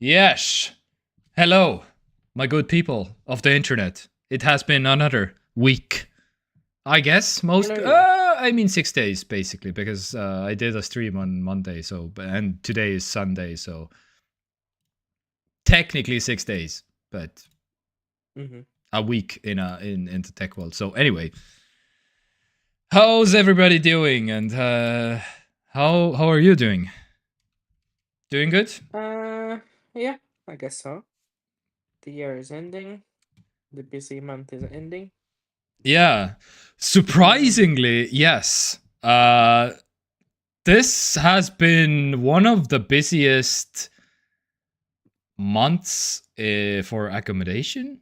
Yes. Hello, my good people of the internet. It has been another week. I guess most. Hello. I mean 6 days basically because I did a stream on Monday. So and today is Sunday. So technically 6 days, but Mm-hmm. a week in the tech world. So anyway, how's everybody doing? And how are you doing? Doing good? Yeah, I guess so. The year is ending. The busy month is ending. Yeah. And Surprisingly, yes. This has been one of the busiest months for accommodation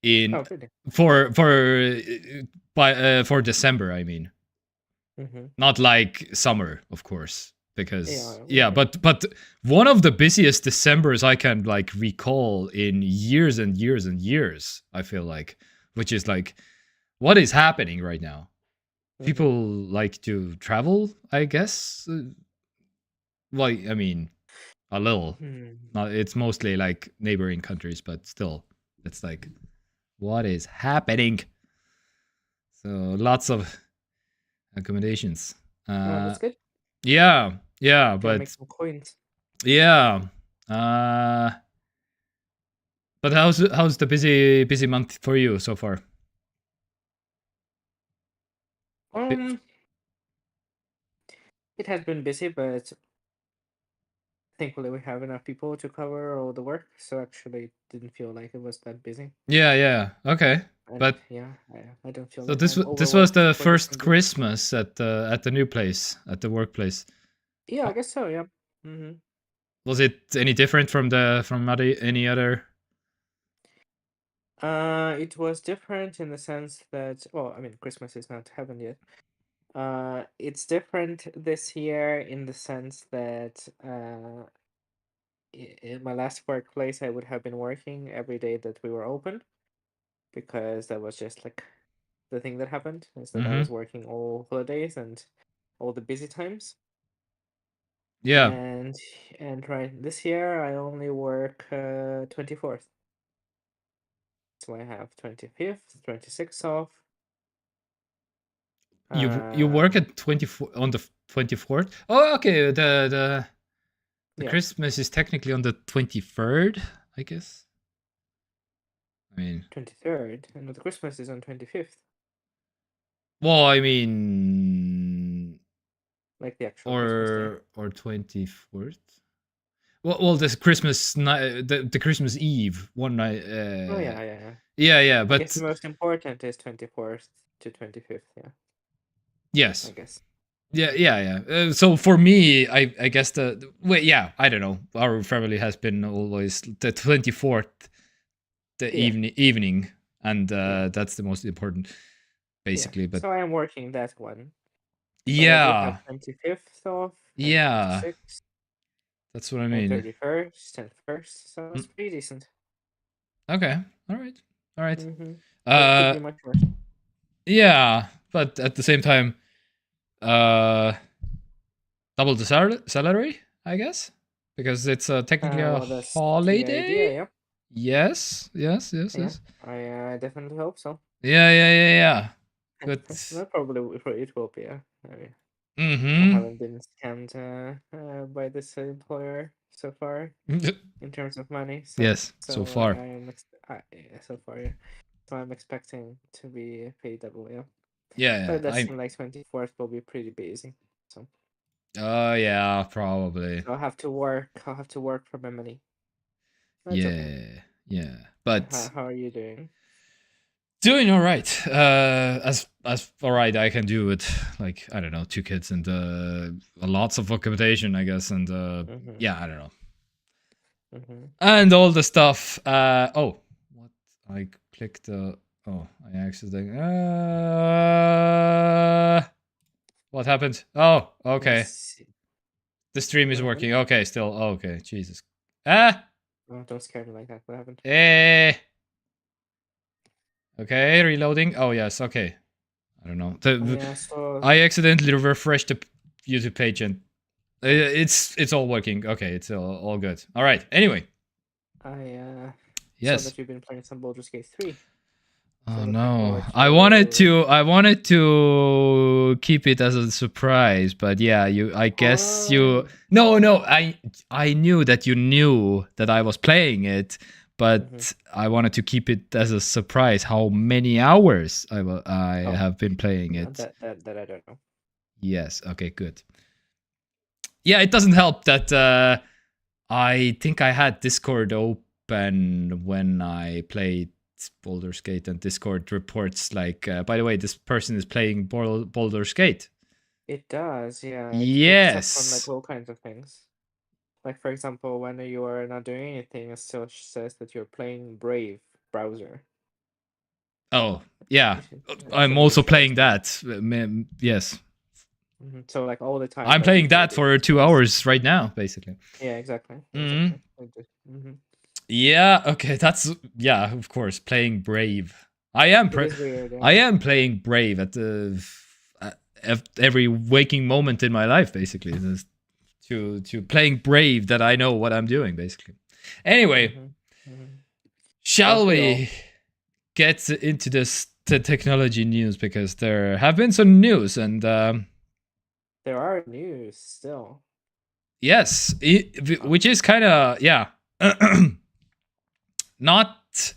in oh, really? for December. I mean, Mm-hmm. not like summer, of course, because yeah, Yeah. but one of the busiest Decembers I can like recall in years and years and years. I feel like, which is like, what is happening right now? Mm-hmm. People like to travel, I guess. Well, I mean, a little. Hmm. It's mostly like neighboring countries, but still, it's like, what is happening? So lots of accommodations. Oh, that's good. Yeah, Gonna make but some coins. yeah. Uh, but how's the busy month for you so far? Um, it has been busy, but thankfully we have enough people to cover all the work, so actually it didn't feel like it was that busy. Yeah. Okay, And but yeah, I don't feel so like this I'm this was overworked the for the first time being. Christmas at the new place at the workplace. Yeah, I How, guess so. Yeah. Mm-hmm. was it any different from any other? It was different in the sense that, well, I mean, Christmas is not happened yet. It's different this year in the sense that in my last workplace, I would have been working every day that we were open because that was just like the thing that happened is that I Mm-hmm. was working all holidays and all the busy times. Yeah. And right this year, I only work 24th. So I have 25th, 26th off. You work Uh, at 24 on the 24th. Oh, okay. The yeah. Christmas is technically on the 23rd, I guess. I mean, 23rd, and the Christmas is on 25th, well, I mean, like the actual Christmas day. or 24th. Well, this Christmas night, the Christmas Eve one night. Oh yeah. Yeah, I guess but the most important is 24th to 25th, yeah, I yes, guess. yeah. So for me, I guess the wait, yeah, I don't know. Our family has been always the 24th, the Yeah, evening, and yeah, that's the most important, yeah. basically. But So I am working that one. But I do have yeah, 25th off and yeah, 26th that's what I and mean. 31st and 1st, so it's Mm, pretty decent. okay, all right. Mm-hmm. But it could Uh, be much worse. yeah, but at the same time, uh, double the salary, I guess, because it's technically a Well, that's the idea, holiday. yeah. Yes. Yeah, I definitely hope so. Yeah. But That probably it will be, yeah. I mean, I mm-hmm. haven't been scammed by this employer so far in terms of money. So Yes, so so far. I am yeah, so far, yeah. So I'm expecting to be paid double, yeah. Yeah, But that I. seems like 24th will be pretty busy. So Oh yeah, probably. I'll have to work. I'll have to work for my money. That's okay. Yeah. But How are you doing? doing all right. As all right I can do with like I don't know 2 kids and lots of accommodation I guess and Mm-hmm. yeah I don't know Mm-hmm. and all the stuff. Oh, what I clicked. Oh, I accidentally. What happened? Oh, okay. Let's see. The stream is What happened? working. Okay, still. Okay, Jesus. Ah, Oh, don't scare me like that. What happened? eh. Okay, reloading. Oh yes. Okay. I don't know. Oh yeah, so I accidentally refreshed the YouTube page and it's all working. Okay, it's all good. All right. Anyway, I saw Yes. that you've been playing some Baldur's Gate 3. So Oh looking no. forward I wanted to. to I wanted to keep it as a surprise, but yeah, I guess you Um, no, I knew that you knew that I was playing it, mhm. but I wanted to keep it as a surprise how many hours I Oh, have been playing no, it. that I don't know. Yes, okay, good. Yeah, it doesn't help that I think I had Discord open when I played Baldur's Gate, and Discord reports like, by the way, this person is playing Baldur's Gate. It does, yeah. It picks up on like Yes. all kinds of things. Like for example, when you are not doing anything, it still says that you're playing Brave browser. Oh, yeah. So I'm that it also shows. playing that. Yes. So like all the time, I'm like playing before that this for 2 hours right now, basically. Yeah, exactly, Mm. exactly. Mm-hmm. Yeah, okay, that's yeah, of course, playing Brave. I am It is weird, I yeah. am playing Brave at every waking moment in my life, basically. To playing Brave that I know what I'm doing, basically. Anyway, Mm-hmm. Mm-hmm. shall Don't we all? we get into this the technology news, because there have been some news, and There are news still. yes, Uh, which is kind of yeah, not.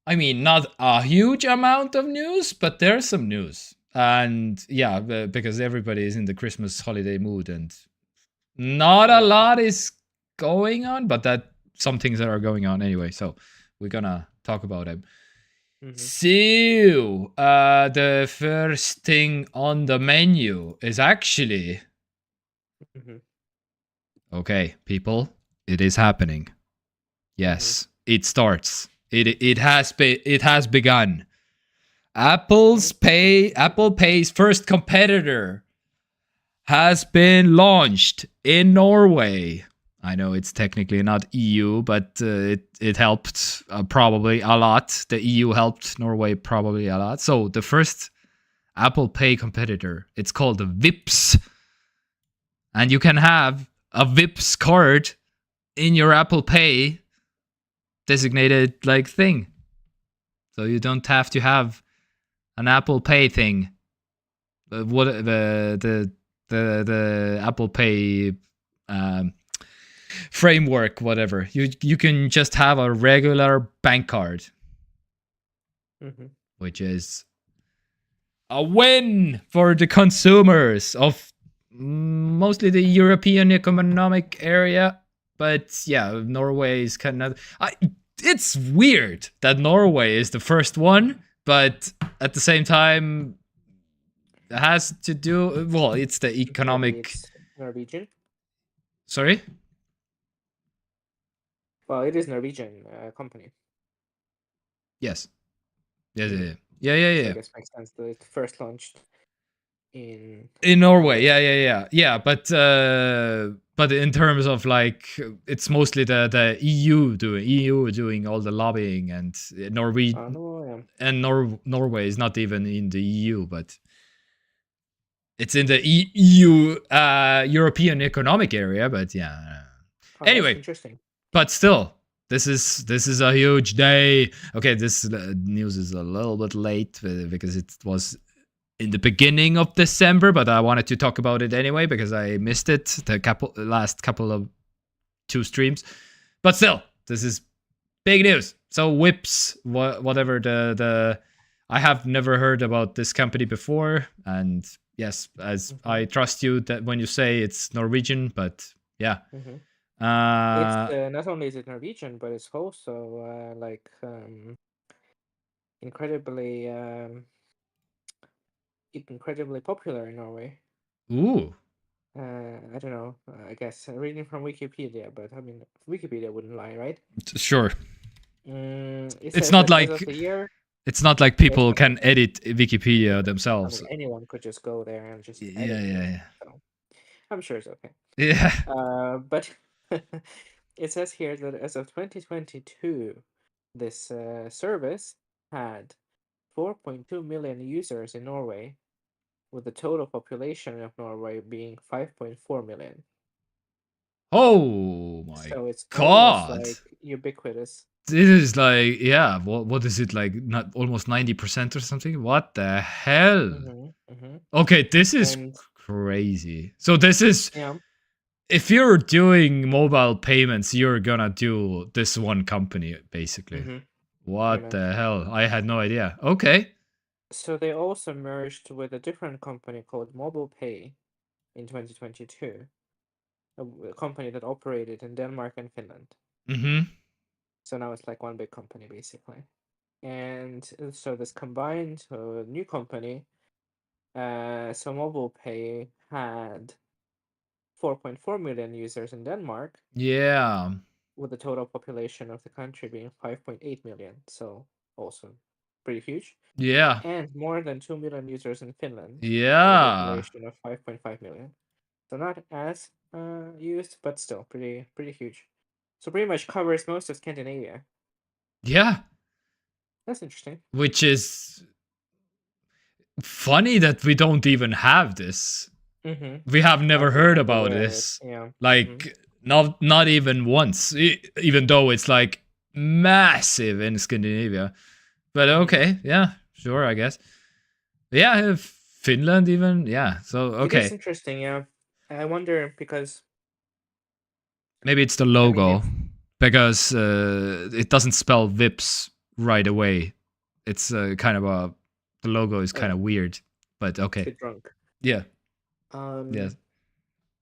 I mean, not a huge amount of news, but there's some news. And yeah, because everybody is in the Christmas holiday mood, and not a yeah. lot is going on, but that some things that are going on anyway. So we're gonna talk about them. Mm-hmm. So, the first thing on the menu is actually Mm-hmm. okay, people. It is happening. Mm-hmm. Yes, it starts. It has begun. Apple Pay's first competitor has been launched in Norway. I know it's technically not EU, but it helped probably a lot. The EU helped Norway probably a lot. So the first Apple Pay competitor, it's called the Vips, and you can have a Vips card in your Apple Pay designated like thing. So you don't have to have an Apple Pay thing. What the Apple Pay um, framework, whatever. You can just have a regular bank card, Mm-hmm. which is a win for the consumers of mostly the European economic area. But yeah, Norway is kind of. It's weird that Norway is the first one, but at the same time, it has to do. Well, it's the Maybe economic. it's Norwegian. Sorry. Well, it is Norwegian company. Yes. Yes. Mm-hmm. So I Yeah. guess makes sense that it first launched in In Norway, Norway. yeah. But in terms of like, it's mostly the EU doing all the lobbying, and Oh no, yeah. Norway is not even in the EU, but it's in the EU European Economic Area. But yeah. Oh, that's Anyway, interesting. but still, this is a huge day. Okay, this news is a little bit late because it was in the beginning of December, but I wanted to talk about it anyway because I missed it the last couple of 2 streams. But still, this is big news. So Whips, whatever the I have never heard about this company before, and yes, as Mm-hmm. I trust you that when you say it's Norwegian, but yeah. Mm-hmm. It's Uh not only is it Norwegian, but it's also like incredibly incredibly popular in Norway. ooh, I don't know. I guess reading from Wikipedia, but I mean Wikipedia wouldn't lie, right? sure. It It's says not that as of like the year, it's not like it's people not like can edit Wikipedia I themselves. mean anyone could just go there and just Yeah, edit it. yeah, So I'm sure it's okay. yeah. But it says here that as of 2022, this service had 4.2 million users in Norway, with the total population of Norway being 5.4 million. Oh my So it's almost god. like ubiquitous. This is like, yeah, what is it, like, not almost 90% or something? What the hell? Mm-hmm. Okay, this is And crazy. So this is, yeah. if you're doing mobile payments, you're gonna do this one company basically. Mm-hmm. Pretty What much. the hell? I had no idea. Okay. So they also merged with a different company called Mobile Pay in 2022, a company that operated in Denmark and Finland. Mm-hmm. So now it's like one big company basically. And so this combined new company, so Mobile Pay had 4.4 million users in Denmark, Yeah. with the total population of the country being 5.8 million. So also pretty huge. Yeah. And more than 2 million users in Finland, with a Yeah. population of 5.5 million. So not as used, but still pretty huge. So pretty much covers most of Scandinavia. Yeah. That's interesting. Which is funny that we don't even have this. Mm-hmm. We have never I'm heard not about aware of it. this. Yeah. Mm-hmm. Like, not even once, even though it's like massive in Scandinavia. But okay, yeah, sure, I guess. Yeah, Finland even, yeah. So It is okay, interesting, yeah. I wonder because maybe it's the I mean logo it's because it doesn't spell Vips right away. It's kind of a the logo is oh kind yeah, of weird, but it's a okay, bit drunk. yeah, yes, Um,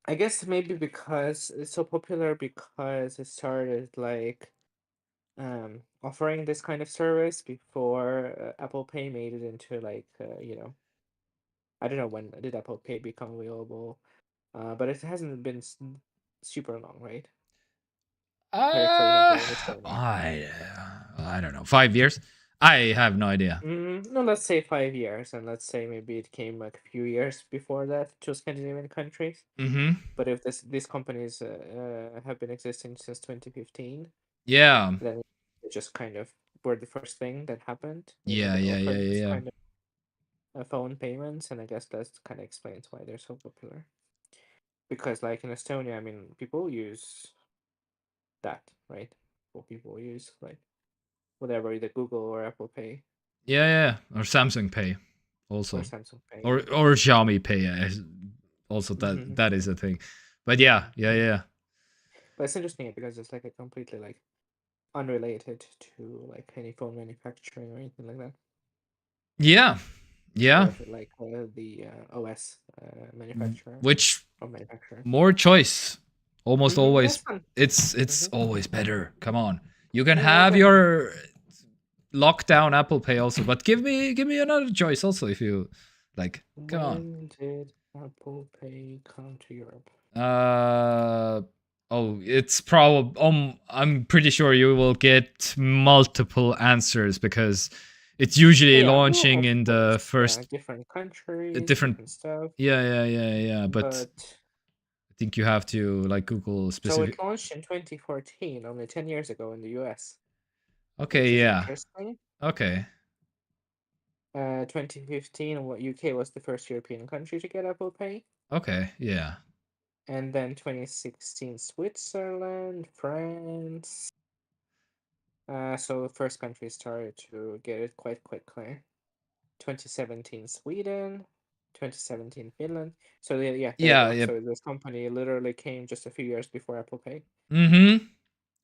I guess maybe because it's so popular because it started like offering this kind of service before Apple Pay made it into like I don't know when did Apple Pay become available, but it hasn't been super long, right? For uh, example, in Estonia. I don't know, 5 years. I have no idea. No, let's say 5 years, and let's say maybe it came like a few years before that to Scandinavian countries. Mm-hmm. But if these companies have been existing since 2015, Yeah. then it just kind of were the first thing that happened, Yeah, that yeah, yeah, offered yeah, this yeah. kind of phone payments, and I guess that kind of explains why they're so popular. Because like in Estonia, I mean, people use that, right? Well, people use like whatever, either Google or Apple Pay Yeah, yeah. Or Samsung Pay or also. Samsung Pay. Or Xiaomi Pay. Also Mhm. that is a thing. But yeah, yeah, Yeah. yeah. But it's interesting because it's like a completely like unrelated to like any phone manufacturing or anything like that, Yeah. Yeah. or like the OS manufacturer Which or manufacturer. more choice. Almost That's always fun. it's hmm always better. Come on. You can Yeah, have definitely. your lockdown Apple Pay also, but give me another choice also if you like. Come on. When did Apple Pay come to Europe? Uh oh, it's probably I'm pretty sure you will get multiple answers because it's usually Yeah, well, launching of in the course. Yeah, first different countries, different different stuff. yeah, but But I think you have to like Google so specific. it launched in 2014, only 10 years ago in the US, which Okay, is yeah. interesting. Okay. 2015, what UK was the first European country to get Apple Pay. Okay, yeah. And then 2016, Switzerland, France. So the first country started to get it quite quickly. 2017, Sweden. 2017, Finland. So yeah, there you Yeah, go. yep. So this company literally came just a few years before Apple Pay. Mhm.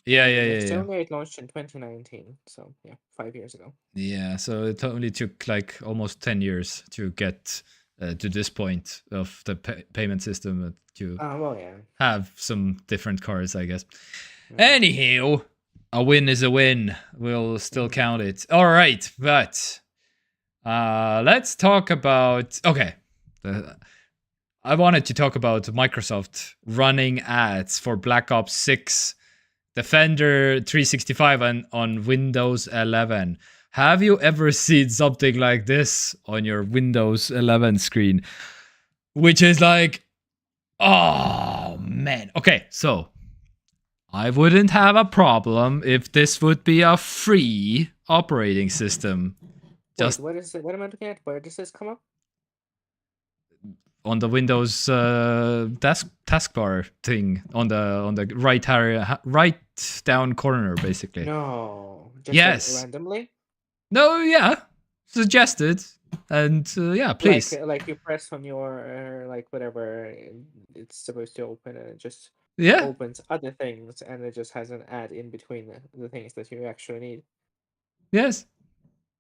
Yeah, And yeah, in yeah, yeah. Estonia, it launched in 2019. So yeah, 5 years ago. Yeah, so it only took like almost 10 years to get to this point of the payment system to Well, yeah. have some different cards, I guess. Mm. Anywho, a win is a win. We'll still Mm-hmm. count it. All right, but let's talk about. Okay, I wanted to talk about Microsoft running ads for Black Ops 6, Defender 365, and on Windows 11. Have you ever seen something like this on your Windows 11 screen? Which is like, oh man. Okay, so I wouldn't have a problem if this would be a free operating system. Wait, Just what is it? What am I looking at? Where does this come up? on the Windows taskbar thing on the right down corner, basically. No, just Yes. randomly. No, yeah, suggested, and yeah, please. Like you press on your like whatever it's supposed to open, and it just Yeah. opens other things, and it just has an ad in between the things that you actually need. Yes.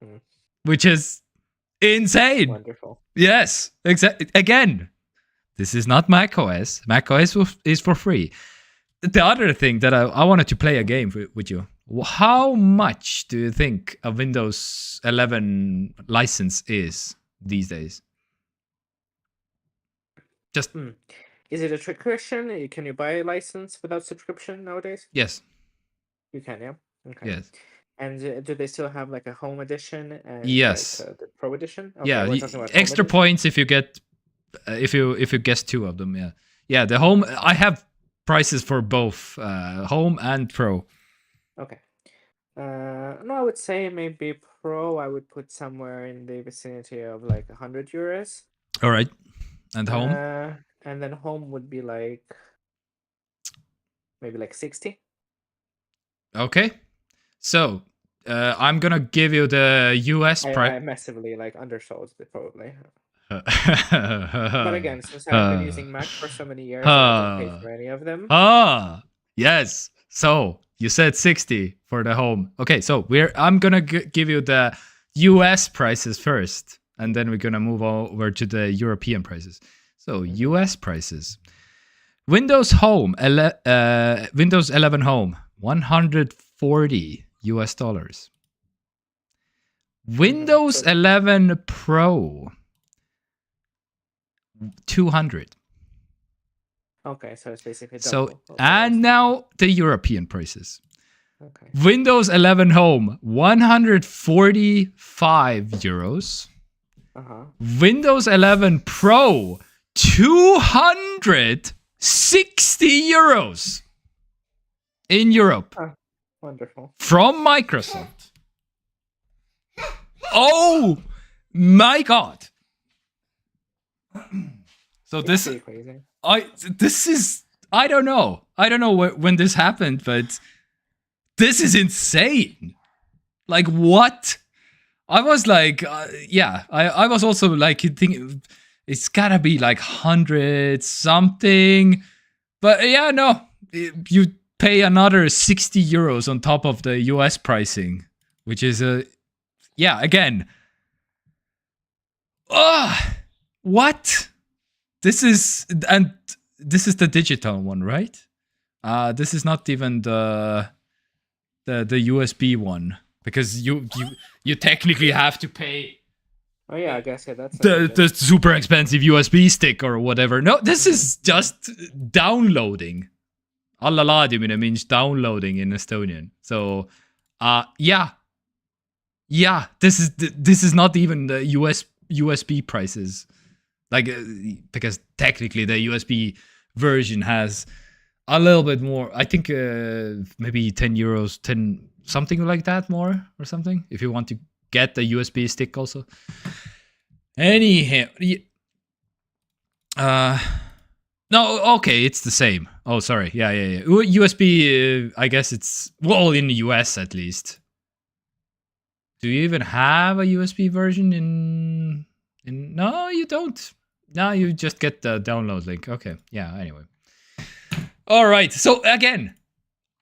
Hmm. Which is insane. Wonderful. Yes. Again, this is not macOS. macOS is for free. The other thing that I wanted to play a game with you. How much do you think a Windows 11 license is these days? Just Is it a trick question? Can you buy a license without subscription nowadays? yes. You can, yeah. Okay. Yes. And do they still have like a home edition and Yes. like the pro edition? Okay, Yeah. we're talking about Extra home points if you get if you guess two of them. Yeah. Yeah. The home. I have prices for both home and pro. Okay. No, I would say maybe pro. I would put somewhere in the vicinity of like €100. All right. And home. And then home would be like maybe like 60. Okay. So I'm gonna give you the US price. I massively like undersold it probably. But again, since I've been using Mac for so many years, I didn't pay for any of them. Yes. So you said 60 for the home. Okay, so I'm gonna give you the US prices first, and then we're gonna move over to the European prices. So US prices. Windows Home, Windows 11 Home, $140. Windows 11 Pro, 200. Okay, so it's basically double. So and now the European prices. Okay. Windows 11 Home, €145. Windows 11 Pro, €260 in Europe. Wonderful. From Microsoft. Oh my god. So this is crazy. I don't know when this happened, but this is insane. Like what? I was like, I was also like thinking it's gotta be like 100 something, but yeah, no, you pay another €60 on top of the US pricing, which is again. What? This is the digital one, right? This is not even the USB one, because you technically have to pay. Oh yeah, I guess that's the super expensive USB stick or whatever. No, this is just downloading. Alla laadimine means downloading in Estonian. So, this is not even the USB prices, like because technically the USB version has a little bit more. I think maybe €10, 10 something like that more or something. If you want to get the USB stick also. Anyhow, no, okay, it's the same. Oh, sorry. Yeah. USB, I guess it's, well, in the US at least. Do you even have a USB version in no, you don't. No, you just get the download link. Okay. Yeah, anyway. All right. So again,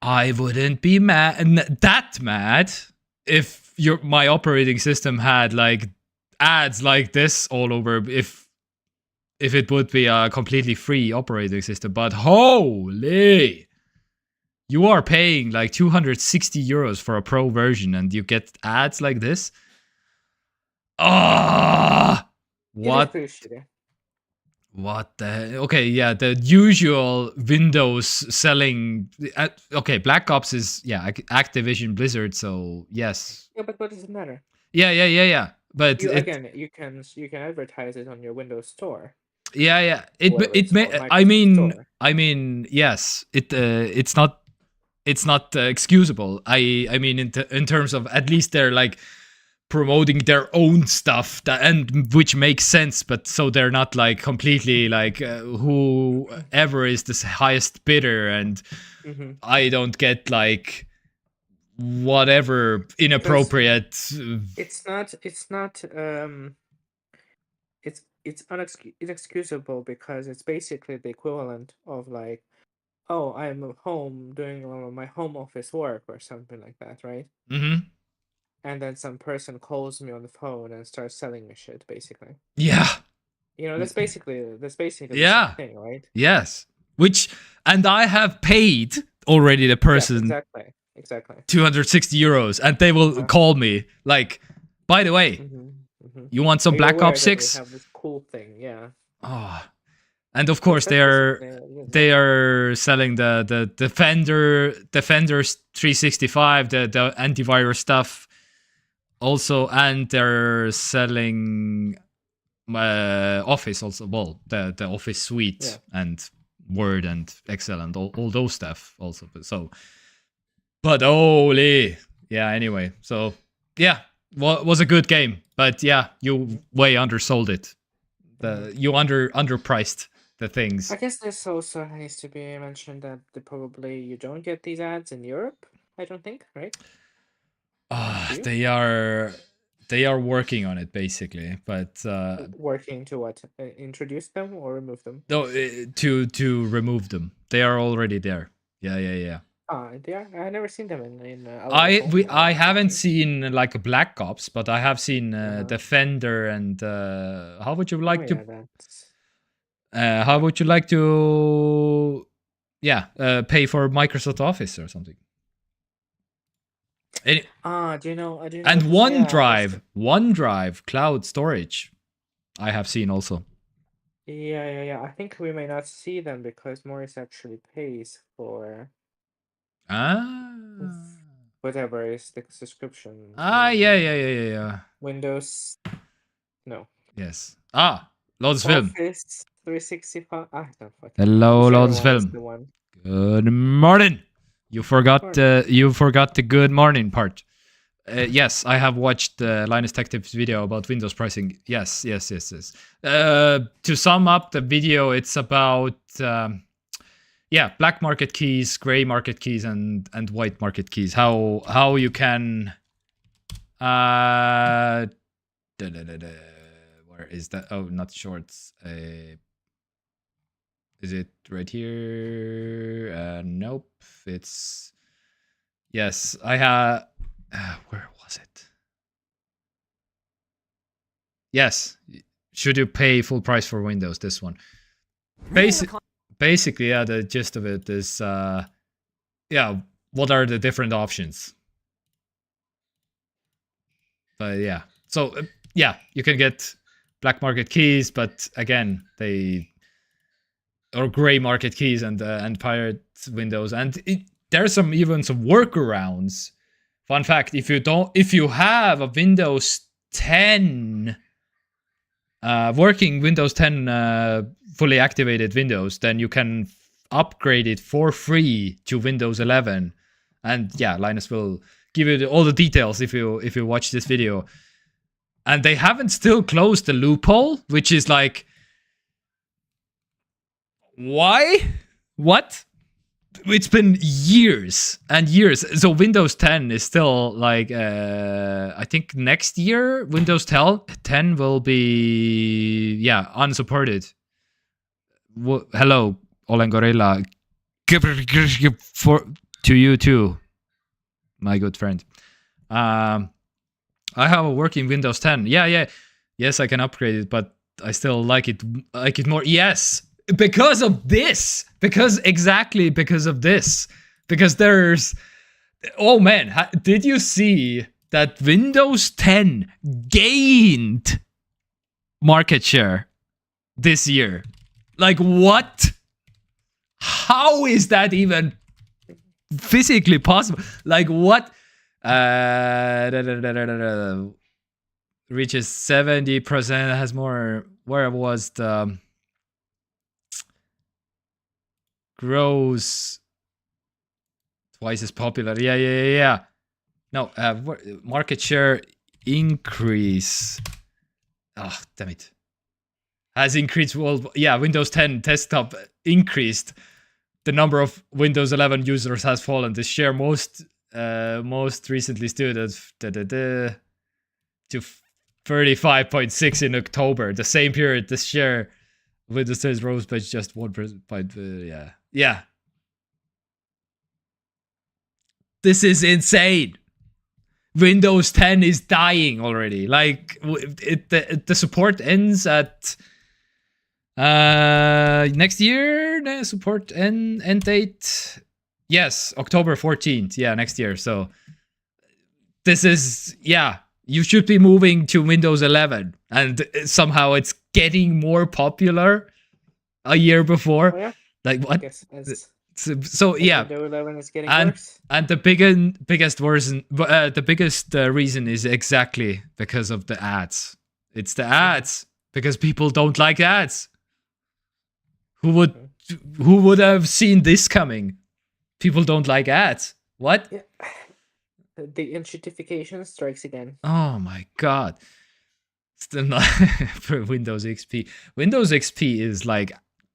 I wouldn't be that mad if my operating system had like ads like this all over, if it would be a completely free operating system. But holy, you are paying like €260 for a pro version and you get ads like this. What? What the? Okay, yeah, the usual Windows selling. Okay, Black Ops is Activision Blizzard, so yes. Yeah, but what does it matter? Yeah. But you can advertise it on your Windows Store. Yeah. I mean, yes. It's not excusable. I mean, in terms of, at least they're like promoting their own stuff and which makes sense, but so they're not like completely like whoever is the highest bidder, and I don't get like whatever inappropriate. It's not. It's inexcusable because it's basically the equivalent of like, oh, I'm at home doing my home office work or something like that, right? Mm-hmm. And then some person calls me on the phone and starts selling me shit, basically. Yeah. That's basically the same Yeah. thing, right? Yes. Which, and I have paid already the person exactly 260 euros, and they will call me like, by the way, you want some Are you Black aware Ops that we 6? have this cool thing, yeah. Oh. And of course they are selling the Defenders 365, the antivirus stuff also, and they're selling Office also, well, the Office suite and Word and Excel and all those stuff also. So, but holy, yeah. Anyway, so yeah, was a good game, but yeah, you way undersold it. You underpriced the things. I guess this also needs to be mentioned that probably you don't get these ads in Europe. I don't think, right? They are working on it basically, but working to what? Introduce them or remove them? No, to remove them. They are already there. Yeah. They are. I never seen them in. I haven't seen like a Black Ops, but I have seen Defender and how would you like to? How would you like to? Pay for Microsoft Office or something. Do you know? And OneDrive cloud storage, I have seen also. Yeah. I think we may not see them because Morris actually pays for whatever is the subscription. Yeah. Windows. No. Yes. Loads Film. Office 365. Hello, Loads Film. Good morning. You forgot the good morning part. Yes, I have watched Linus Tech Tips video about Windows pricing. Yes. To sum up the video, it's about black market keys, gray market keys, and white market keys. How you can where is that? Oh, not shorts. Is it right here? Nope. It's yes. I have. Where was it? Yes. Should you pay full price for Windows? This one. Basically, yeah. The gist of it is, what are the different options? But yeah. So you can get black market keys, but again, or gray market keys and pirate Windows, and there's even some workarounds. Fun fact: if you have a Windows 10, working Windows 10 fully activated Windows, then you can upgrade it for free to Windows 11. And yeah, Linus will give you all the details if you watch this video. And they haven't still closed the loophole, which is like, why? What? It's been years and years. So Windows 10 is still like, I think next year Windows 10 will be unsupported. Hello, Olen Gorilla. To you too, my good friend. I have a working Windows 10. Yes, I can upgrade it, but I still like it more. Yes. Because of this. Because of this. Because there's... Oh man, did you see that Windows 10 gained market share this year? Like what? How is that even physically possible? Like what? Reaches 70%, has more... Where was the... grows twice as popular. Yeah. No, market share increase. Oh, damn it. Has increased. Well, yeah, Windows 10 desktop increased. The number of Windows 11 users has fallen. The share most recently stood at to 35.6 in October. The same period, the share Windows 10 rose by just 1%. Yeah. This is insane. Windows 10 is dying already. Like the support ends at next year. The support end date. Yes, October 14th. Yeah, next year. So this is you should be moving to Windows 11, and somehow it's getting more popular a year before. Oh, yeah. Like what? So yeah, Windows 11 is getting worse. And the biggest reason is exactly because of the ads. It's the ads, because people don't like ads. Who would have seen this coming? People don't like ads. What? Yeah. The institutification strikes again. Oh my god. Still not for Windows XP. Windows XP is like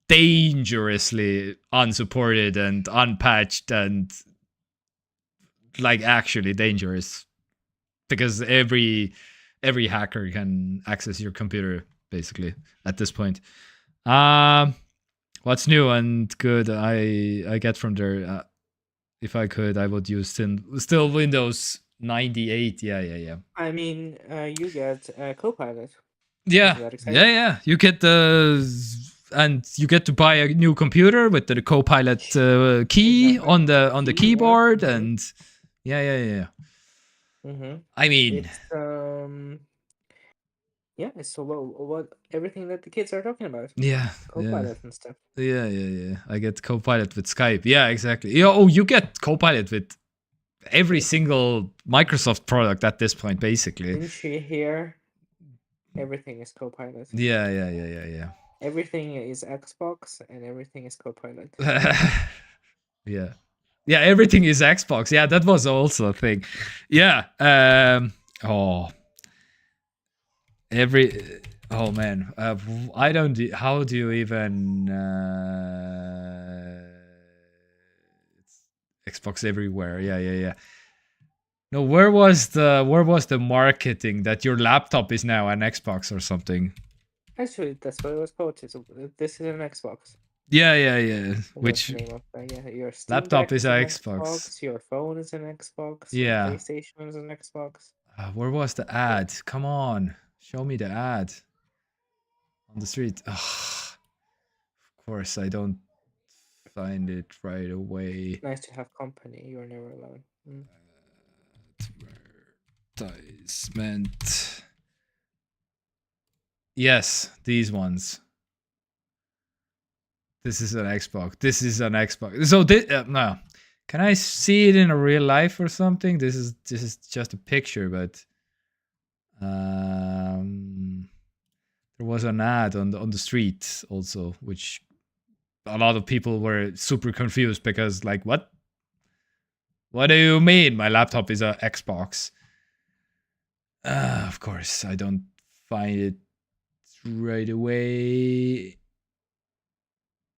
dangerously unsupported and unpatched and like actually dangerous, because every hacker can access your computer basically at this point. What's new and good I get from there? If I could, I would use still Windows 98. Yeah. I mean, you get Copilot. Yeah. You get and you get to buy a new computer with the Copilot key on the keyboard, and yeah. I mean, it's what everything that the kids are talking about. Copilot and stuff. Yeah. I get Copilot with Skype. Yeah, exactly. You get Copilot with every single Microsoft product at this point, basically. Didn't you hear? Everything is Copilot. Yeah. Everything is Xbox and everything is Copilot. Yeah, everything is Xbox. Yeah, that was also a thing. Yeah. Oh man. I don't. How do you even? It's Xbox everywhere. Yeah. No, where was the marketing that your laptop is now an Xbox or something? Actually, that's what it was quoted. So this is an Xbox. Yeah. Which your Steam laptop Deck is an Xbox. Your phone is an Xbox. Yeah. Your PlayStation is an Xbox. Where was the ad? Come on, show me the ad on the street. Of course, I don't find it right away. Nice to have company. You're never alone. Advertisement. Yes, these ones. This is an Xbox. So no. Can I see it in a real life or something? This is just a picture, but there was an ad on the street also, which a lot of people were super confused because, like, what do you mean my laptop is a Xbox? Of course, I don't find it right away.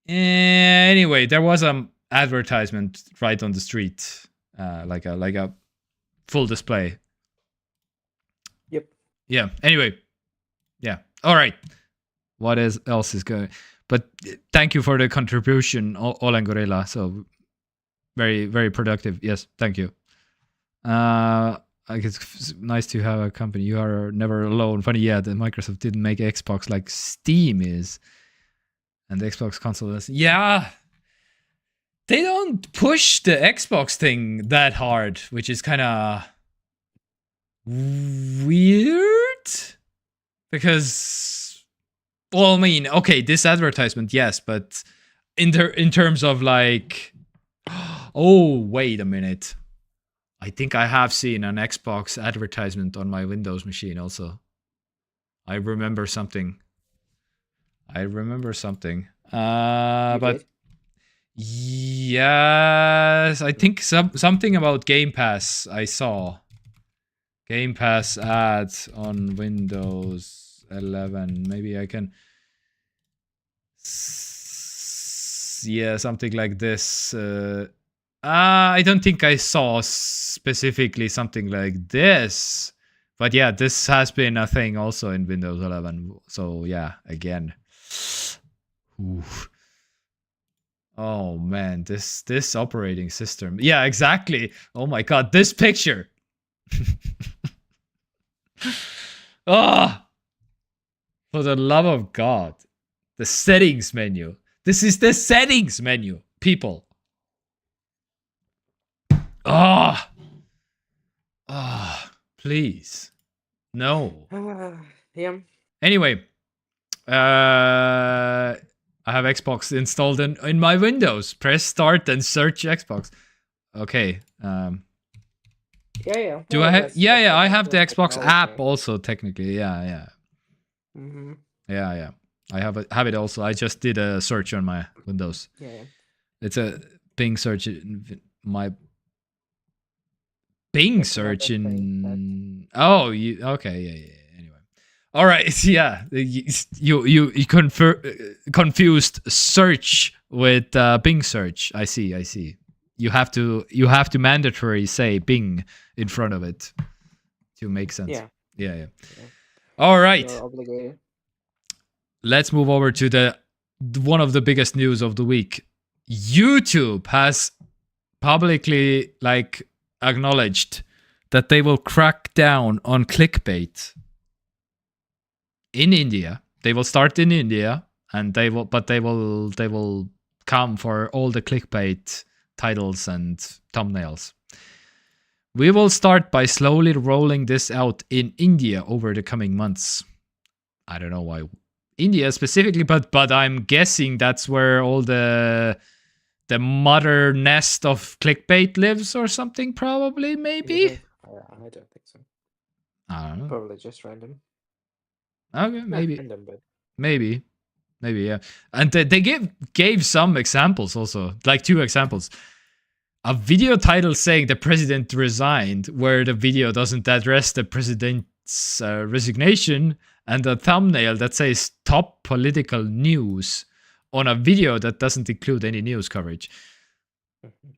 Anyway, there was an advertisement right on the street, like a full display. Yep. Yeah. Anyway. Yeah. All right. What else is going? But thank you for the contribution, Olen Gorilla. So very, very productive. Yes. Thank you. I guess it's nice to have a company. You are never alone. Funny, yeah. That Microsoft didn't make Xbox like Steam is, and the Xbox console is. Yeah. They don't push the Xbox thing that hard, which is kind of weird. Because, well, I mean, okay, this advertisement, yes, but in terms of like, oh, wait a minute. I think I have seen an Xbox advertisement on my Windows machine also. I remember something. But yes, I think something about Game Pass I saw. Game Pass ads on Windows 11. Maybe I can. Yeah, something like this. I don't think I saw specifically something like this. But yeah, this has been a thing also in Windows 11. So yeah, again. Oof. Oh man, this operating system. Yeah, exactly. Oh my god, this picture. Ah, for the love of God. The settings menu. This is the settings menu, people. Ah. Please. No. Yeah. Anyway, I have Xbox installed in my Windows. Press start and search Xbox. Okay. Yeah. Do Well, I have? that's Yeah. I that's have the good Xbox app technology. also technically. Yeah. Mm-hmm. Yeah. I have it also. I just did a search on my Windows. Yeah. It's a Bing search. My Bing That's search another thing that. in. Oh, you okay? Yeah. Anyway, all right. Yeah, you confused search with Bing search. I see. You have to mandatory say Bing in front of it to make sense. Yeah. Yeah. Yeah. All You're right. obligated. Let's move over to the one of the biggest news of the week. YouTube has publicly acknowledged that they will crack down on clickbait in India. They will start in India, and they will come for all the clickbait titles and thumbnails. We will start by slowly rolling this out in India over the coming months. I don't know why India specifically, but I'm guessing that's where all the mother nest of clickbait lives or something, probably, maybe. You think? I don't think so. I don't know. Probably just random. Okay, Not maybe. random, but Maybe, yeah. And they gave some examples also, like 2 examples. A video title saying the president resigned, where the video doesn't address the president's resignation, and a thumbnail that says top political news on a video that doesn't include any news coverage.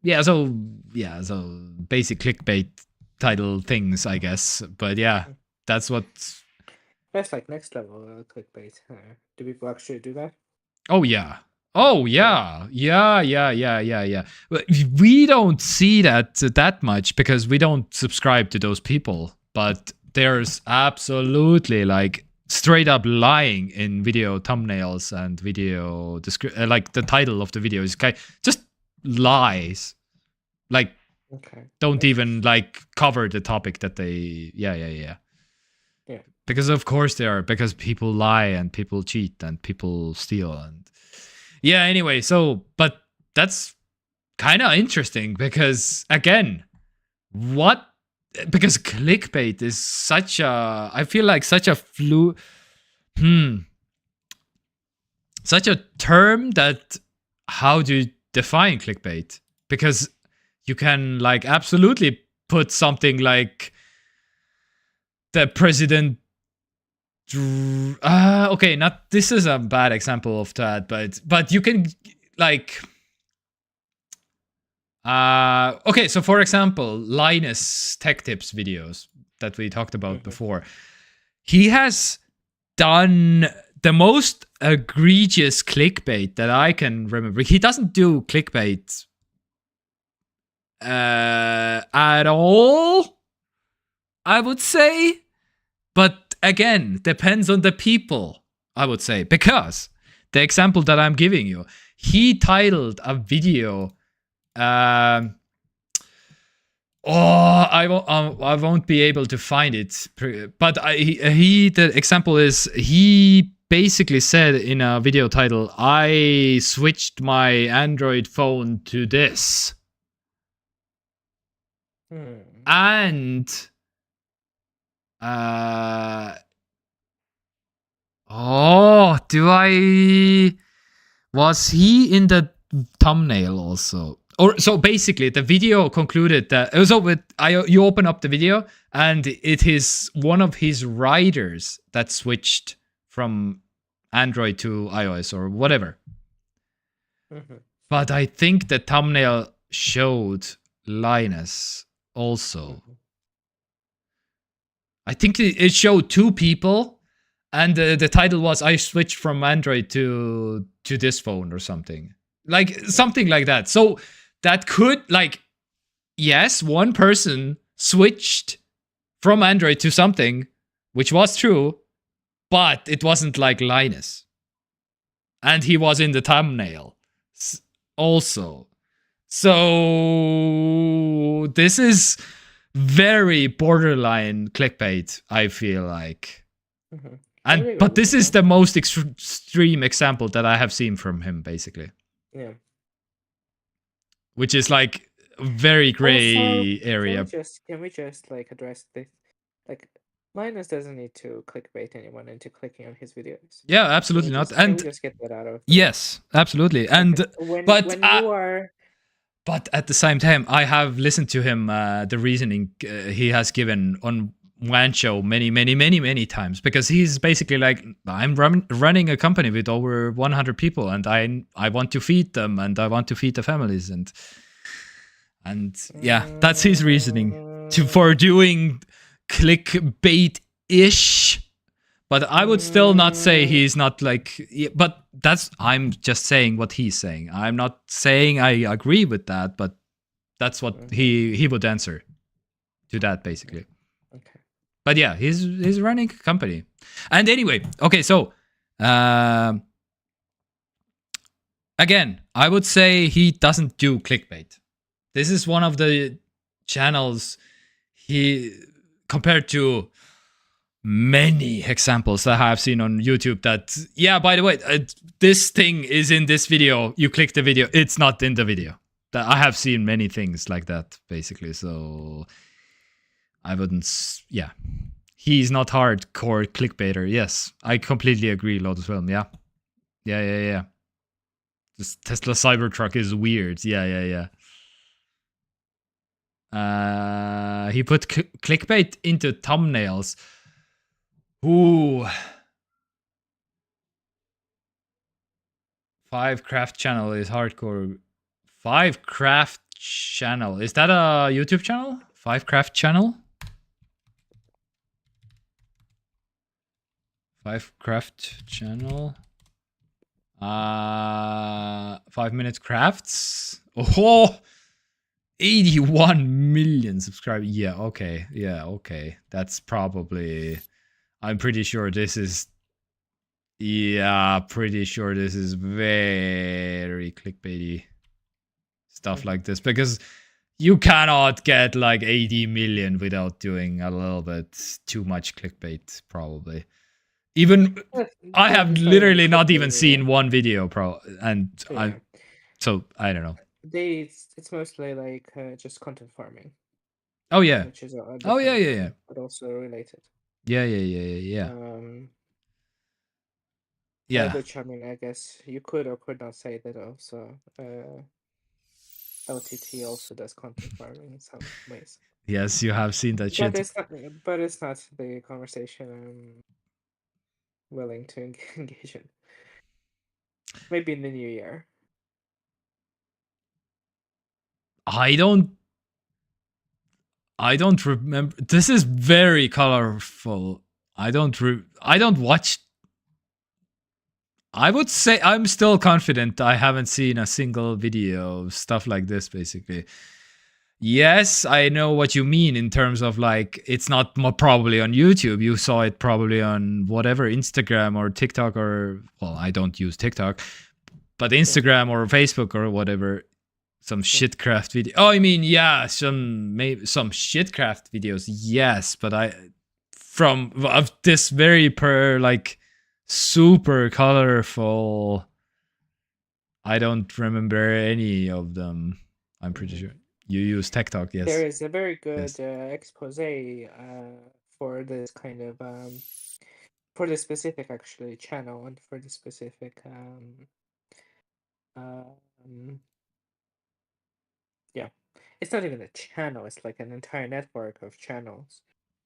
So basic clickbait title things, I guess. But yeah, that's what. that's like next level clickbait. Do people actually do that? Oh yeah. Yeah. But we don't see that much because we don't subscribe to those people. But there's absolutely straight up lying in video thumbnails and video like the title of the video is just lies. Okay. Don't even cover the topic that they. Yeah. Yeah. Because of course they are, because people lie and people cheat and people steal and anyway, but that's kind of interesting because again, because clickbait is such a, I feel like such a such a term that how do you define clickbait? Because you can absolutely put something like the president. Okay, not this is a bad example of that, but you can okay, so for example, Linus Tech Tips videos that we talked about before, he has done the most egregious clickbait that I can remember. He doesn't do clickbait at all, I would say, but again, depends on the people, I would say, because the example that I'm giving you, he titled a video. I won't be able to find it, but the example is he basically said in a video title, I switched my Android phone to this. And was he in the thumbnail also? or so basically the video concluded that so with you open up the video and it is one of his riders that switched from Android to iOS or whatever. Mm-hmm. But I think the thumbnail showed Linus also. Mm-hmm. I think it showed two people, and the title was "I switched from Android to this phone" or something something like that. So that could yes, one person switched from Android to something, which was true, but it wasn't like Linus, and he was in the thumbnail also. So this is very borderline clickbait, I feel like. Mm-hmm. But this is the most extreme example that I have seen from him, basically. Yeah. Which is like a very gray also, area. Can we just like address this? Like, Linus doesn't need to clickbait anyone into clicking on his videos. Yeah, absolutely not. Can we just get that out of? Yes, absolutely. And when you are. But at the same time, I have listened to him, the reasoning he has given on one show many times, because he's basically like, I'm running a company with over 100 people, and I want to feed them, and I want to feed the families, and yeah, that's his reasoning for doing clickbait-ish. But I would still not say he's not like, but I'm just saying what he's saying. I'm not saying I agree with that, but that's what he would answer to that, basically. Okay. But yeah, he's running a company. And anyway, okay, so again, I would say he doesn't do clickbait. This is one of the channels compared to many examples that I have seen on YouTube that, yeah, by the way, this thing is in this video. You click the video, it's not in the video. I have seen many things like that, basically. So I wouldn't, yeah. He's not hardcore clickbaiter. Yes, I completely agree, Lotus Film. Yeah. This Tesla Cybertruck is weird. Yeah. He put clickbait into thumbnails. Ooh. 5 Craft Channel is hardcore. 5 Craft Channel. Is that a YouTube channel? 5 Craft Channel? 5 Craft Channel. 5 Minute Crafts. Oh, 81 million subscribers. Yeah, okay. That's probably... I'm pretty sure this is... Yeah, pretty sure this is very clickbaity stuff like this, because you cannot get like 80 million without doing a little bit too much clickbait, probably. Even I have literally not even seen one video, so I don't know. It's mostly like just content farming. Oh yeah. Which is yeah. But also related. Yeah. Which, I mean, I guess you could or could not say that also LTT also does content farming in some ways. Yes, you have seen that shit. But it's not the conversation I'm willing to engage in. Maybe in the new year. I don't remember. This is very colorful. I don't watch. I would say I'm still confident I haven't seen a single video of stuff like this, basically. Yes, I know what you mean in terms of like, it's not probably on YouTube. You saw it probably on whatever, Instagram or TikTok, or, well, I don't use TikTok, but Instagram or Facebook or whatever. Some shitcraft video. Oh, I mean, yeah, some shitcraft videos. Yes, but of this very like super colorful. I don't remember any of them. I'm pretty sure you use TekTok. Yes, there is a very good expose for this kind of for the specific actually channel and for the specific it's not even a channel, it's like an entire network of channels,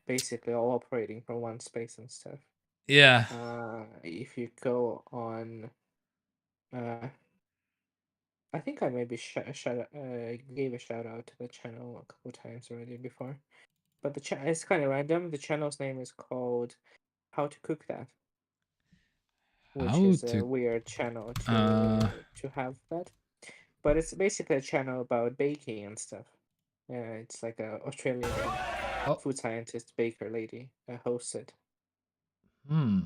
basically all operating from one space and stuff. Yeah. If you go on, I think I maybe gave a shout out to the channel a couple times already before, but it's kind of random. The channel's name is called How to Cook That, which How is a to weird channel uh to have that. But it's basically a channel about baking and stuff. It's like a Australian oh food scientist baker lady hosts it. hmm.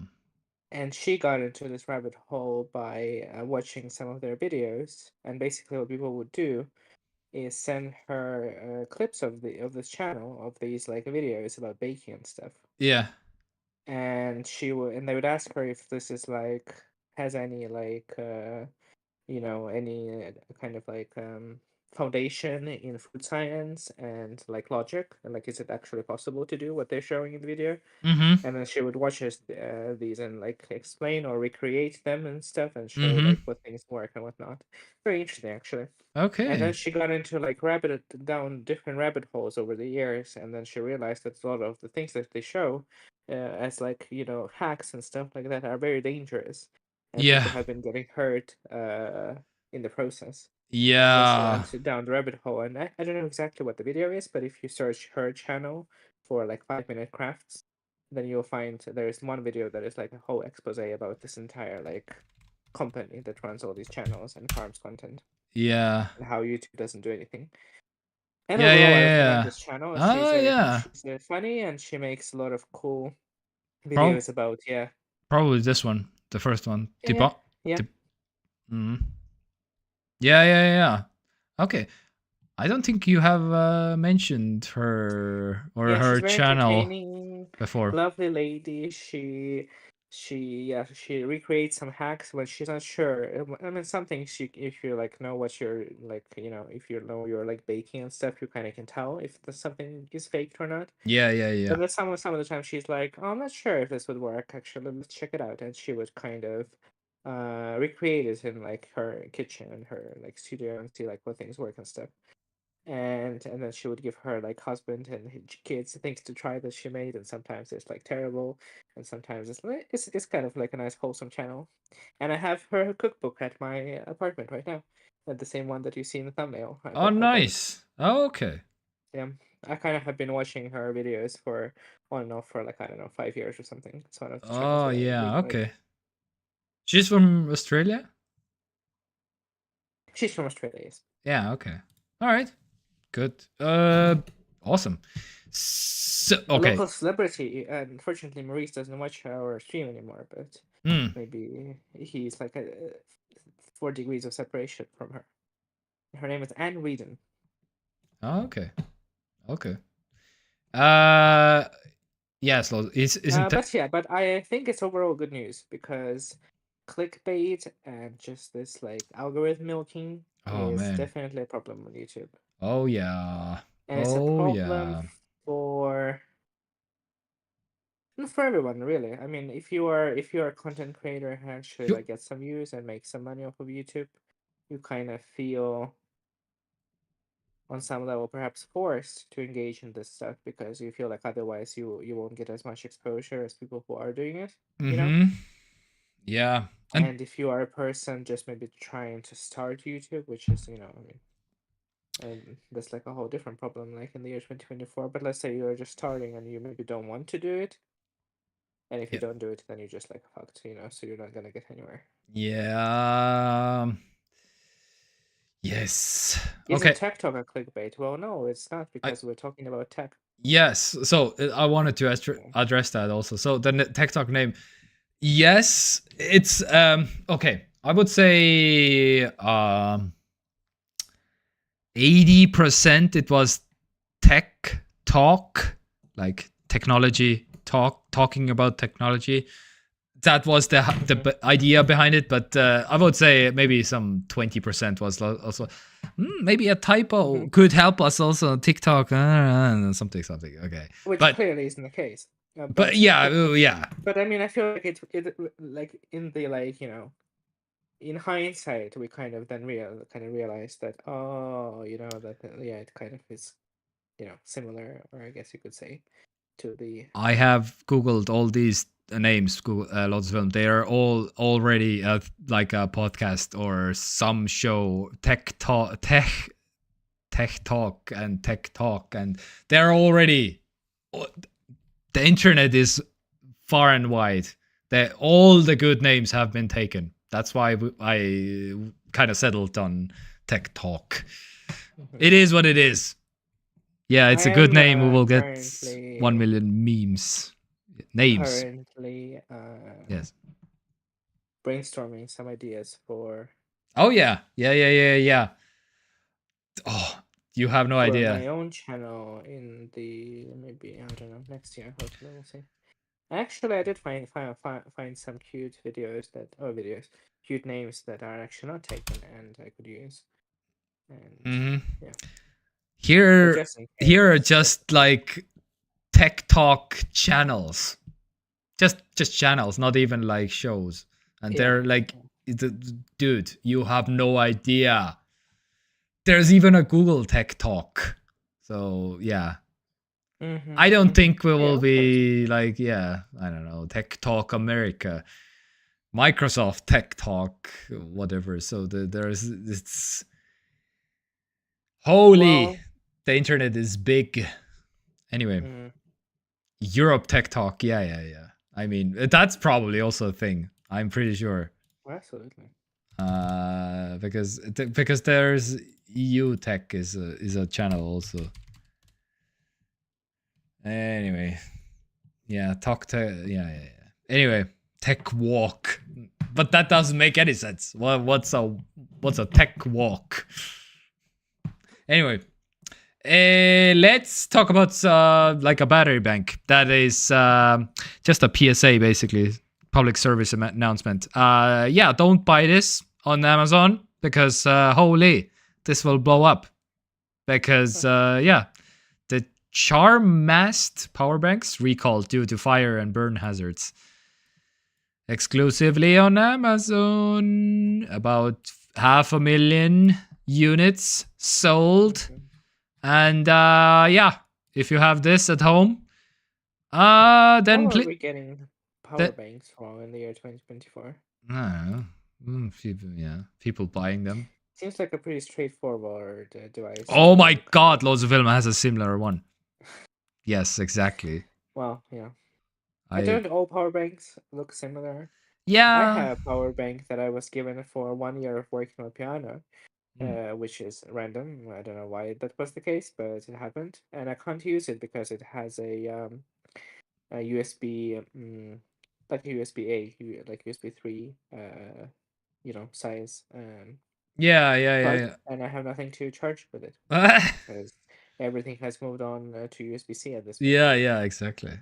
And she got into this rabbit hole by watching some of their videos. And basically, what people would do is send her clips of this channel of these like videos about baking and stuff. Yeah. And they would ask her if this is like has any like any kind of like foundation in food science and like logic, and like is it actually possible to do what they're showing in the video. Mm-hmm. And then she would watch these and like explain or recreate them and stuff and show Mm-hmm. like what things work and whatnot. Very interesting actually. And then Okay. she got into like down different rabbit holes over the years, and then she realized that a lot of the things that they show as like hacks and stuff like that are very dangerous, and people Yeah. have been getting hurt in the process. And then she Yeah. went down the rabbit hole, and I don't know exactly what the video is, but if you search her channel for like 5-minute crafts, then you'll find there's one video that is like a whole expose about this entire like company that runs all these channels and farms content, Yeah. and how YouTube doesn't do anything. And Yeah, yeah, overall, I yeah, recommend yeah. this channel. Oh yeah. She's funny, and she makes a lot of cool Prob videos about Probably this one. The first one. yeah Tipo. yeah Tip. Mm. Yeah, yeah, yeah, yeah. Okay. I don't think you have mentioned her or yeah. She's her very channel entertaining, before. lovely lady. She recreates some hacks when she's not sure. I mean, some things if you like know what you're like, if you know you're like baking and stuff, you kind of can tell if something is faked or not. Yeah, yeah, But yeah. then some of the time she's like, "Oh, I'm not sure if this would work. Actually, let's check it out." And she would kind of recreate it in like her kitchen and her like studio and see like what things work and stuff. And then she would give her like husband and kids things to try that she made, and sometimes it's like terrible, and sometimes it's kind of like a nice wholesome channel. And I have her cookbook at my apartment right now, the same one that you see in the thumbnail. Oh, I bought it. nice. Oh, okay. Yeah, I kind of have been watching her videos for on and off for like I don't know 5 years or something. It's one of the channels Oh, that I yeah. really like. Okay. She's from Australia? She's from Australia, yes. Yeah, okay. All right. Good. Awesome. So, A okay. local celebrity. Unfortunately, Maurice doesn't watch our stream anymore, but Hmm. maybe he's like 4 degrees of separation from her. Her name is Anne Whedon. Oh, okay. Okay. Uh, yes, isn't that? But I think it's overall good news because clickbait and just this like algorithm milking Oh is man. definitely a problem on YouTube. Oh yeah. And it's a Oh problem yeah. for not for everyone really. I mean, if you are a content creator who actually You. like get some views and make some money off of YouTube, you kind of feel on some level perhaps forced to engage in this stuff because you feel like otherwise you won't get as much exposure as people who are doing it, you know? Mm-hmm. Yeah. And And if you are a person just maybe trying to start YouTube, which is, I mean, and that's like a whole different problem like in the year 2024, but let's say you're just starting and you maybe don't want to do it. And if you yeah. don't do it, then you're just like fucked, so you're not gonna get anywhere. Yeah. Yes. Isn't Okay. TekTok a clickbait? Well, no, it's not I because we're talking about tech. yes. So I wanted to Okay. address that also. So the TikTok name. Yes, it's okay. I would say 80% it was tech talk, like technology talk, talking about technology. That was Mm-hmm. idea behind it, but I would say maybe some 20% was also maybe a typo Mm-hmm. could help us also on TikTok, something. Okay, Which but clearly isn't the case. but But yeah, yeah, but I mean, I feel like it like in the like in hindsight, we kind of then realized that, oh, that yeah, it kind of is, similar, or I guess you could say, to the. I have googled all these names. Google lots of them. They are all already like a podcast or some show. TekTok and TekTok, and they're already. The internet is far and wide. All the good names have been taken. That's why I kind of settled on TekTok. It is what it is. Yeah, it's a good name. We will get 1 million names. Currently, yes. brainstorming some ideas for. Oh yeah. Oh, you have no idea. My own channel in the maybe I don't know next year. Hopefully, we'll see. Actually, I did find some cute cute names that are actually not taken, and I could use. And yeah. Here are just like TekTok channels, just channels, not even like shows, and they're like, dude, you have no idea. There's even a Google TekTok, so yeah. I don't think we will be like, I don't know, TekTok America, Microsoft TekTok, whatever. So there's it's holy. The internet is big. Anyway, Europe TekTok, yeah. I mean, that's probably also a thing. I'm pretty sure. Absolutely. Because there's EU Tech is a channel also. Anyway, yeah, Anyway, Tech Walk, but that doesn't make any sense. What's a Tech Walk? Anyway, let's talk about like a battery bank. That is just a PSA, basically, public service announcement. Don't buy this on Amazon because holy, this will blow up. Because the Charmast power banks recalled due to fire and burn hazards. Exclusively on Amazon, about 500,000 units sold. And if you have this at home, then how are we getting power banks from in the year 2024? I don't know. People buying them. Seems like a pretty straightforward device. Oh my god, Loads of Film has a similar one. Yes, exactly. Well, yeah. Don't all power banks look similar? Yeah. I have a power bank that I was given for 1 year of working on piano, which is random. I don't know why that was the case, but it happened. And I can't use it because it has a USB, like a USB-A, like USB 3, size. Yeah. And I have nothing to charge with it because everything has moved on to USB-C at this point. Yeah, exactly.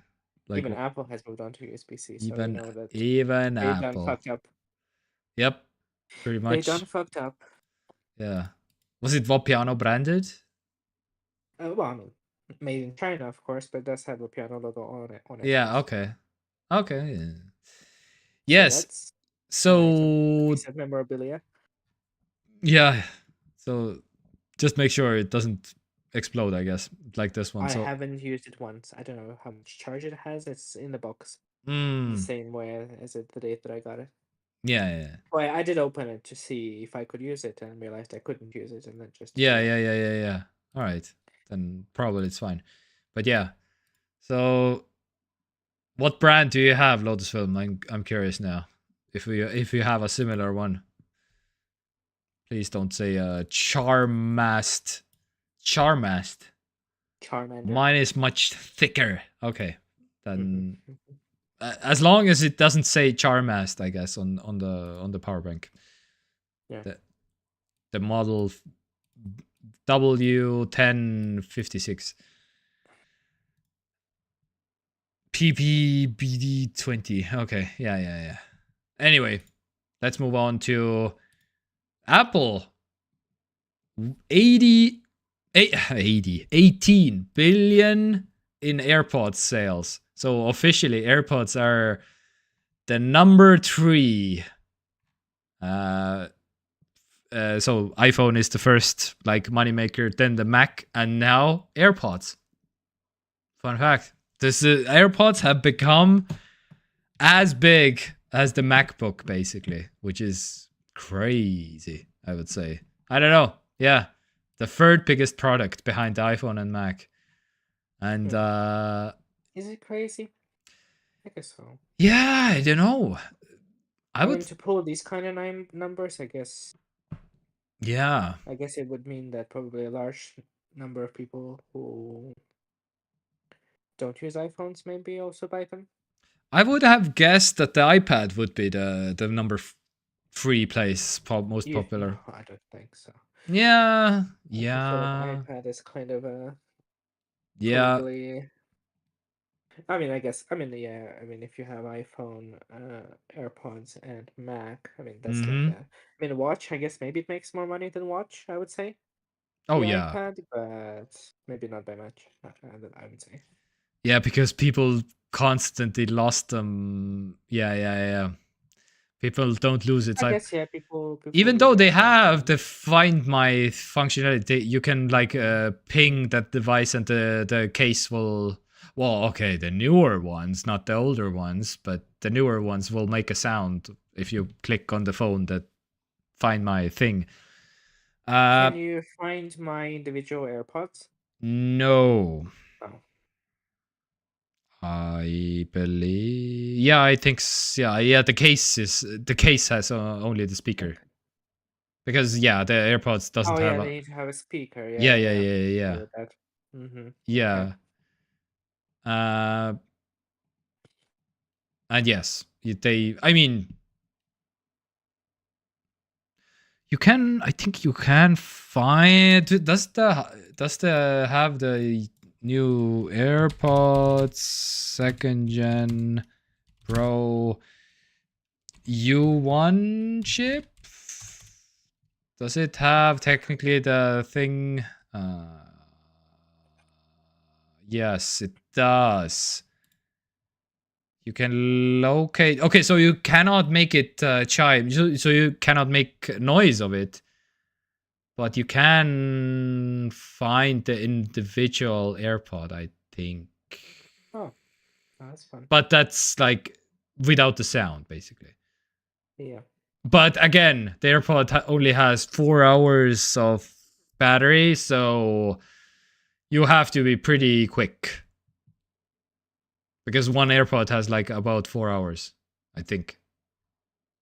Like, even Apple has moved on to USB-C, so even, we know that even they Apple done fucked up. Yep, pretty much. They done fucked up. Yeah. Was it Vapiano branded? Well, I mean, made in China, of course, but it does have a piano logo on it. Yeah. Okay. Yeah. Yes. So piece of memorabilia. Yeah. So just make sure it doesn't explode, I guess, like this one. I haven't used it once. I don't know how much charge it has. It's in the box. The same way as the date that I got it. Yeah. Well, I did open it to see if I could use it and realized I couldn't use it, and then just. Yeah. All right. Then probably it's fine. But yeah. So what brand do you have, Lotus Film? I'm curious now. If you have a similar one. Please don't say Charmast. Charmander. Mine is much thicker. Okay. Then as long as it doesn't say Charmast, I guess, on the power bank. Yeah. The model W1056. PPBD20. Okay. Yeah. Anyway, let's move on to Apple. 18 billion in AirPods sales. So officially, AirPods are the number 3 So iPhone is the first like moneymaker, then the Mac, and now AirPods. Fun fact: this AirPods have become as big as the MacBook, basically, which is crazy. I would say. I don't know. Yeah, the third biggest product behind the iPhone and Mac, and is it crazy? I guess so. yeah, I don't know. I mean, would. to pull these kind of numbers, I guess. Yeah. I guess it would mean that probably a large number of people who don't use iPhones maybe also buy them. I would have guessed that the iPad would be the number 3 place most No, popular. I don't think so. Yeah, I feel like yeah, iPad is kind of a yeah. probably. I mean, I guess. I mean, yeah. I mean, if you have iPhone, AirPods, and Mac, I mean, that's like Mm-hmm. a. I mean, watch. I guess maybe it makes more money than watch. I would say Oh the yeah, iPad, but maybe not by much. I would say. yeah. Because people constantly lost them. Yeah, yeah, yeah. People don't lose it. I Like guess yeah. People even lose though it they quite have often. the Find My functionality, you can like ping that device and the case will. Well, okay, the newer ones, not the older ones, but the newer ones will make a sound if you click on the phone that Find My thing. Can you find my individual AirPods? No, Oh, I believe. Yeah, I think. Yeah, yeah. The case has only the speaker okay. because yeah, the AirPods Oh doesn't have yeah, a. they need to have a speaker. Yeah, Yeah, yeah, yeah, yeah. yeah, I yeah, agree with that. Mm-hmm. Okay. yeah. Uh, and yes, they. I mean, you can. I think you can find. Does the have the new AirPods second gen Pro U1 chip? Does it have technically the thing? Yes, it does. You can locate. Okay, so you cannot make it chime. So you cannot make noise of it, but you can find the individual AirPod, I think. Oh, that's fun. But that's like without the sound, basically. Yeah. But again, the AirPod only has 4 hours of battery, so you have to be pretty quick because one AirPod has like about 4 hours, I think.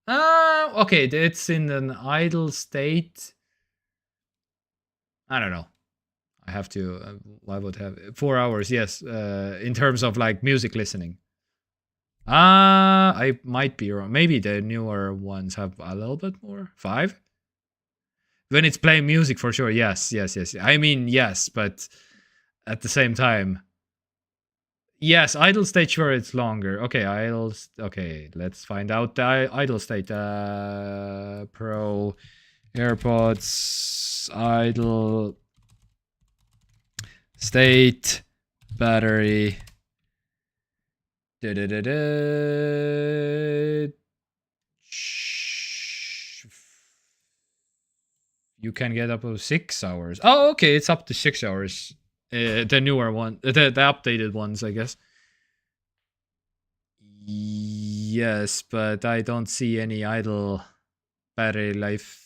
Okay, it's in an idle state. I don't know. I have to. I would have 4 hours. Yes, in terms of like music listening. I might be wrong. Maybe the newer ones have a little bit more. 5. When it's playing music, for sure. Yes, yes, yes. I mean, yes, but at the same time, yes, idle state, sure, it's longer. Okay, idle. Okay, let's find out the idle state. Pro AirPods idle state battery. Da-da-da-da. You can get up to 6 hours. Oh, okay, it's up to 6 hours. The newer one, the updated ones, I guess. Yes, but I don't see any idle battery life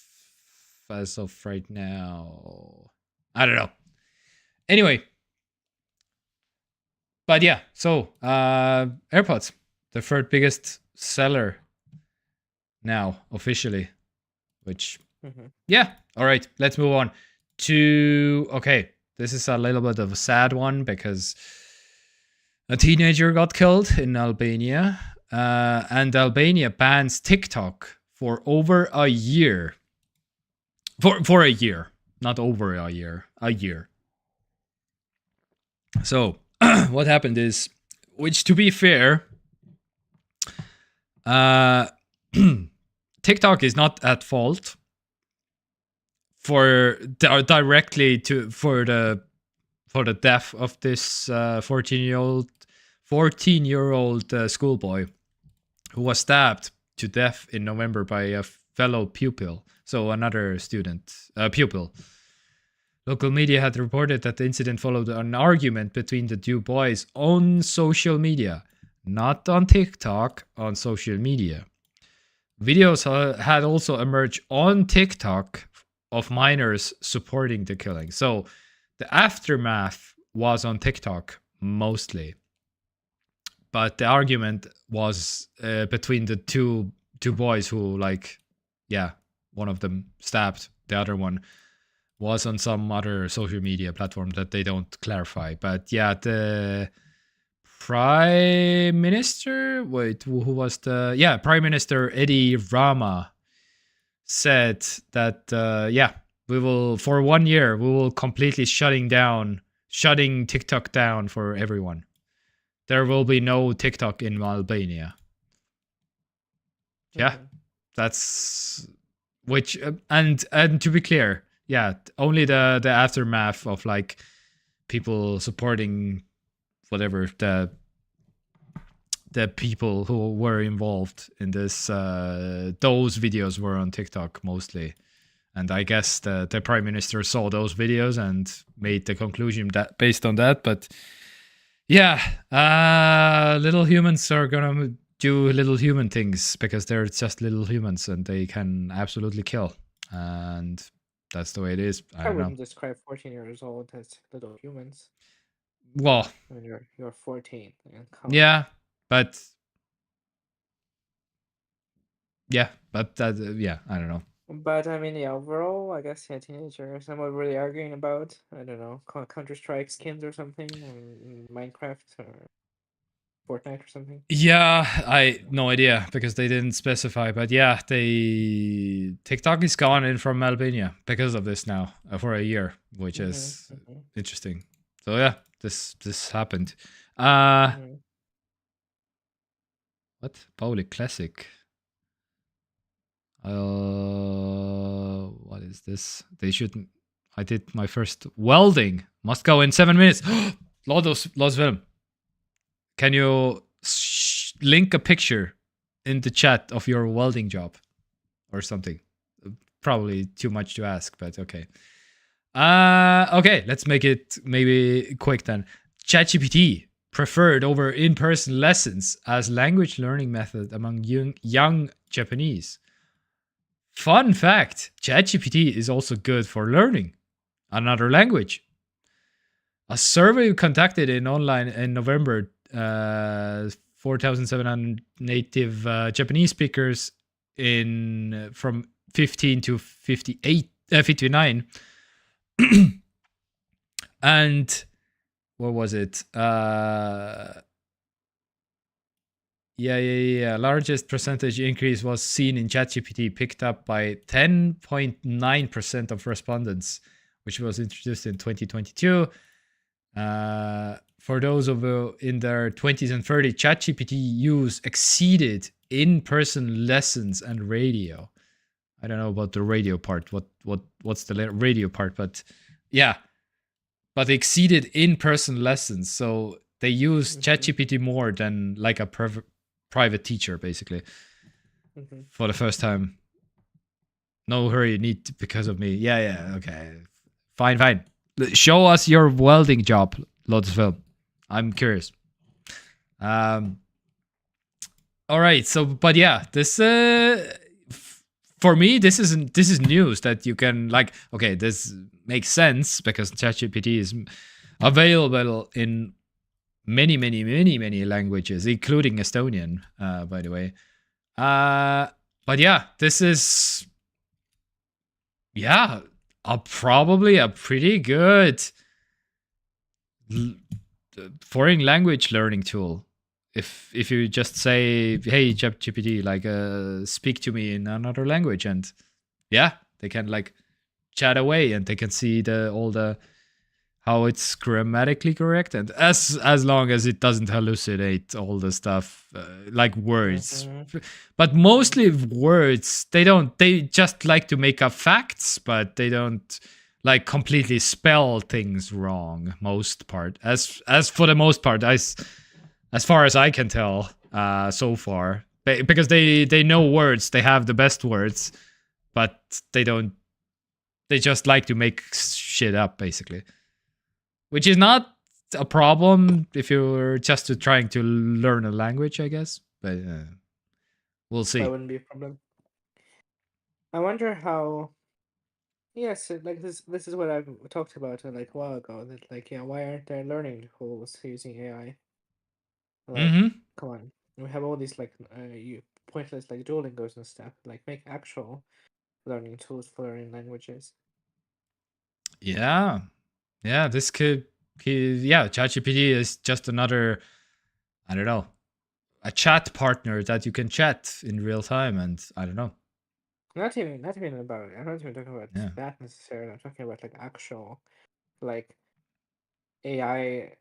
as of right now. I don't know. Anyway, but yeah, so AirPods, the third biggest seller now officially, which Mm-hmm. yeah, all right, let's move on to okay, this is a little bit of a sad one because a teenager got killed in Albania, and Albania bans TikTok for over a year. For a year, not over a year, a year. So what happened is, which to be fair, uh, TikTok is not at fault for directly to for the death of this 14-year-old schoolboy who was stabbed to death in November by a fellow pupil. So another pupil. Local media had reported that the incident followed an argument between the two boys on social media, not on TikTok, on social media. Videos had also emerged on TikTok of minors supporting the killing. So the aftermath was on TikTok mostly. But the argument was between the two boys who, like, yeah, one of them stabbed the other one, was on some other social media platform that they don't clarify. But yeah, the Prime Minister, who was Prime Minister Edi Rama said that, we will, for 1 year, we will completely shutting TikTok down for everyone. There will be no TikTok in Albania. Yeah, that's which and to be clear, yeah, only the aftermath of like people supporting whatever the people who were involved in this, those videos were on TikTok mostly. And I guess the Prime Minister saw those videos and made the conclusion that based on that. But yeah, little humans are gonna do little human things because they're just little humans and they can absolutely kill. And that's the way it is. I don't know. wouldn't describe 14 years old as little humans. Well, I mean, you're 14. Yeah, but yeah, I don't know. But I mean, yeah, overall, I guess teenagers. I'm not really arguing about, I don't know, Counter-Strike skins or something, Minecraft or Fortnite or something. Yeah, I no idea because they didn't specify. But yeah, TikTok is gone in from Albania because of this now for a year, which is interesting. So yeah, this happened. What? Pauli Classic. What is this? They shouldn't. I did my first welding. Must go in 7 minutes. Lots film. Can you link a picture in the chat of your welding job or something? Probably too much to ask, but okay. Okay, let's make it maybe quick then. ChatGPT preferred over in-person lessons as language learning method among young Japanese. Fun fact, ChatGPT is also good for learning another language. A survey conducted in November, 4,700 native Japanese speakers from 15 to 59. And what was it? Largest percentage increase was seen in ChatGPT, picked up by 10.9% of respondents, which was introduced in 2022. For those of you in their 20s and 30s, ChatGPT use exceeded in-person lessons and radio. I don't know about the radio part. What's the radio part? But yeah, but exceeded in-person lessons. So they use ChatGPT more than like a private teacher, basically, for the first time. No hurry, need because of me. Yeah, okay. Fine. Show us your welding job, Lotus Film. I'm curious. All right, so, but yeah, this, for me, this is news that you can, like, okay, this makes sense because ChatGPT is available in many languages, including Estonian, by the way. But yeah, this is, yeah, probably a pretty good foreign language learning tool. If you just say, hey, ChatGPT, like, speak to me in another language, and yeah, they can like chat away and they can see how it's grammatically correct, and as long as it doesn't hallucinate all the stuff, like words. But mostly words, they just like to make up facts, but they don't like completely spell things wrong most part, as for the most part, as far as I can tell, so far. Because they know words, they have the best words, but they just like to make shit up, basically. Which is not a problem if you're just trying to learn a language, I guess. But we'll see. That wouldn't be a problem. I wonder how. Yes, like this is what I've talked about like a while ago. That like, yeah, why aren't there learning tools using AI? Like, Mm-hmm. come on, we have all these like pointless like Duolingos and stuff. Like, make actual learning tools for learning languages. Yeah. Yeah, this could yeah, ChatGPT is just another, I don't know, a chat partner that you can chat in real time, and I don't know. Not even about. I'm not even talking about Yeah. that necessarily. I'm talking about like actual, like AI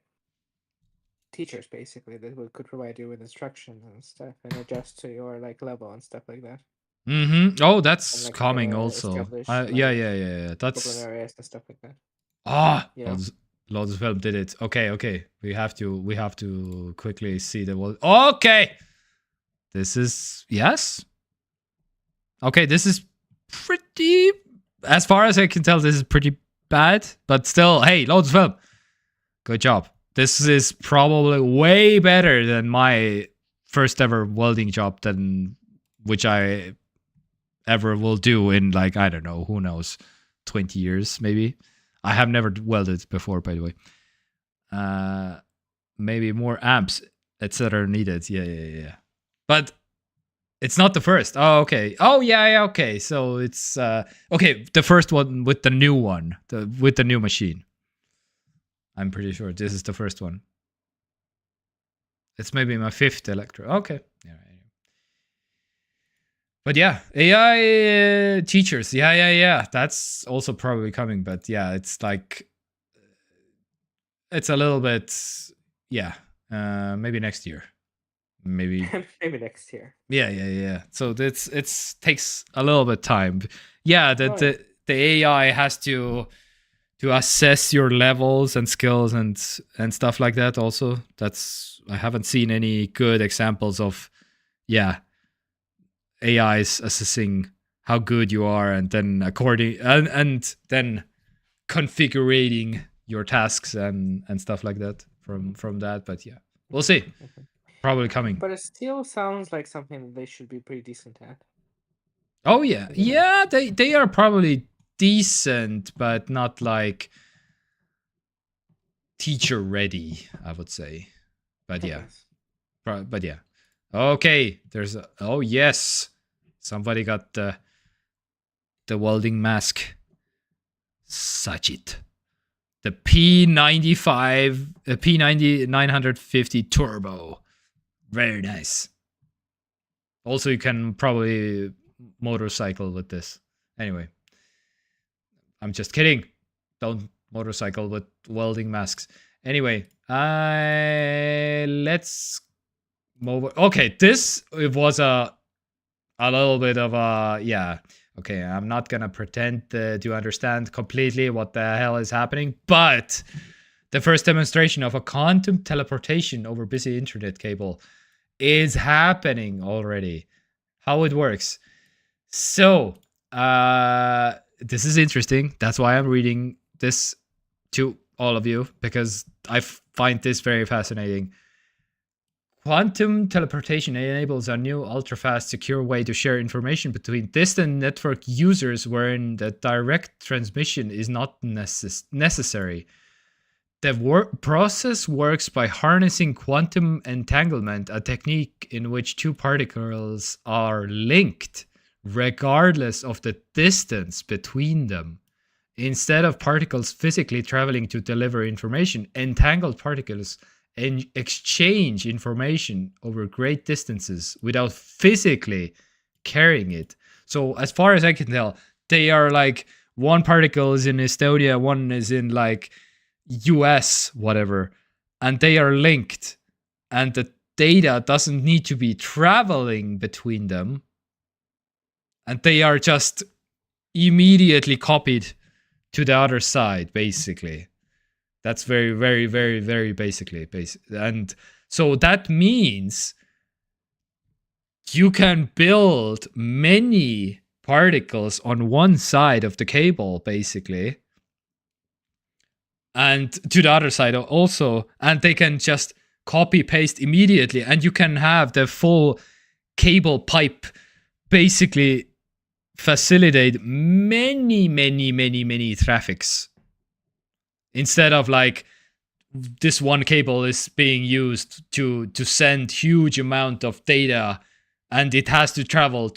teachers basically that could provide you with instructions and stuff and adjust to your like level and stuff like that, Mm-hmm. Oh, and that's like coming also. establish Yeah, like yeah, yeah, yeah. problem That's areas and stuff like that. You know, loads of help did it. Okay, okay. We have to quickly see the wall. Okay. This is yes. Okay, this is pretty, as far as I can tell, this is pretty bad. But still, hey, loads of help. Good job. This is probably way better than my first ever welding job, than which I ever will do in, like, I don't know, who knows, 20 years maybe. I have never welded before, by the way. Maybe more amps, etc. needed. Yeah. But it's not the first. Oh, okay. Oh, yeah. Okay. So it's okay. The first one with the new one, with the new machine. I'm pretty sure this is the first one. It's maybe my fifth electro. Okay. Yeah. But yeah, AI teachers. Yeah. That's also probably coming. But yeah, it's like, it's a little bit, yeah. Maybe next year. Maybe maybe next year. Yeah. So it's takes a little bit time. Yeah, the AI has to assess your levels and skills and stuff like that. Also, I haven't seen any good examples of AIs assessing how good you are, and then and then configuring your tasks and stuff like that from that. But yeah, we'll see. Probably coming. But it still sounds like something that they should be pretty decent at. Oh yeah, You know? yeah. They are probably decent, but not like teacher ready, I would say. But yeah, but yeah. Okay, there's oh yes, somebody got the welding mask. Such it. The P95, P90 950 Turbo. Very nice. Also, you can probably motorcycle with this. Anyway, I'm just kidding. Don't motorcycle with welding masks. Anyway, let's move. Okay, this was a little bit of a Okay, I'm not gonna pretend to understand completely what the hell is happening, but the first demonstration of a quantum teleportation over busy internet cable is happening already. How it works. So, this is interesting. That's why I'm reading this to all of you, because I find this very fascinating. Quantum teleportation enables a new ultra-fast, secure way to share information between distant network users wherein the direct transmission is not necessary. The process works by harnessing quantum entanglement, a technique in which two particles are linked regardless of the distance between them. Instead of particles physically traveling to deliver information, entangled particles exchange information over great distances without physically carrying it. So as far as I can tell, they are like, one particle is in Estonia, one is in like US, whatever, and they are linked, and the data doesn't need to be traveling between them, and they are just immediately copied to the other side, basically. That's very, very, very, very basically. And so that means you can build many particles on one side of the cable, basically, and to the other side also, and they can just copy paste immediately, and you can have the full cable pipe basically facilitate many traffics, instead of like this one cable is being used to send huge amount of data, and it has to travel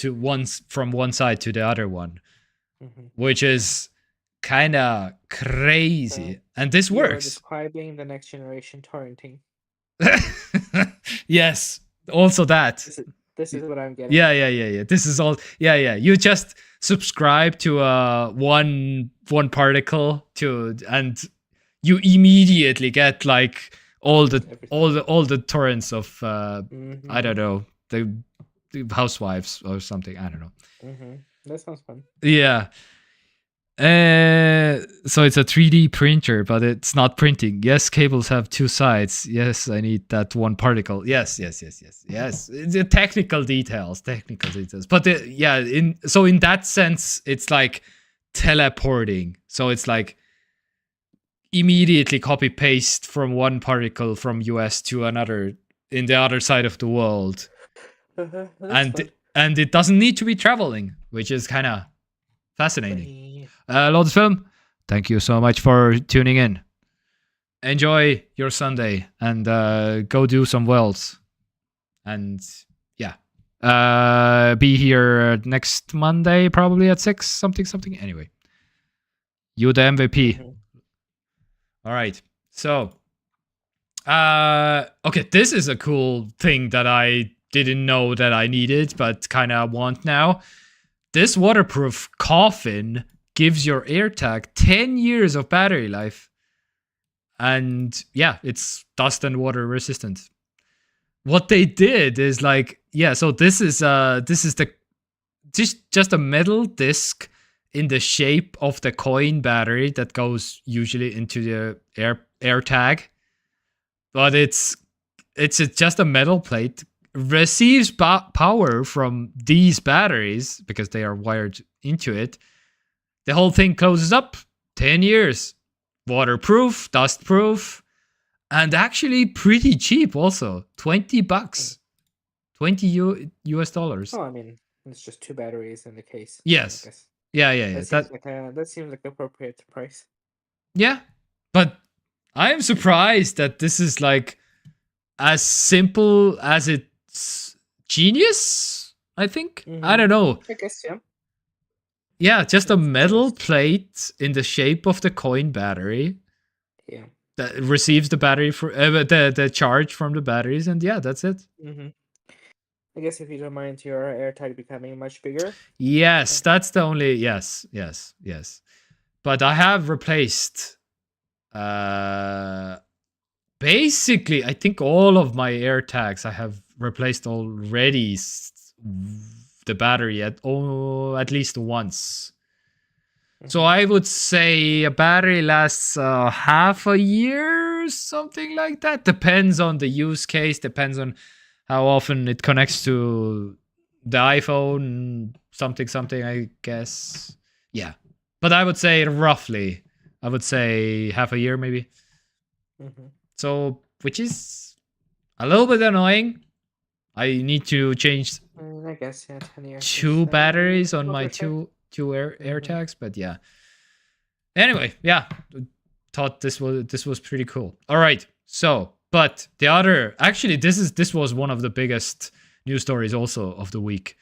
from one side to the other one, which is kind of crazy. And this You're works. describing the next generation torrenting. Yes, also that. This is what I'm getting. Yeah. This is all. Yeah. You just subscribe to one particle and you immediately get like all the torrents of I don't know, the housewives or something. I don't know. That sounds fun. Yeah. So it's a 3D printer, but it's not printing. Yes, cables have two sides. Yes, I need that one particle. Yes. The technical details. But in that sense, it's like teleporting. So it's like immediately copy paste from one particle from US to another in the other side of the world. And it doesn't need to be traveling, which is kind of fascinating. Loads Film, thank you so much for tuning in. Enjoy your Sunday and go do some wells. And be here next Monday, probably at 6, something. Anyway, you the MVP. All right. So, okay, this is a cool thing that I didn't know that I needed, but kind of want now. This waterproof coffin gives your AirTag 10 years of battery life. And yeah, it's dust and water resistant. What they did is like, so this is just a metal disc in the shape of the coin battery that goes usually into the AirTag. But it's just a metal plate, receives power from these batteries because they are wired into it. The whole thing closes up. 10 years. Waterproof, dustproof, and actually pretty cheap also. $20. $20 US dollars. Oh, I mean, it's just 2 batteries in the case. Yes. Yeah. That seems like appropriate price. Yeah. But I'm surprised that this is like as simple as it's genius, I think. I don't know. I guess, yeah. Yeah, just a metal plate in the shape of the coin battery. Yeah. That receives the battery for the charge from the batteries, and yeah, that's it. I guess if you don't mind your AirTag becoming much bigger. Yes, that's the only yes. But I have replaced basically I think all of my AirTags I have replaced already the battery at least once. So I would say a battery lasts half a year, something like that. Depends on the use case, depends on how often it connects to the iPhone, something, I guess. Yeah. But I would say roughly, half a year maybe. So, which is a little bit annoying. I need to change I guess, 10 years. 2 batteries on my two AirTags, but yeah. Anyway, yeah, thought this was pretty cool. All right, so but the other this was one of the biggest news stories also of the week.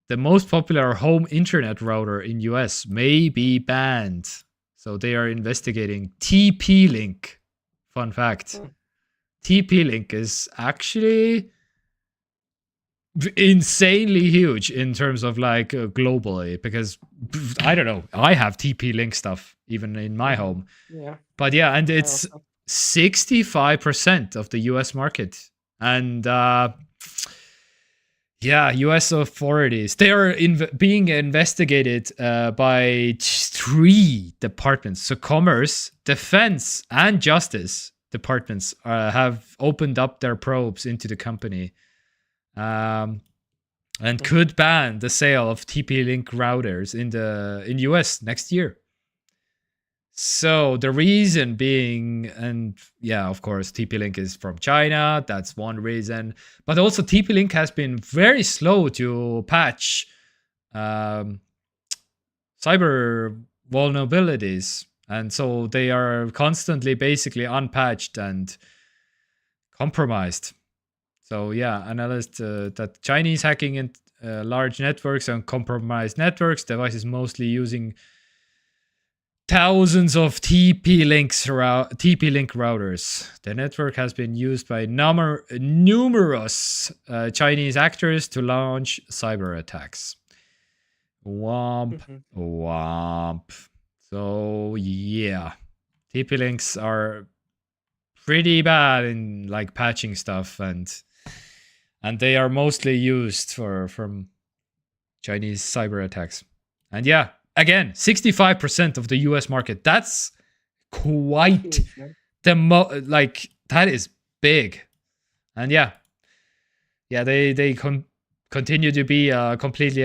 The most popular home internet router in US may be banned, so they are investigating TP-Link. Fun fact: TP-Link is actually insanely huge in terms of like globally, because I don't know, I have TP-Link stuff even in my home. Yeah. But yeah, and it's 65% of the US market. And US authorities, they are being investigated by 3 departments. So Commerce, Defense, and Justice departments have opened up their probes into the company. and could ban the sale of TP-Link routers in US next year. So the reason being, and yeah, of course, TP-Link is from China. That's one reason. But also TP-Link has been very slow to patch cyber vulnerabilities. And so they are constantly basically unpatched and compromised. So yeah, analysts that Chinese hacking in large networks and compromised networks, devices mostly using thousands of TP-Link routers. The network has been used by numerous Chinese actors to launch cyber attacks. Womp, womp. So yeah, TP-Links are pretty bad in like patching stuff, and they are mostly used from Chinese cyber attacks. And yeah, again, 65% of the US market. That's quite like that is big. And yeah, they continue to be completely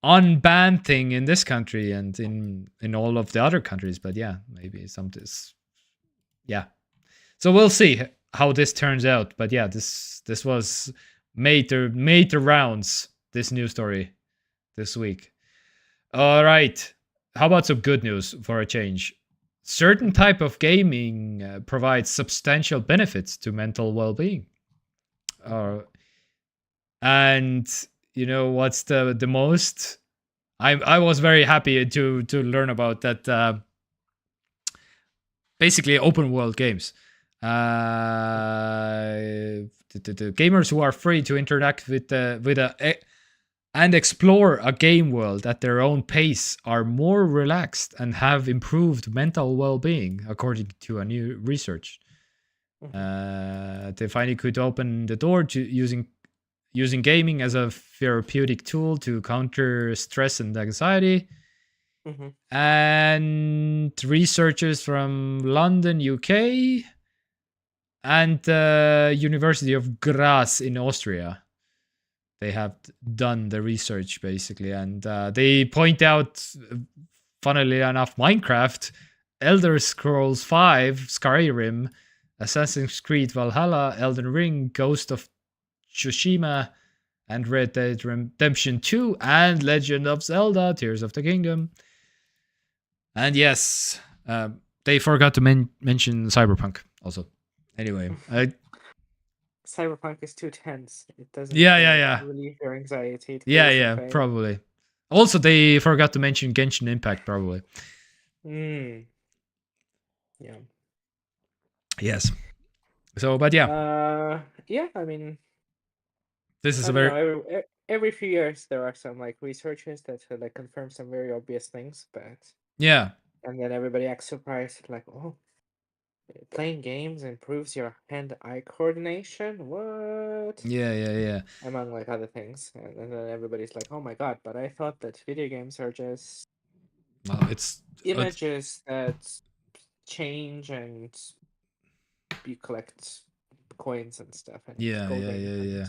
unbanned thing in this country and in all of the other countries. But yeah, maybe yeah. So we'll see how this turns out. But yeah, this was made the rounds, this news story this week. All right. How about some good news for a change? Certain type of gaming provides substantial benefits to mental well-being. And you know what's the most? I was very happy to learn about that. Basically, open world games. The gamers who are free to interact with and explore a game world at their own pace are more relaxed and have improved mental well-being, according to a new research. They finally could open the door to using gaming as a therapeutic tool to counter stress and anxiety. And researchers from London, UK, and the University of Graz in Austria, they have done the research basically, and they point out, funnily enough, Minecraft, Elder Scrolls 5, Skyrim, Assassin's Creed Valhalla, Elden Ring, Ghost of Tsushima, and Red Dead Redemption 2, and Legend of Zelda, Tears of the Kingdom. And yes, they forgot to mention Cyberpunk also. Anyway, Cyberpunk is too tense. It doesn't relieve your anxiety. Yeah, probably. Also, they forgot to mention Genshin Impact, probably. Yeah. Yes. So, but yeah. Yeah, I mean, this is every few years there are some like researchers that like confirm some very obvious things, but yeah. And then everybody acts surprised, like, oh, playing games improves your hand-eye coordination? What? Yeah. Among, like, other things. And then everybody's like, oh my god, but I thought that video games are just images that change and you collect coins and stuff. And yeah.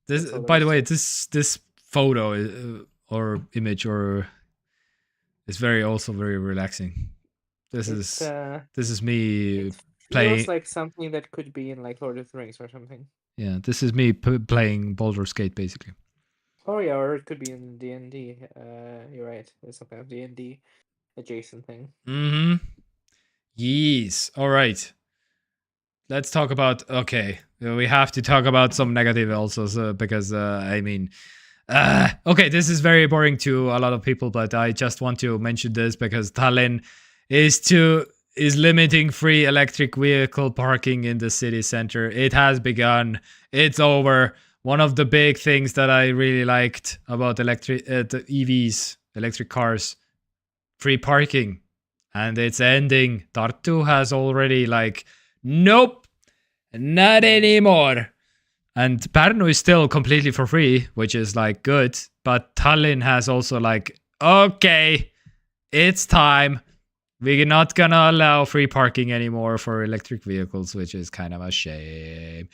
This, by the way, this photo or image or is also very relaxing. This is me playing. It feels like something that could be in like Lord of the Rings or something. Yeah, this is me playing Baldur's Gate basically. Oh yeah, or it could be in D&D. You're right. It's some kind of D&D adjacent thing. Yes. All right. Let's talk about. Okay, we have to talk about some negative also, because I mean. Okay, this is very boring to a lot of people, but I just want to mention this because Tallinn is limiting free electric vehicle parking in the city center. It has begun. It's over. One of the big things that I really liked about the EVs, electric cars, free parking, and it's ending. Tartu has already nope, not anymore. And Pärnu is still completely for free, which is good. But Tallinn has also okay, it's time. We're not gonna allow free parking anymore for electric vehicles, which is kind of a shame.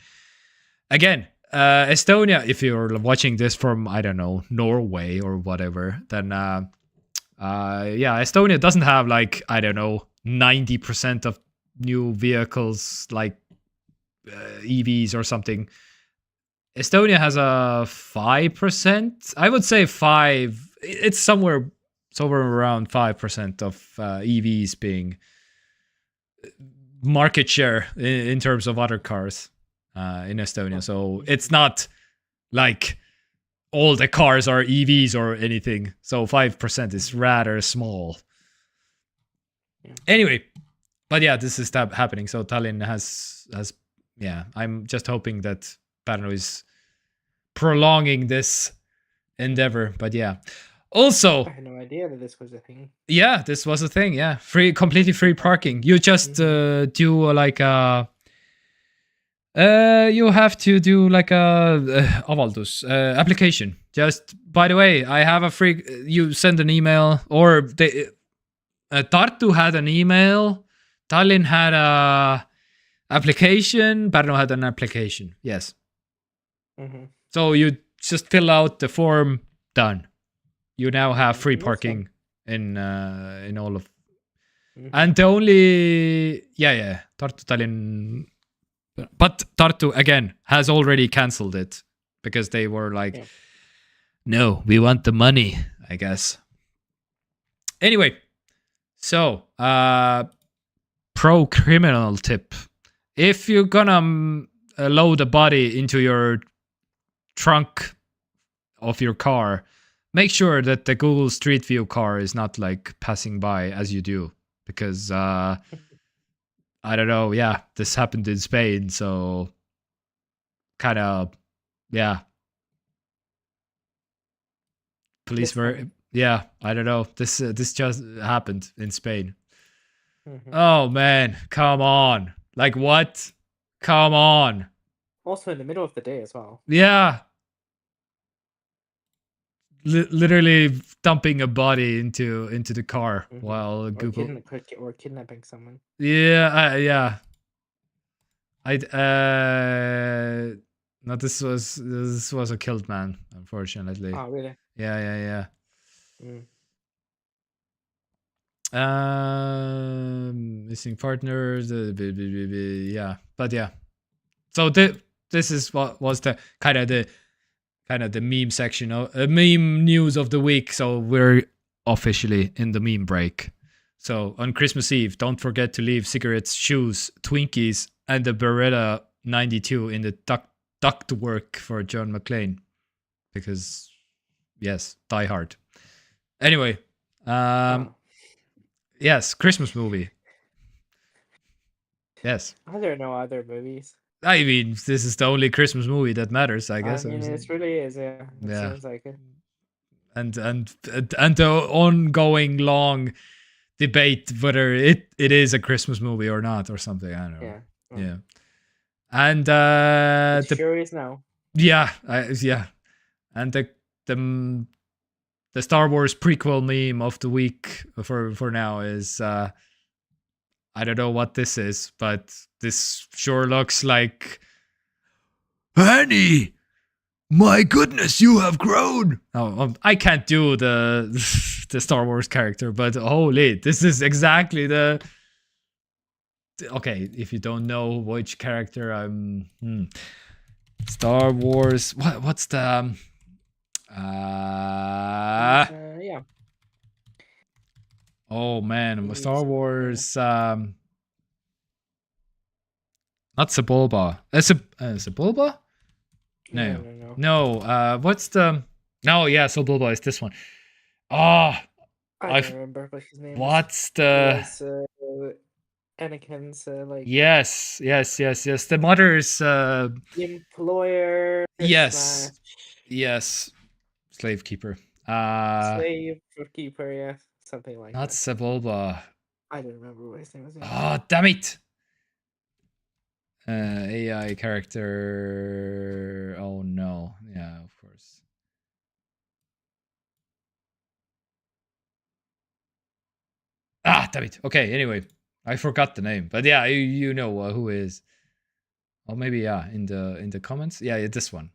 Again, Estonia, if you're watching this from, I don't know, Norway or whatever, then yeah, Estonia doesn't have like, I don't know, 90% of new vehicles like EVs or something. Estonia has a 5%. I would say 5. It's somewhere around 5% of EVs being market share in terms of other cars in Estonia. So it's not like all the cars are EVs or anything. So 5% is rather small. Yeah. Anyway, but yeah, this is happening. So Tallinn has yeah. I'm just hoping that Pärnu is prolonging this endeavor. But yeah, also I had no idea that this was a thing. yeah, this was a thing. Yeah, completely free parking. You just do like a. You have to do like a avaldus application. Just by the way, I have a free. You send an email, or they, Tartu had an email. Tallinn had a application. Pärnu had an application. Yes. So you just fill out the form. Done. You now have free parking in all of. And the only Tartu Tallinn, but Tartu again has already cancelled it because they were like, no, we want the money, I guess. Anyway, so pro criminal tip: if you're gonna load a body into your trunk of your car, make sure that the Google Street View car is not like passing by as you do, because I don't know. Yeah, this happened in Spain, so kind of police were I don't know. This just happened in Spain. Oh man, come on! Like what? Come on! Also in the middle of the day as well. Yeah. Literally dumping a body into the car while Google or kidnapping someone. Yeah. No, this was a killed man, unfortunately. Oh really? Yeah. Missing partners. Yeah, but yeah. So this is what was the kind of the meme section of meme news of the week. So we're officially in the meme break. So on Christmas Eve, don't forget to leave cigarettes, shoes, Twinkies, and the Beretta 92 in the ductwork for John McClane, because yes, Die Hard. Anyway, yes, Christmas movie. Yes. Are there no other movies? I mean, this is the only Christmas movie that matters, I guess. I mean, it really is, yeah. It seems like it. And the ongoing long debate whether it is a Christmas movie or not, or something. I don't know. Yeah. And it sure is now. Yeah, and the Star Wars prequel meme of the week for now is I don't know what this is, but this sure looks like Annie. My goodness, you have grown. Oh, I can't do the the Star Wars character, but holy, this is exactly the. Okay, if you don't know which character I'm, Star Wars. What's the? Yeah. Oh man, Star Wars. Not Sebulba. Sebulba? No. What's the? No, yeah, Sebulba is this one. Oh, I don't remember what his name. What's the? Anakin's like. Yes. The mother's. Employer. Yes. Slave keeper. Slave keeper, yeah, something like not that. Sebulba. I don't remember what his name was. Oh, damn it! AI character. Oh no! Yeah, of course. Damn it! Okay, anyway, I forgot the name, but yeah, you know who is. Or maybe in the comments. Yeah, this one.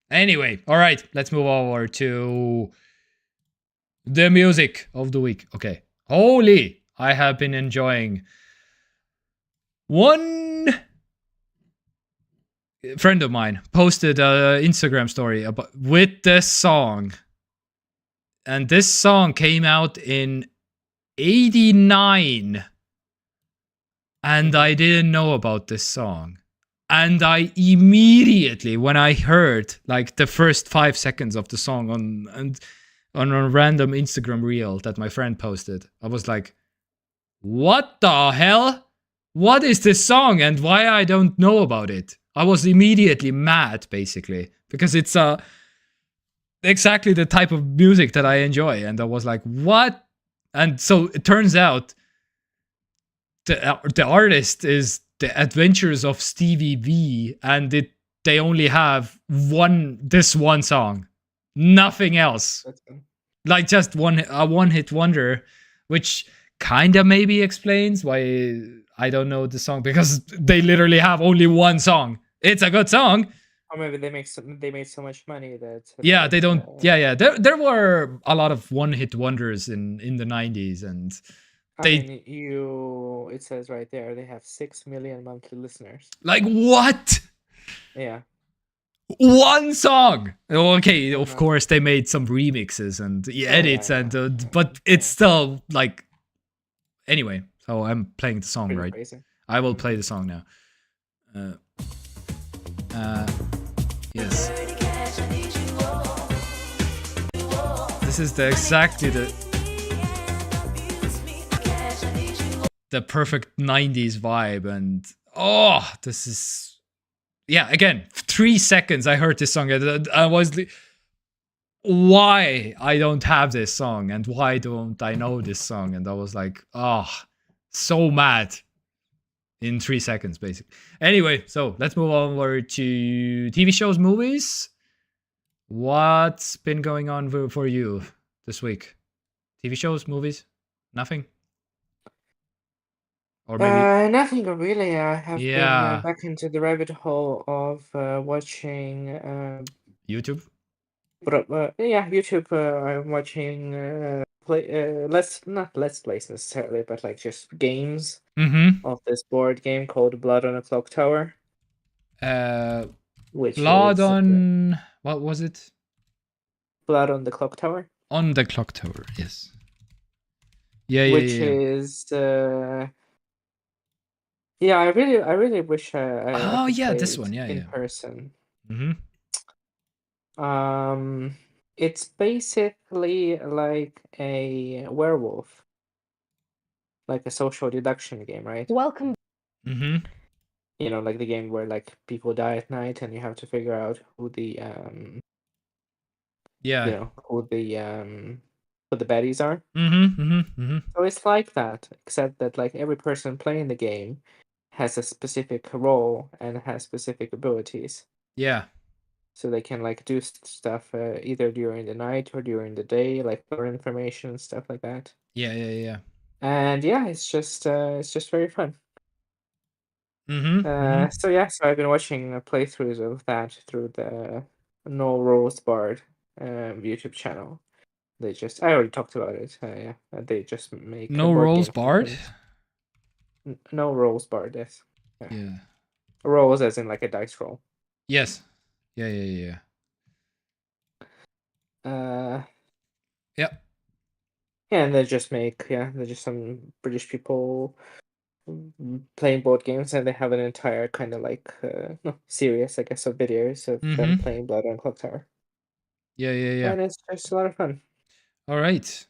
Anyway, all right, let's move over to the music of the week. Okay. Holy, I have been enjoying one friend of mine posted an Instagram story about with this song. And this song came out in 89. And I didn't know about this song. And I immediately, when I heard like the first 5 seconds of the song on a random Instagram reel that my friend posted, I was like, what the hell? What is this song and why I don't know about it? I was immediately mad, basically, because it's exactly the type of music that I enjoy. And I was like, what? And so it turns out the artist is The Adventures of Stevie V, and they only have this one song, nothing else. Like just a one-hit wonder, which kind of maybe explains why I don't know the song, because they literally have only one song. It's a good song. Or maybe they made so much money that they don't. There were a lot of one-hit wonders in the 90s, and it says right there they have 6 million monthly listeners. Like what? Yeah. One song. Okay, of course they made some remixes and edits but it's still like. Anyway, so I'm playing the song, right? Crazy. I will play the song now. Yes. This is exactly the perfect 90s vibe, and this is, again, 3 seconds I heard this song and I was like, why I don't have this song and why don't I know this song? And I was like, so mad in 3 seconds, basically. Anyway, so let's move over to TV shows, movies. What's been going on for you this week? TV shows, movies? Nothing? Or maybe nothing really. I have been back into the rabbit hole of watching YouTube. But YouTube. I'm watching not let's plays necessarily, but like just games of this board game called Blood on the Clock Tower. Which Blood on what was it? Blood on the Clock Tower. On the Clock Tower, yes. Which is I really wish I could this one, in person. Mm-hmm. It's basically like a werewolf, like a social deduction game, right? Welcome. Mm-hmm. You know, like the game where like people die at night and you have to figure out who the who the baddies are. So it's like that, except that like every person playing the game has a specific role and has specific abilities. Yeah. So they can like do stuff either during the night or during the day, like learn information and stuff like that. Yeah. And it's just very fun. Mm-hmm. So I've been watching playthroughs of that through the No Rules Barred YouTube channel. I already talked about it. They just make No Rules Barred. No Rules Barred. Yes. Yeah. Rolls as in like a dice roll. Yes. Yeah. Yeah. Yeah, and they're just some British people playing board games, and they have an entire kind of like series, I guess, of videos of them playing Blood on Clock Tower. Yeah. And it's just a lot of fun. All right.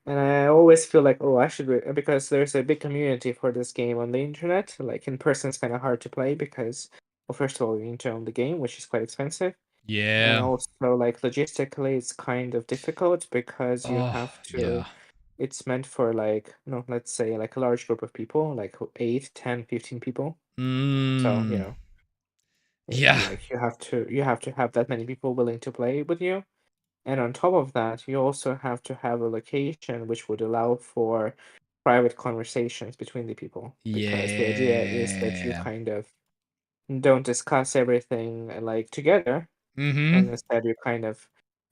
And I always feel like, I should because there's a big community for this game on the internet. Like in person, it's kind of hard to play because, well, first of all, you need to own the game, which is quite expensive. Yeah. And also, like logistically, it's kind of difficult because you have to. Yeah. It's meant for like, let's say like a large group of people, like 8, 10, 15 people. So, like you have to have that many people willing to play with you. And on top of that, you also have to have a location which would allow for private conversations between the people, because the idea is that you Yeah. kind of don't discuss everything like together, and Mm-hmm. instead you kind of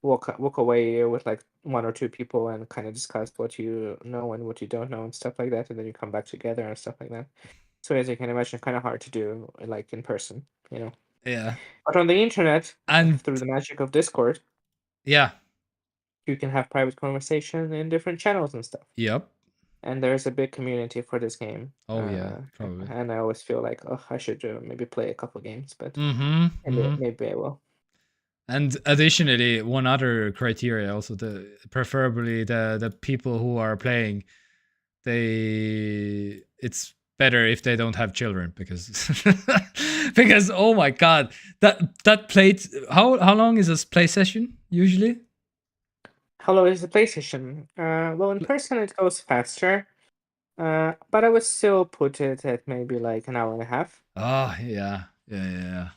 walk away with like one or two people and kind of discuss what you know and what you don't know and stuff like that, and then you come back together and stuff like that. So as you can imagine, kind of hard to do like in person, you know. Yeah. But on the internet, And through the magic of Discord, yeah. you can have private conversation in different channels and stuff. Yep. And there's a big community for this game. Oh yeah, probably. And I always feel like, oh, I should maybe play a couple games, but Mm-hmm. maybe Mm-hmm. maybe I will. And additionally, one other criteria also, preferably the people who are playing, it's better if they don't have children, because because oh my god, that played, how long is this play session usually? How long is the PlayStation? Well, in person it goes faster, but I would still put it at maybe like an hour and a half. Oh yeah, yeah.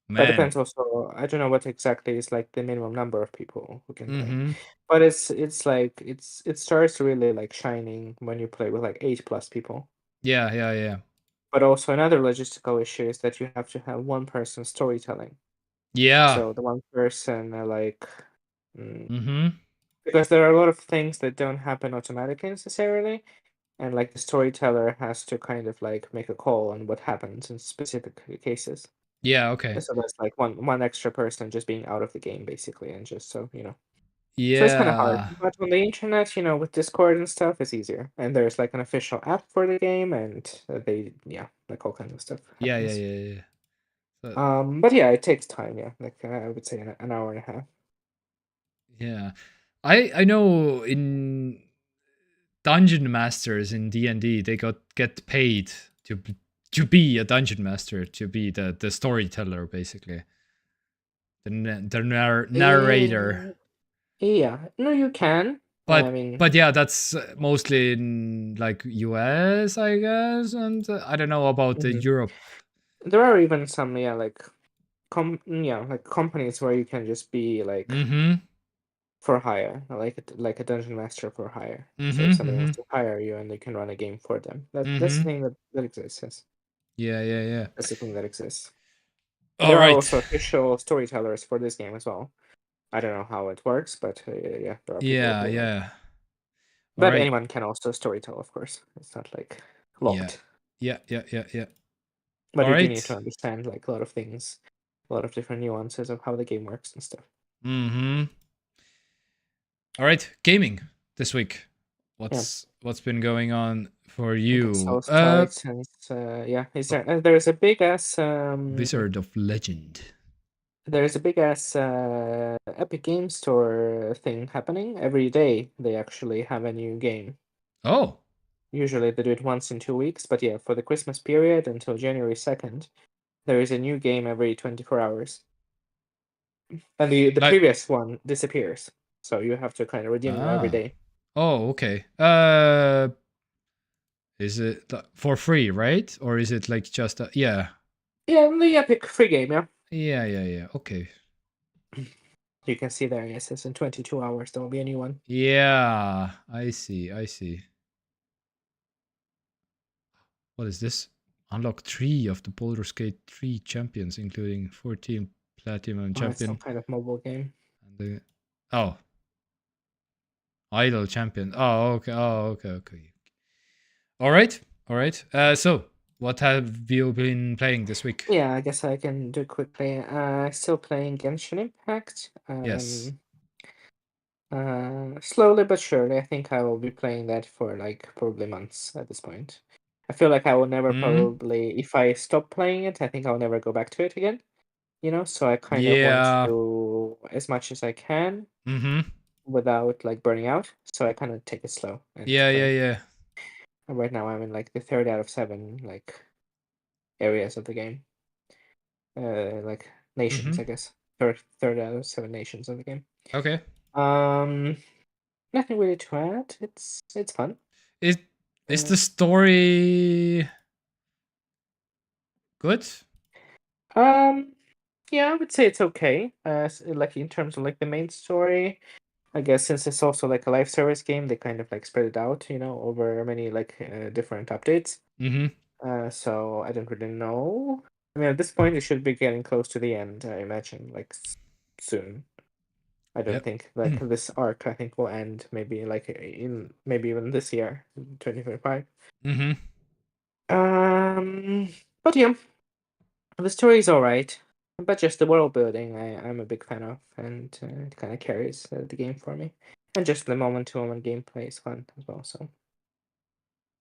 But Man. depends also. I don't know what exactly is like the minimum number of people who can play. Mm-hmm. But it's like it starts really like shining when you play with like 8+ people. Yeah. But also another logistical issue is that you have to have one person storytelling. Yeah. So the one person mm, Mm-hmm. because there are a lot of things that don't happen automatically necessarily, and like the storyteller has to kind of like make a call on what happens in specific cases. Yeah, okay. So that's like one extra person just being out of the game basically, and just so you know. So it's kind of hard. Yeah. But on the internet, with Discord and stuff, it's easier. And there's like an official app for the game, and like all kinds of stuff happens. Yeah. So, But yeah, it takes time. Yeah, like I would say an hour and a half. yeah. I know in dungeon masters in D&D, they get paid to be a dungeon master, to be the storyteller, basically. The narrator. Yeah, no, you can. I But mean, but yeah, that's mostly in like US, I guess, and I don't know about the mhm. Europe. There are even some like like companies where you can just be like Mm-hmm. for hire, like a dungeon master for hire. So if Mm-hmm. somebody Mm-hmm. wants to hire you and they can run a game for them, that's the Mm-hmm. thing that exists. Yes, Yeah. that's the thing that exists. All There are right. also official storytellers for this game as well. I don't know how it works, but yeah, there are people who like. Yeah. All But right. anyone can also storytell, of course. It's not like Yeah. locked. Yeah. But All you do need to right. understand like a lot of things, a lot of different nuances of how the game works and stuff. Mm-hmm. All right. Gaming this week. Yeah, What's been going on for I guess you? I'll start since yeah, is there there's a big ass Wizard of Legend. Epic Game Store thing happening every day. They actually have a new game. Oh. Usually they do it once in 2 weeks, but yeah, for the Christmas period until January 2nd, there is a new game every 24 hours. And the Like previous one disappears. So you have to kind of redeem them every ah. day. Oh, okay. Is it for free, right? Or is it like just yeah. Yeah, the Epic free game, yeah. Yeah. Okay. You can see there, yes, it's in 22 hours there will be a new one. Yeah, I see. What is this? Unlock 3 of the Baldur's Gate 3 champions, including 14 platinum Oh, it's some champion kind of mobile game. and the oh, idol champion. Okay. All right. So what have you been playing this week? Yeah, I guess I can do it quickly. Still playing Genshin Impact. Yes. Slowly but surely, I think I will be playing that for like probably months at this point. I feel like I will never Hmm. probably, if I stop playing it, I think I'll never go back to it again. So I kind of want to Yeah. do as much as I can Mm-hmm. without like burning out. So I kind of take it slow and play. Yeah. And right now I'm in like the third out of seven like areas of the game. Like nations, Mm-hmm. I guess. Third out of seven nations of the game. Okay. Um, Nothing really to add. It's fun. Is is Uh, the story good? um, yeah, I would say it's okay. Like in terms of like the main story, I guess since it's also like a live service game, they kind of like spread it out, over many like different updates. So I don't really know. I mean, at this point, it should be getting close to the end. I imagine, like soon. I don't Yep. think like this arc. I think will end maybe like maybe even this year, 2025. But yeah, the story is all right, but just the world building, I'm a big fan of, and it kind of carries the game for me, and just the moment-to-moment gameplay is fun as well. So,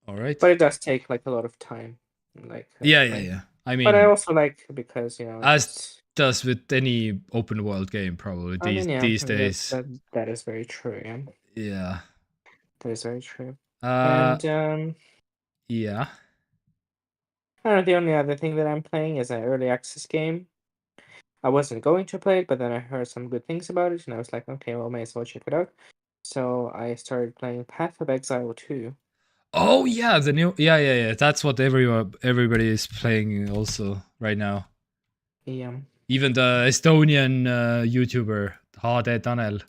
All right. but it does take like a lot of time, like Yeah, to yeah, play. yeah. I But I mean, also like because as it's. does with any open world game, probably I mean, yeah, these days. that is very true. Yeah, Yeah. that is very true. Uh, And yeah. I don't know, the only other thing that I'm playing is an early access game. I wasn't going to play it, but then I heard some good things about it, and I was like, okay, well, may as well check it out. So I started playing Path of Exile 2. Oh yeah, the new. Yeah, yeah, yeah. That's what everybody is playing also right now. Yeah. Even the Estonian YouTuber HD Tanel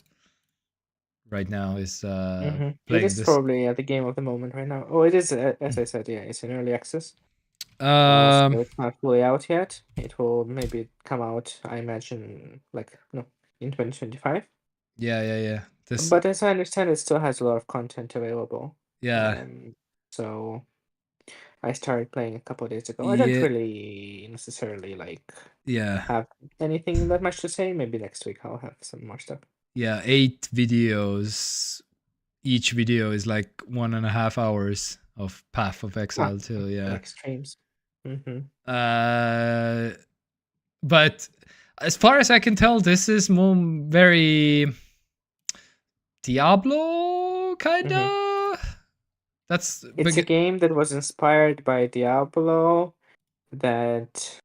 right now is It playing is this. probably the game of the moment right now. Oh, it is, as I said, yeah, it's in early access. Um. So it's not fully out yet. It will maybe come out, I imagine, like, no, in 2025. Yeah, yeah, yeah. This. But as I understand, it still has a lot of content available. Yeah, So I started playing a couple of days ago. I don't yeah, really necessarily like yeah, have anything that much to say. Maybe next week I'll have some more stuff. yeah. 8 videos. Each video is like 1.5 hours of Path of Ah, Exile too. Yeah. like streams. Mm-hmm. Uh. But as far as I can tell, this is more very Diablo kind Mm-hmm. of. That's It's a big. game that was inspired by Diablo. That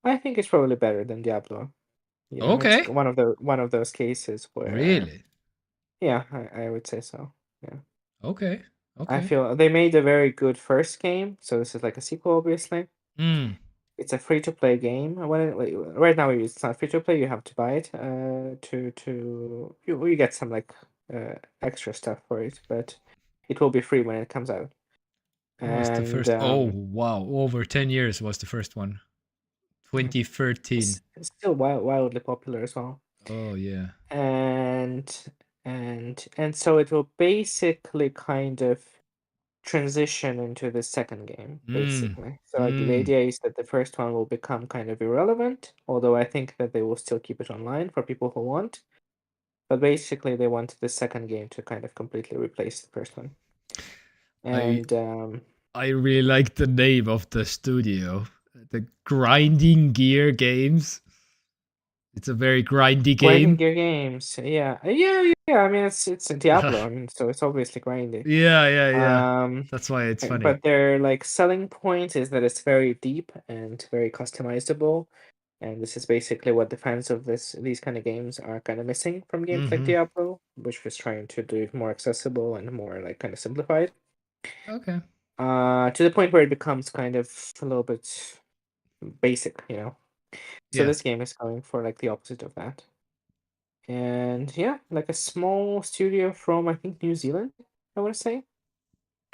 I think is probably better than Diablo. It's Okay, one of those cases where, really. yeah, I would say so. Yeah, Okay, I okay. feel they made a very good first game. So this is like a sequel, obviously. Mm. It's a free to play game. Right now it's not free to play. You have to buy it. You get some like extra stuff for it, but it will be free when it comes out. When was the And first? Oh wow, over 10 years was the first one. 2013. it's still wildly popular as well. Oh yeah. And and so it will basically kind of transition into the second game, Mm. basically. So like the Mm. idea is that the first one will become kind of irrelevant, although I think that they will still keep it online for people who want. But basically, they want the second game to kind of completely replace the first one. I And I really like the name of the studio. The Grinding Gear Games. It's a very grindy grinding game. gear games, yeah. I mean, it's a Diablo. I mean, so it's obviously grindy. Yeah, yeah, yeah. Um, That's why it's funny. but their like selling point is that it's very deep and very customizable. And this is basically what the fans of these kind of games are kind of missing from games like Mm-hmm. Diablo, which was trying to do it more accessible and more like kind of simplified. Okay. To the point where it becomes kind of a little bit basic. So Yeah. this game is going for like the opposite of that. And yeah, like a small studio from I think New Zealand, I want to say.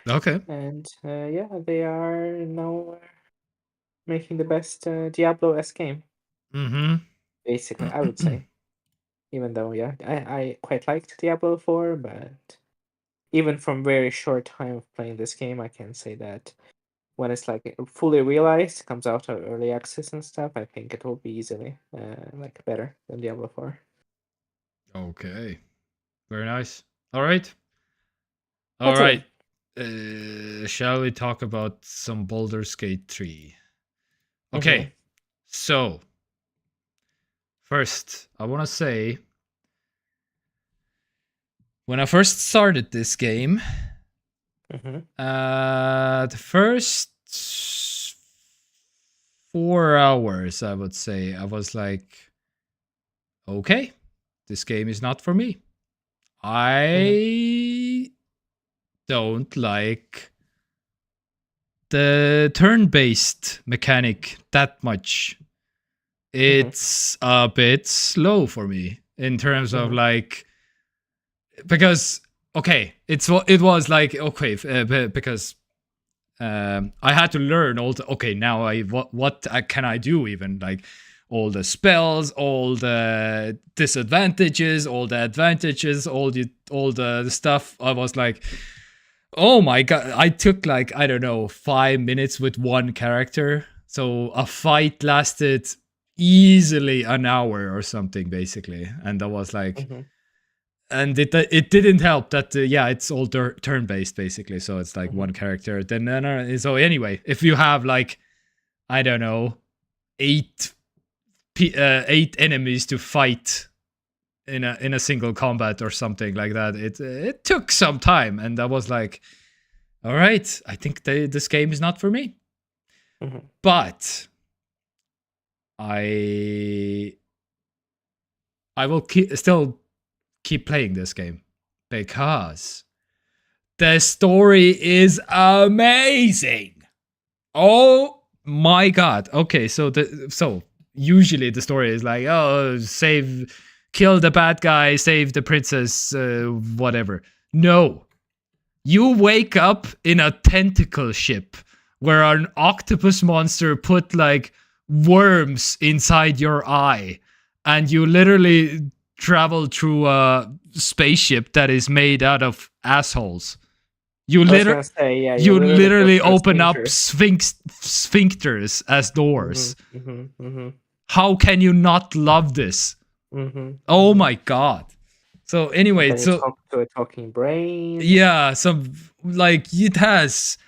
Okay. And yeah, they are now making the best Diablo-esque game, Mm-hmm. basically, I would say. Even though, yeah, I quite liked Diablo 4, but even from very short time of playing this game, I can say that when it's like fully realized, comes out of early access and stuff, I think it will be easily like better than Diablo 4. Okay. Very nice. All right. All But so yeah. right. Shall we talk about some Baldur's Gate 3? Mm-hmm. Okay. So, first, I want to say when I first started this game, Mm-hmm. the first 4 hours, I would say, I was like, okay, this game is not for me. Mm-hmm. I don't like the turn-based mechanic that much. Mm-hmm. It's a bit slow for me. in terms of Mhm. like, because okay, it was like okay, because I had to learn all the, okay, now what can I do, even like all the spells, all the disadvantages, all the advantages, all the stuff. I was like, oh my god, I took like, I don't know, 5 minutes with one character. So a fight lasted easily an hour or something, basically. And I was like, Mhm. and it didn't help that yeah, it's all turn based basically. So it's like Mhm. one character. Then so anyway, if you have like, I don't know, eight enemies to fight in a single combat or something like that, it took some time, and I was like, all right, I think this game is not for me. Mhm. But I I will still keep playing this game because the story is amazing. Oh my god. Okay, so usually the story is like, oh, kill the bad guy, save the princess, whatever. No, you wake up in a tentacle ship where an octopus monster put like worms inside your eye, and you literally travel through a spaceship that is made out of assholes. You I was literally gonna say, yeah, you you literally go literally through a open up sphincter. sphincters as doors. Mhm. Mhm. Mhm. How can you not love this? Mhm. Oh Mhm. my god. So And anyway, then you so talk to a talking brain. yeah, some like it has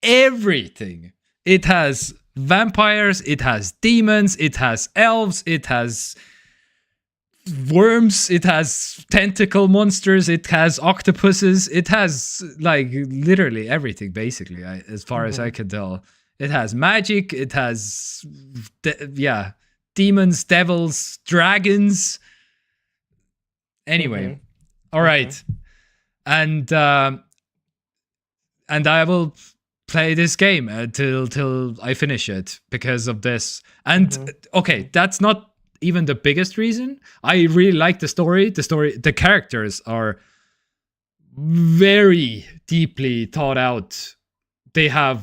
everything. It has vampires, it has demons, it has elves, it has worms, it has tentacle monsters, it has octopuses, it has like literally everything basically, as far as I Mhm. can tell. It has magic, it has yeah, demons, devils, dragons. Anyway, Mhm. all Mhm. right. And and I will play this game till I finish it because of this. And Mhm. okay, Mhm. that's not even the biggest reason. I really like the story. The characters are very deeply thought out. They have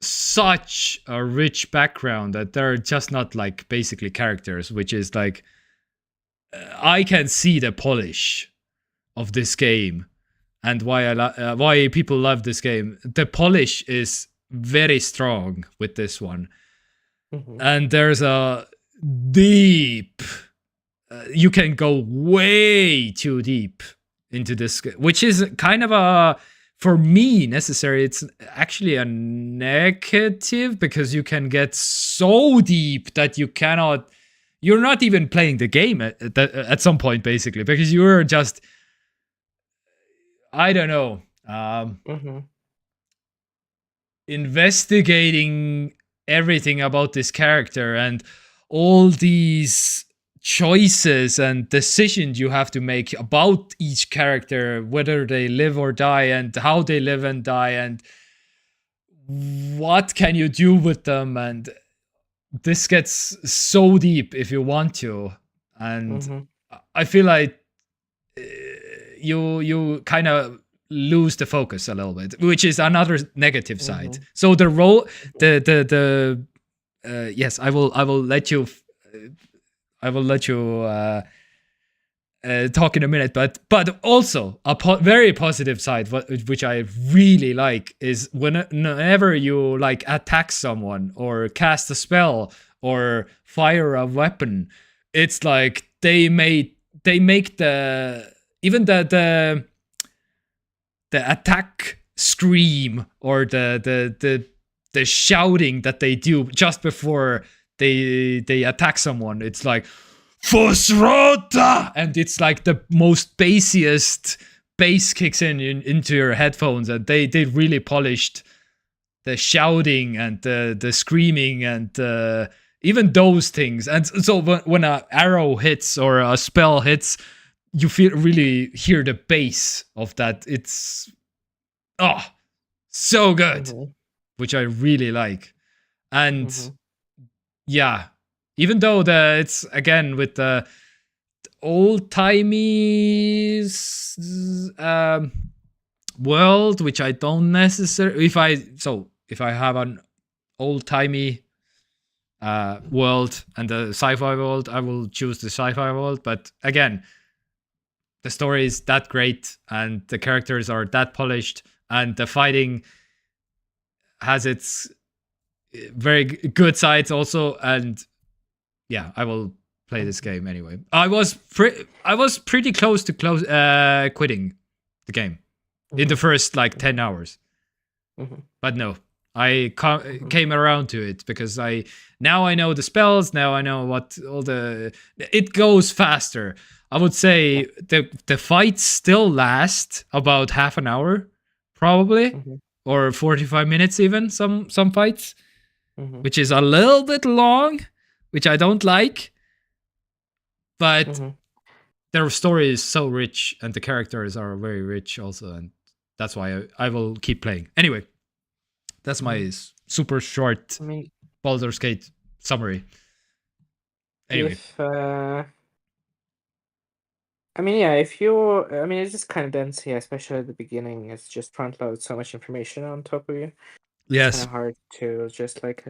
such a rich background that they're just not like basically characters, which is like I can see the polish of this game and why people love this game. The polish is very strong with this one, Mhm. and there's a deep. You can go way too deep into this, which is kind of a, for me, necessary. It's actually a negative because you can get so deep that you cannot. You're not even playing the game at some point, basically, because you're just, I don't know. Mhm. Investigating everything about this character and all these choices and decisions you have to make about each character, whether they live or die, and how they live and die, and what can you do with them. And this gets so deep if you want to. And Mhm. I feel like you kind of lose the focus a little bit, which is another negative side. Mhm. So the role, Mhm. the yes, I will let you I will let you talk in a minute, but also a very positive side, which I really like, is whenever you like attack someone or cast a spell or fire a weapon, it's like they make the even the attack scream or the shouting that they do just before they attack someone. It's like Fosrota, and it's like the most bassiest bass kicks into your headphones, and they really polished the shouting and the screaming and even those things. And so when an arrow hits or a spell hits, you feel really hear the bass of that. It's oh, so good, Mhm. which I really like. And Mhm. yeah, even though it's again with the old timey world, which I don't necessarily. If I have an old timey world and the sci-fi world, I will choose the sci-fi world. But again, the story is that great and the characters are that polished and the fighting has its very good sides also. And yeah, I will play this game anyway. I was pretty close to quitting the game in the first like 10 hours. But no, I came around to it because now I know the spells, now I know what all it goes faster. I would say the fights still last about half an hour, probably, or 45 minutes even, some fights, which is a little bit long, which I don't like. But their story is so rich and the characters are very rich also, and that's why I will keep playing. Anyway, that's my super short Baldur's Gate summary. Anyway. It's just kind of dense here, especially at the beginning. It's just front load so much information on top of you. Yes. It's kind of hard to just like.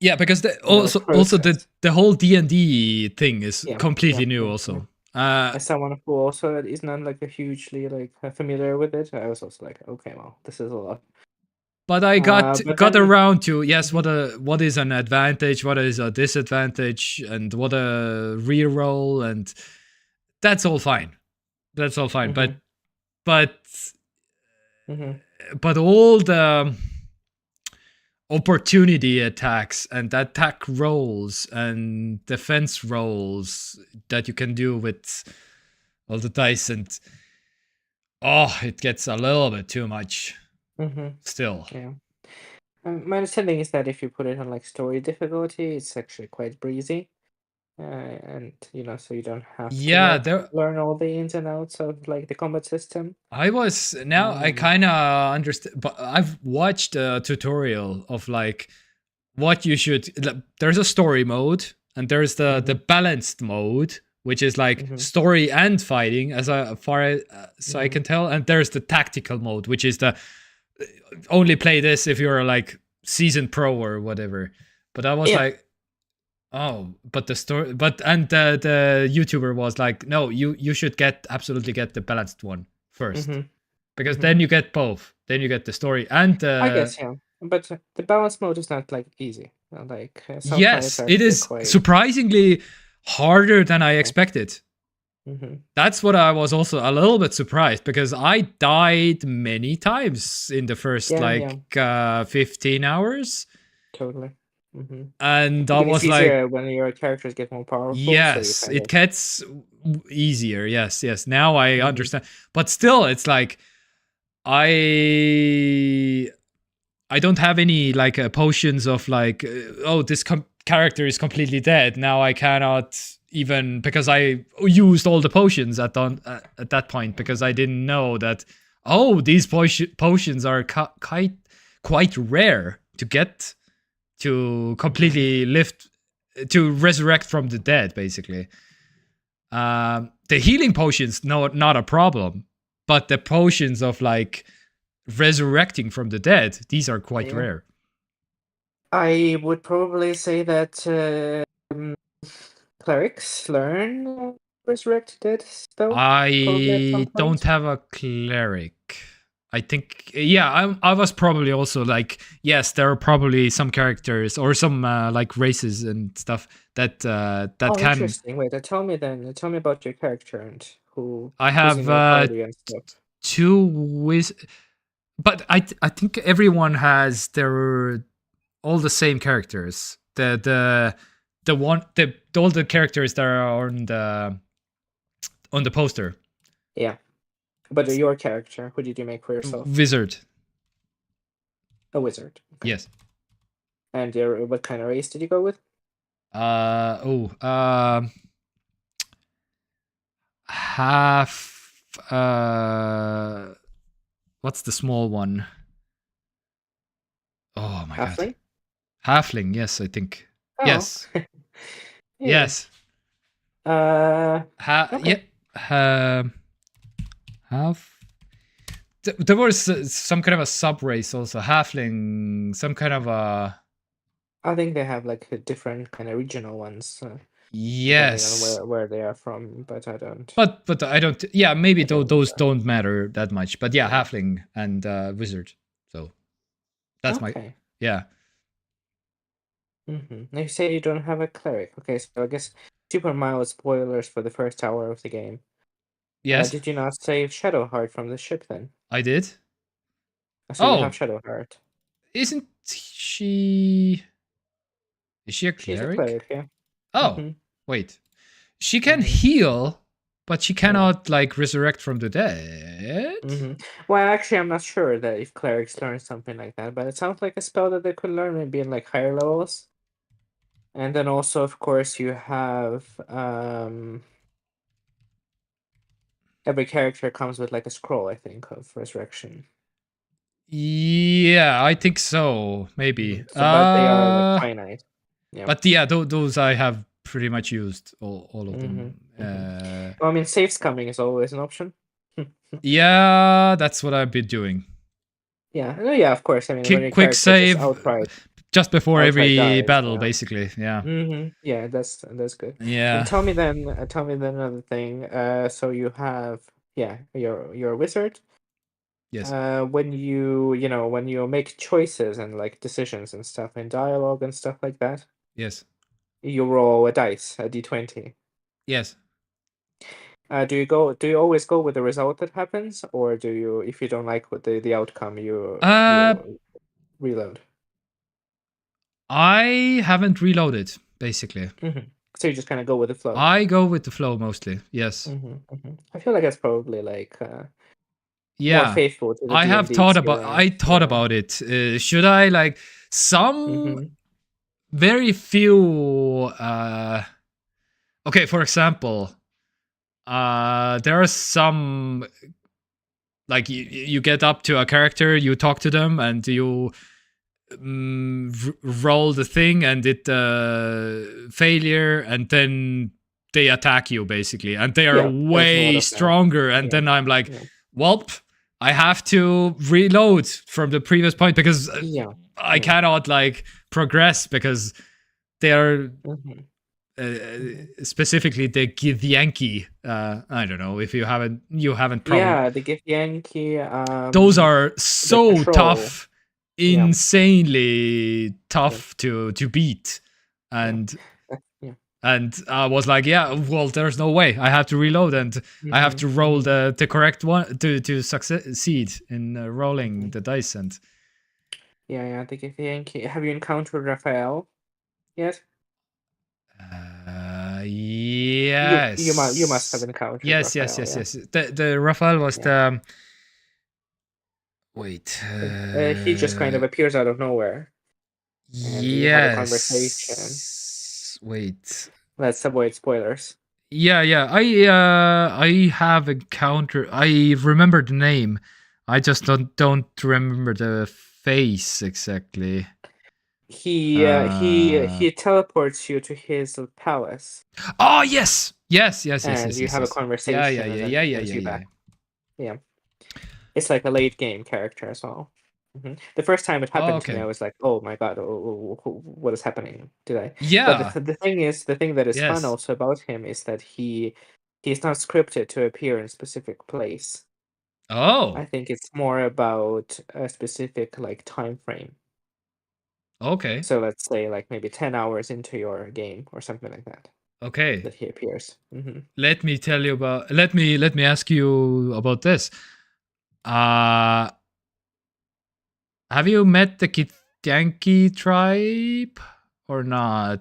Yeah, because also the whole D&D thing is completely new. Also, as someone who also is not like a hugely like familiar with it, I was also like, okay, well, this is a lot. But I got around to what is an advantage, what is a disadvantage, and what a reroll, and that's all fine. That's all fine. But all the opportunity attacks and attack rolls and defense rolls that you can do with all the dice, and it gets a little bit too much. Still, yeah. My understanding is that if you put it on like story difficulty, it's actually quite breezy, and so you don't have to learn all the ins and outs of like the combat system. I kind of understand, but I've watched a tutorial of like what you should. There's a story mode and there's the balanced mode, which is like story and fighting, as far as I can tell, and there's the tactical mode, which is the only play this if you're like seasoned pro or whatever. But I was like, but the story, and the YouTuber was like, no, you should absolutely get the balanced one first, because then you get both. Then you get the story and I guess but the balance mode is not like easy. Like yes, it is surprisingly harder than I expected. That's what I was also a little bit surprised, because I died many times in the first 15 hours. Totally. And I was like, when your characters get more powerful. Yes, so it gets easier. Yes. Now I understand, but still, it's like I don't have any like potions of like, this character is completely dead. Now I cannot even, because I used all the potions at that point, because I didn't know that these potions are quite rare to get to completely to resurrect from the dead, basically. The healing potions, not a problem, but the potions of like resurrecting from the dead, these are quite rare. I would probably say that clerics learn resurrect dead spell. I don't have a cleric. I think, I was probably also like, yes, there are probably some characters or some like races and stuff that can. Interesting. Wait, tell me about your character and who. I have two but I think everyone has all the same characters. All the characters that are on the poster. Yeah. But your character, who did you make for yourself? Wizard. A wizard. Okay. Yes. And what kind of race did you go with? Half. What's the small one? Oh my Halfling? God. Halfling. Yes, I think. Oh. Yes. Yes. Yeah. Okay. Have there was some kind of a sub race also. Halfling, some kind of a I think they have like a different kind of regional ones, depending on yes. where they are from. But But I don't. Yeah, maybe I don't those remember. don't matter that much. But yeah, Yeah. halfling and wizard. So that's my Okay. yeah. Now you say you don't have a cleric. Okay, so I guess super mild spoilers for the first hour of the game. Yes, Did you not save Shadowheart from the ship then? I did. So you have Oh, Shadowheart. isn't she? Is she a She's a cleric? cleric, yeah. Oh, Mm-hmm. wait. She can Mm-hmm. heal, but she Yeah. cannot like resurrect from the dead. Mm-hmm. Well, actually, I'm not sure that if clerics learn something like that, but it sounds like a spell that they could learn maybe in like higher levels. And then also, of course, you have every character comes with like a scroll, I think, of resurrection. Yeah, I think so. Maybe. So, but they are like finite. Yeah. But yeah, those I have pretty much used all of Mm-hmm. them. Mm-hmm. Well, I mean, safe scumming is always an option. Yeah, that's what I've been doing. Yeah, no, yeah, of course. I mean, when your Quick character just save just before outright every dies, battle, yeah. basically. Yeah. Yeah, that's good. And Yeah. tell me then another thing. So you have, yeah, you're a wizard. Yes. When when you make choices and like decisions and stuff in dialogue and stuff like that, Yes. you roll a dice, a d20. Yes. Do you always go with the result that happens, or do you, if you don't like what the outcome, Uh, you reload? I haven't reloaded, basically. So you just kind of go with the flow. I go with the flow mostly. Yes. I feel like that's probably like more Yeah. faithful to the D&D I experience. thought Yeah. about it. Should I like some Mm-hmm. very few okay, for example, there are some like you get up to a character, you talk to them, and you roll the thing, and it failure, and then they attack you basically, and they are Yeah, there's a lot way of that. stronger. And Yeah. then I'm like, Yeah. welp, I have to reload from the previous point because Yeah. I Yeah. cannot like progress because they are Mm-hmm. specifically the Githyanki. I don't know if you haven't probably. Yeah, the Githyanki, Those are the so control. tough, Yeah. insanely Yeah. tough to beat, Yeah. and Yeah. I was like, yeah, well, there's no way. I have to reload, and I have Mm-hmm. to roll Mm-hmm. the correct one to succeed in rolling Mm-hmm. the dice. And Yeah, the Githyanki. Have you encountered Raphael yet? You must have yes, encountered yes, yes, Raphael, yes, yeah. yes. The Raphael was Yeah. the wait. He just kind of appears out of nowhere, and you have a conversation. Yes. Wait. Let's avoid spoilers. Yeah. I have encountered. I remember the name. I just don't remember the face exactly. He teleports you to his palace, Oh yes. and you have a Yeah. conversation, and then he sends you back. Yeah, it's like a late game character as well. The first time it Oh, happened to me, I okay. was like, "Oh my god, what is happening?" Did I? But Yeah. the thing that is fun Yes. also about him is that he's not scripted to appear in a specific place. I Oh. think it's more about a specific like time frame. Okay. So let's say like maybe 10 hours into your game or something like that Okay. that he appears. Let me tell you about. Let me ask you about this. Uh have you met the Githyanki tribe or not?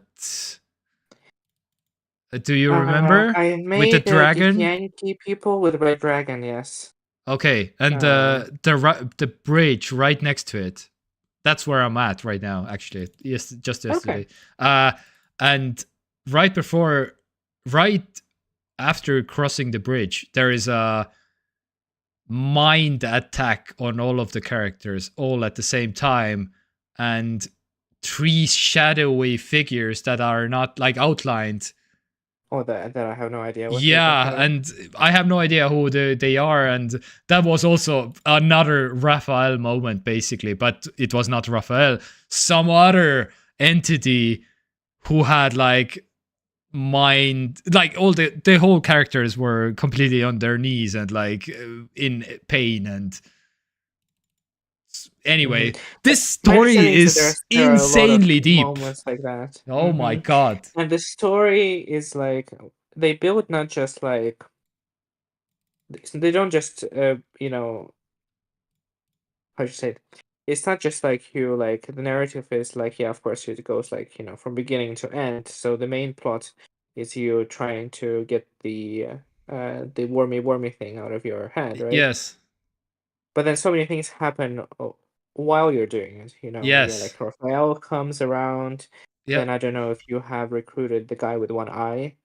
Do you remember I with the made dragon? Githyanki people with Red Dragon, yes. Okay, and Uh, the bridge right next to it. That's where I'm at right now. Actually, yes, just okay. yesterday. And right before, right after crossing the bridge, there is a mind attack on all of the characters, all at the same time, and three shadowy figures that are not like outlined Oh, that I have no idea what you're talking Yeah, about. and I have no idea who they are, and that was also another Raphael moment, basically. But it was not Raphael, some other entity who had like mind, like all the whole characters were completely on their knees and like in pain. And Hmm. anyway, this My story understanding is that is there are a lot of insanely deep. moments like that. Oh my god. And the story is like they build not just like they don't just how you say it. It's not just like you like the narrative is like yeah of course it goes like from beginning to end. So the main plot is you trying to get the wormy thing out of your head, right? Yes. But then so many things happen while you're doing it. Yeah, Yes. like Raphael comes around. Then Yep. I don't know if you have recruited the guy with one eye.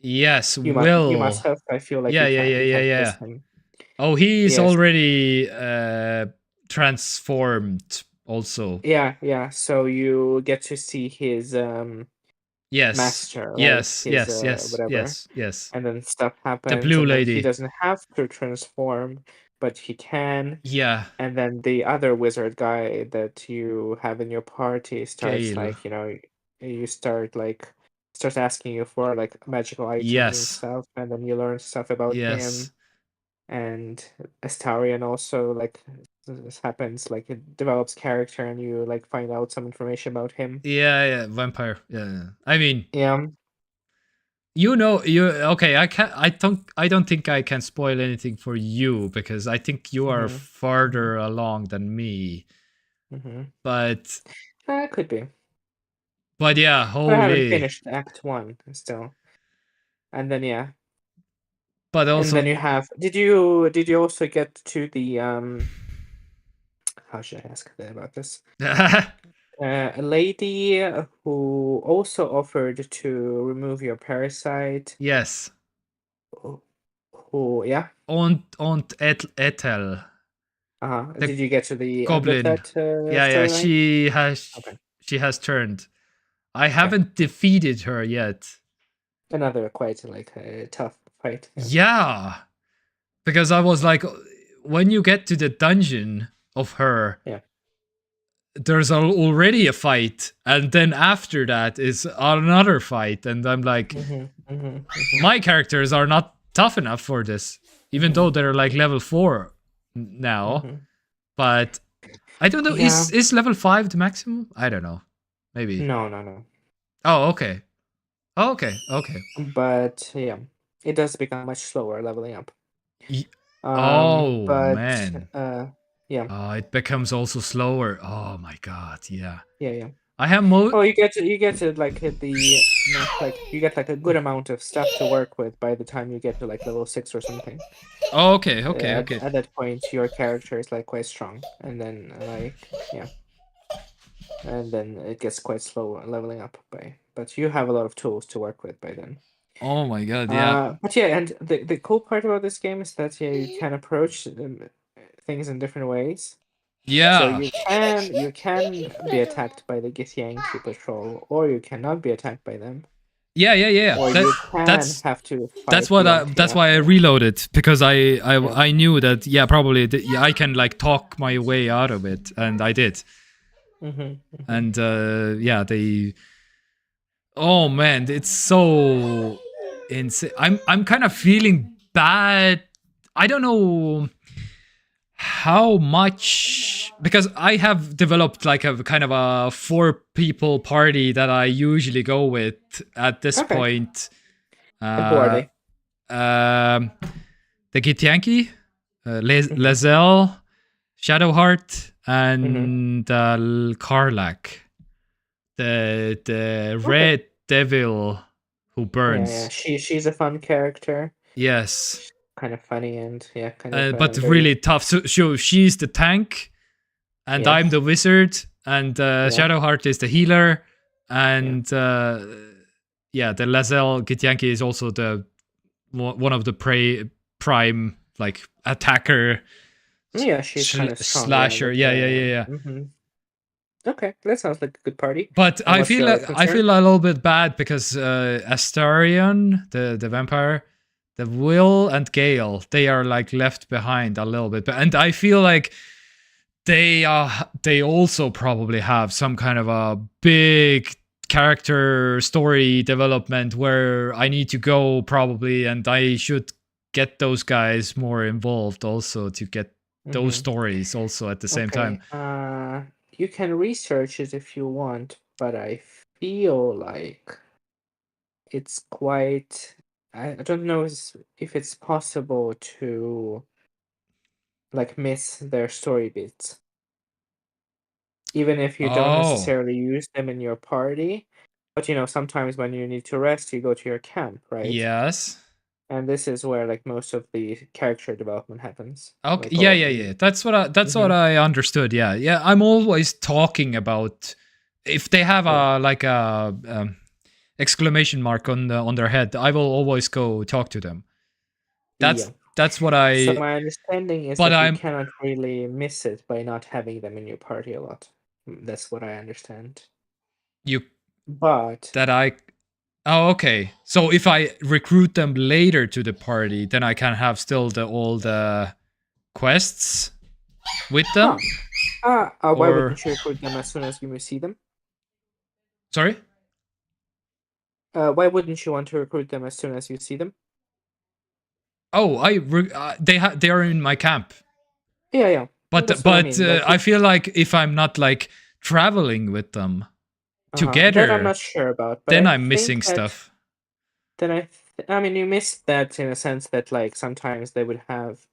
Yes. You Will. must have. I feel like Yeah. you Yeah. can't Yeah. you Yeah. can't miss Yeah. him. Oh, he's Yes. already transformed also. Yeah. So you get to see his Yes. master, right? Yes. His Yes. Yes. whatever. Yes. Yes. And then stuff The happens, blue and then he lady. doesn't have to transform, but he can. Yeah. And then the other wizard guy that you have in your party starts Gale. like, you starts asking you for like magical items and Yes. stuff, and then you learn stuff about Yes. him. And Astarion also like this happens, like it develops character and you like find out some information about him. Yeah. Yeah. Vampire. Yeah. Yeah. I mean, Yeah. you okay. I don't think I can spoil anything for you because I think you are Mm-hmm. Mm-hmm. farther along than me. Mm-hmm. But Could be. yeah, But I haven't holy. finished Act 1 still. And then yeah. But And then also you have did you also get to the how should I ask about this? A lady who also offered to remove your parasite. yes. Who, yeah. Und Ethel, the Did you get to the end of goblin. that Yeah, yeah, storyline? Okay. she has turned. I Okay. haven't defeated her yet. Another quite like a tough fight. Yeah. Yeah, because I was like, when you get to the dungeon of her, Yeah. there's already a fight, and then after that is another fight, and I'm like, my characters are not tough enough for this, even though they're like level 4 now. But I don't know. Yeah. Is level 5 the maximum? I don't know. Maybe. No. Oh, okay. Oh, okay. Okay. But yeah, it does become much slower leveling up. Y- oh But man. yeah, Oh, it becomes also slower. Oh my god. Yeah. yeah. I have Oh, you get to like like you get like a good amount of stuff to work with by the time you get to like level 6 or something. Oh, okay. Okay. At Okay. at that point, your character is like quite strong, and then like yeah, and then it gets quite slow leveling up but you have a lot of tools to work with by then. Oh my god. Yeah. But yeah, and the cool part about this game is that yeah, you can approach things in different ways. So Yeah. you can be attacked by the Githyanki patrol, or you cannot be attacked by them, Yeah. Yeah. Yeah. or That you can that's have to that's fight what the that's why I anti-attack. reloaded because Yeah. I knew that yeah probably yeah, I can like talk my way out of it, and I did. And yeah, they, oh man, it's so insane. I'm kind of feeling bad. I don't know how much, because I have developed like a kind of a 4 people party that I usually go with at this Okay. point. And who are Uh, they? um, the Githyanki, Mm-hmm. Lazel, Shadowheart, Mm-hmm. and Karlak, the Okay. red devil who Yeah. burns. She's a fun character. Yes, Kind of funny and yeah, kind of but very really tough. So she's the tank, and I'm yes. the wizard, and Yeah. Shadowheart is the healer, Yeah. and yeah, the Lazel Githyanki is also the one of the prime like attacker Yeah, she's kind of strong. Yeah, slasher. with Yeah, yeah, yeah, yeah. mm-hmm. Okay, that sounds like a good party. But And I what's feel your like I concern? feel a little bit bad because Astarion, the vampire, the Will and Gale, they are like left behind a little bit, and I feel like they also probably have some kind of a big character story development where I need to go probably, and I should get those guys more involved also to get those Mm-hmm. stories also at the same time. Okay. You can research it if you want, but I feel like it's quite. I don't know if it's possible to like miss their story bits, even if you don't Oh, necessarily use them in your party. But sometimes when you need to rest, you go to your camp, right? yes. And this is where like most of the character development happens. Okay, Like yeah, all yeah, you. yeah. That's what Hmm. I understood. Yeah, yeah. I'm always talking about if they have Yeah. a like a exclamation mark on their head. I will always go talk to them. Yeah. That's what So I. my understanding is But that you I'm cannot really miss it by not having them in your party a lot. That's what I understand. you But that I. Oh, okay. So if I recruit them later to the party, then I can have still all the quests with them. huh. Why Or wouldn't you recruit them as soon as you see them? sorry. Why wouldn't you want to recruit them as soon as you see them? Oh, they are in my camp. Yeah, yeah. But That's what I mean. Like, I feel like if I'm not like traveling with them that I'm together, not sure about, but then I I'm think missing that stuff. then I mean, you missed that in a sense that like sometimes they would have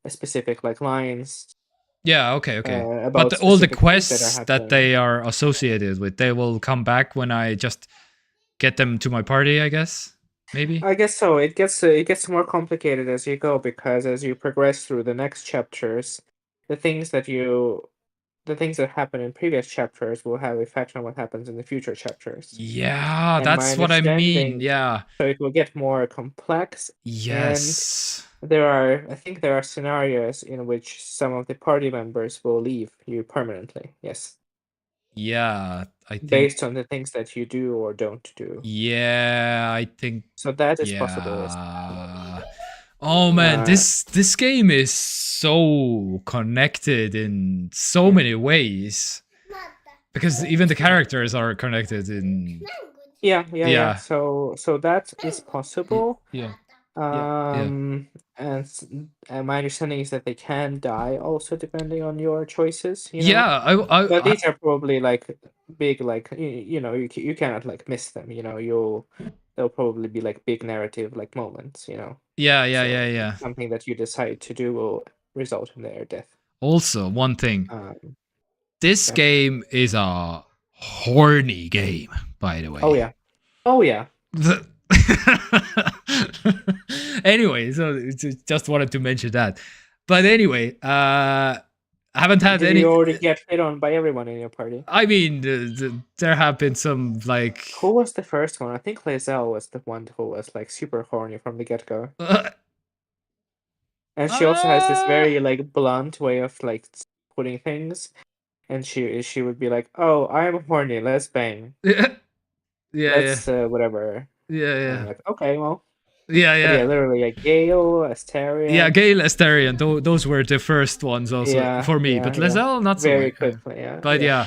a specific like lines Yeah, okay, okay. But about all the specific things that are quests that happening. they are associated with, they will come back when I just get them to my party, I guess. Maybe. I guess so. It gets more complicated as you go because as you progress through the next chapters, the things that you the things that happen in previous chapters will have effect on what happens in the future chapters. Yeah, And my that's what I mean. understanding, Yeah. so it will get more complex, and Yes. I think there are scenarios in which some of the party members will leave you permanently. Yes, Yeah, I think. based on the things that you do or don't do. Yeah, I think. So that is possible. Yes. Yeah. Oh man, Uh, this game is so connected in so yeah. many ways because even the Yeah. characters are connected in. Yeah, yeah, yeah. Yeah. So that is possible. Yeah. Yeah. Yeah. Um, and my understanding is that they can die also depending on your choices, Yeah. But these are probably like big, like you cannot like miss them, they'll probably be like big narrative like moments, yeah. Yeah. So Yeah. Yeah. something that you decide to do will result in their death. Also, one thing. Um, This yeah. game is a horny game, by the Oh way. yeah. Oh yeah. Anyway, so just wanted to mention that. But anyway, I haven't had Did any. you already get hit on by everyone in your party? I mean, there have been some like. Who was the first one? I think Lae'zel was the one who was like super horny from the get-go. Uh, And she also has this uh, very like blunt way of like putting things. And she would be like, "Oh, I'm horny. Let's bang. yeah, yeah, Let's whatever." yeah, And I'm yeah, like, "Okay, well." yeah, But yeah, yeah. literally like Gale, Yeah, Astarion. Gale, Astarion, those were the first ones also Yeah, for me. But yeah, yeah. Lae'zel, not so Very much. quickly, yeah, But yeah. yeah,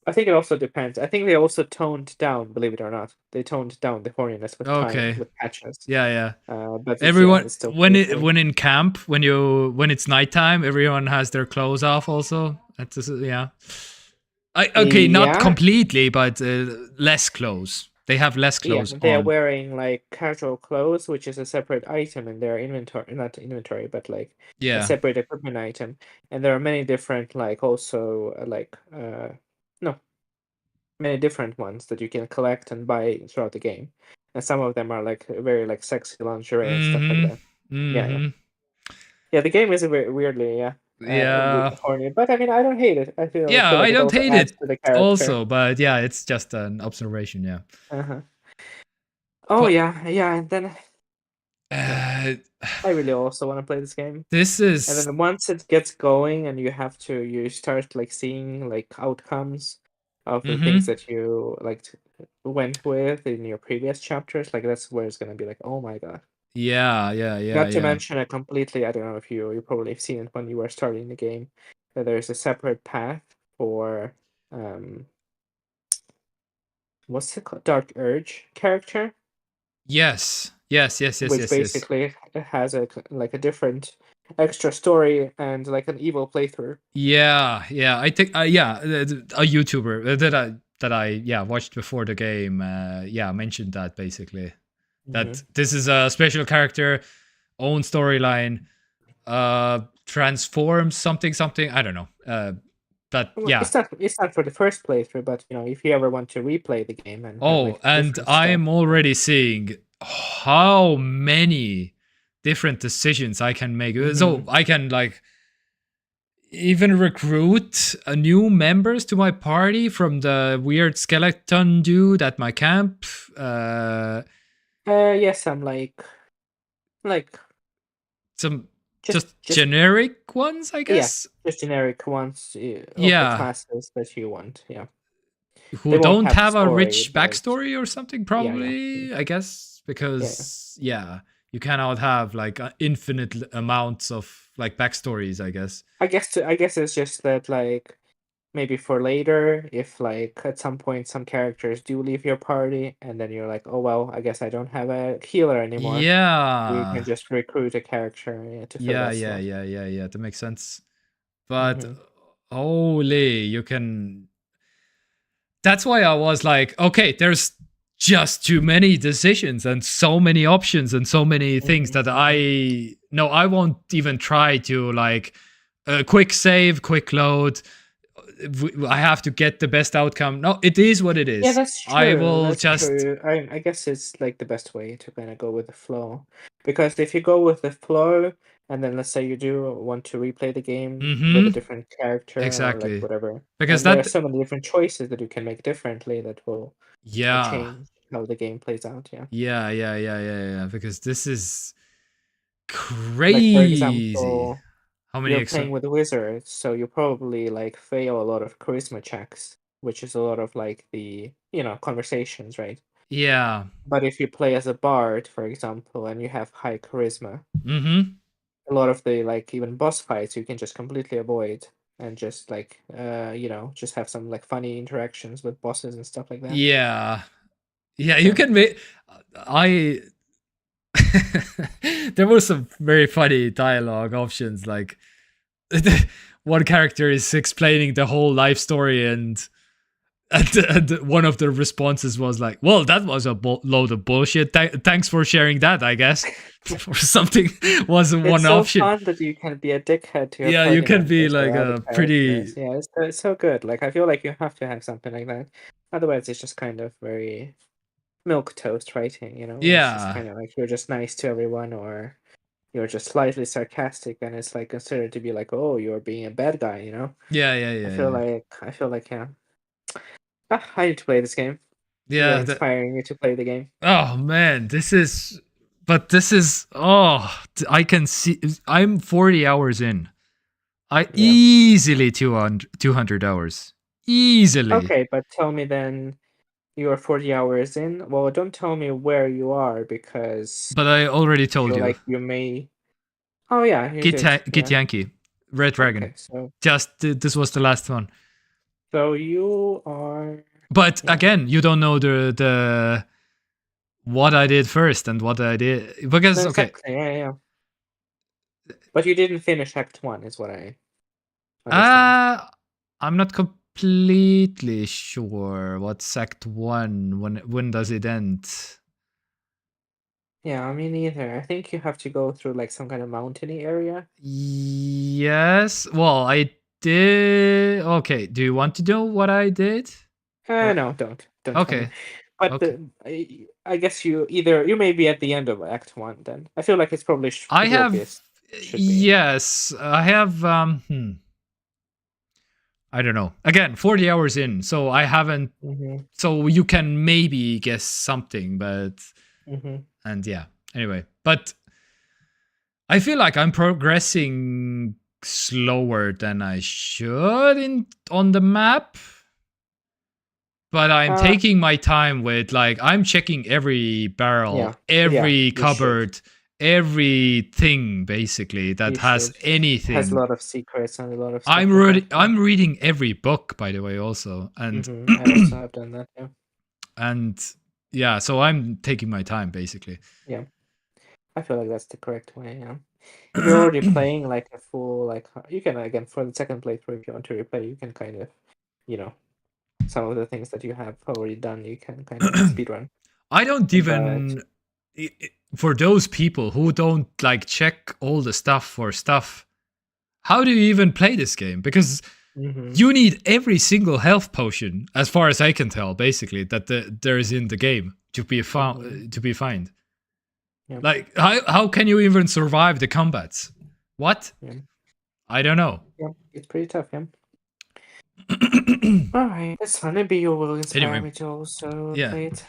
I think it also depends. I think they also toned down, believe it or not. They toned down the horniness with time, okay, with patches. yeah, yeah. But Everyone it's still pretty when horny. in camp when it's nighttime, everyone has their clothes off. Also, that's just, yeah. Okay, not Yeah, completely, but less clothes. They have less yeah. clothes They are on. wearing like casual clothes, which is a separate item in their inventory, not inventory, but like a Yeah. separate equipment item. And there are many different, like also no, many different ones that you can collect and buy throughout the game. And some of them are like very like sexy lingerie and stuff like Mm-hmm. that. Yeah, yeah. Mm-hmm. Yeah, the game is a very weirdly, yeah, Yeah. horny, but I mean, I don't hate it. I feel Yeah, like I it don't also hate adds it to the character. also, but yeah, it's just an observation, yeah. Uh-huh. Oh But yeah, yeah, and then Uh, I really also want to play this game. this And is. then once it gets going and you start like seeing like outcomes of the things Mm-hmm. that you like went with in your previous chapters, like that's where it's gonna be like, oh my god. Yeah, yeah, yeah, Not to yeah. mention a completely, I don't know if you probably have seen it when you were starting the game, that there's a separate path for um what's it called? Dark Urge character, Yes, yes, yes, yes, which yes, yes. basically has a different extra story and like an evil playthrough. Yeah, yeah. I think, yeah, a YouTuber that I yeah watched before the game, yeah, mentioned that basically that Mm-hmm. this is a special character, own storyline, transforms something something. I don't know. But Well, yeah. it's not for the first playthrough, but if you ever want to replay the game and have Oh, like and different stuff. I'm already seeing how many different decisions I can make. So Mm-hmm. I can like even recruit new members to my party from the weird skeleton dude at my camp. Uh, Yes, I'm like some just just just generic ones, I yeah, guess. just generic ones of the Yeah, classes that you want. Yeah, who they won't don't have have a story, rich but backstory or something, yeah, yeah, probably. I guess yeah. because yeah, you cannot have like infinite amounts of like backstories. I guess. I guess it's just that like maybe for later, if like at some point some characters do leave your party, and then you're like, oh well, I guess I don't have a healer anymore. You can Yeah, just recruit a character, to fill yeah, that yeah, slot. yeah, yeah, yeah. That makes sense. But Mm-hmm. holy, you can. That's why I was like, okay, there's just too many decisions and so many options and so many things Mhm, that mhm. I won't even try to like quick save, quick load. I have to get the best outcome. No, it is what it Yeah, is. that's I true, will that's just. true. I guess it's, like, the best way to kinda go with the flow. Because if you go with the flow, and then let's say you do want to replay the game with a Mm-hmm. different character or, like, Exactly. whatever, Because and there are that. so many different choices that you can make differently that will, Yeah. change how the game plays out, yeah. Yeah, yeah, yeah, yeah, yeah. Because this is Like, for crazy. example, How many you're playing with wizards, so you probably, like, fail a lot of charisma checks, which is a lot of, like, the, conversations, right? Yeah. But if you play as a bard, for example, and you have high charisma, Mm-hmm. a lot of the like even boss fights you can just completely avoid and just like just have some like funny interactions with bosses and stuff like that. Yeah. Yeah, you So can make. I. There were some very funny dialogue options. Like, one character is explaining the whole life story, and one of the responses was like, "Well, that was a load of bullshit. Thanks for sharing that. I guess." Or something was it's one so option. fun that you can be a dickhead to your Yeah, you party can be members like or other a characters. pretty. Yeah, it's so good. Like I feel like you have to have something like that. Otherwise, it's just kind of very milk toast writing. It's just Yeah, kind of like you're just nice to everyone, or you're just slightly sarcastic, and it's like considered to be like, oh, you're being a bad guy. yeah, yeah, I yeah, feel yeah. like I feel like yeah. I need to play this game. You're Yeah, inspiring me to play the game. oh man, this is. But this is. Oh, I can see. I'm 40 hours in. I Yeah. easily 200 hours. Easily. Okay, but tell me then you are 40 hours in. Well, don't tell me where you are because But I already I told feel you. like you may. Oh yeah, you did. Git Yeah. Yankee. Red Dragon. Okay, so Just this was the last one. you are. But Yeah. again, you don't know the what I did first and what I did No, because okay. exactly. Yeah, yeah. But you didn't finish Act One, is what I understand. Uh I'm not completely sure what's Act 1. When does it end? Yeah, me neither. I think you have to go through like some kind of mountainy area. Yes. Well, I did. Okay. Do you want to know what I did? Or No, don't tell me. okay. But Okay. I guess you may be at the end of Act One. Then I feel like it's probably I pretty have. obvious. It should be. Yes, I have. I don't know. Again, 40 hours in, so I haven't. Mm-hmm. So you can maybe guess something, but Mm-hmm. and yeah. Anyway, but I feel like I'm progressing slower than I should on the map. But I'm Uh, taking my time with, like, I'm checking every barrel, yeah, every you should. cupboard, everything basically that You has should. It has a anything. lot of secrets and a lot of stuff like that. Yeah. I'm reading every book, by the way, also, and I also have done that. Yeah. and yeah, so I'm taking my time basically. Yeah. I feel like that's the correct way. Yeah. If you're already playing like a full, like you can again for the second playthrough, if you want to replay, you can kind of, you know, some of the things that you have already done, you can kind of speedrun. I don't But even for those people who don't like check all the stuff for stuff. How do you even play this game? Because you need every single health potion, as far as I can tell, basically that there is in the game to be found to be found. Yeah. Like how can you even survive the combats? What? Yeah. I don't know. Yeah, it's pretty tough. Yeah. All right, that's fun. Maybe you will inspire Anyway, me to also yeah. play it.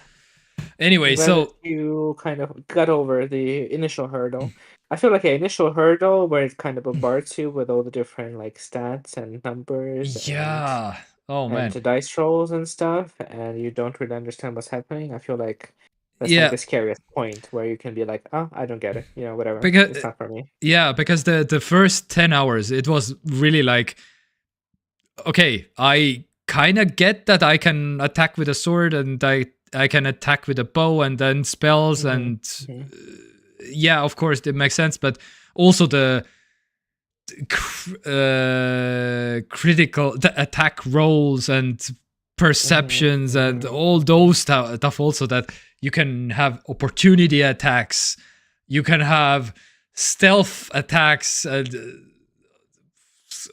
Anyway, I'm glad that so you kind of got over the initial hurdle. I feel like an initial hurdle where it kind of bombards you with all the different like stats and numbers yeah. Oh and man. the dice rolls and stuff, and you don't really understand what's happening. I feel like that's like Yeah, the scariest point where you can be like, oh, I don't get it. You know, whatever. because It's not for me. because the first 10 hours it was really like, okay, I kind of get that I can attack with a sword and I can attack with a bow and then spells and yeah, of course it makes sense, but also the critical attack rolls and perceptions and all those stuff also, that you can have opportunity attacks, you can have stealth attacks, and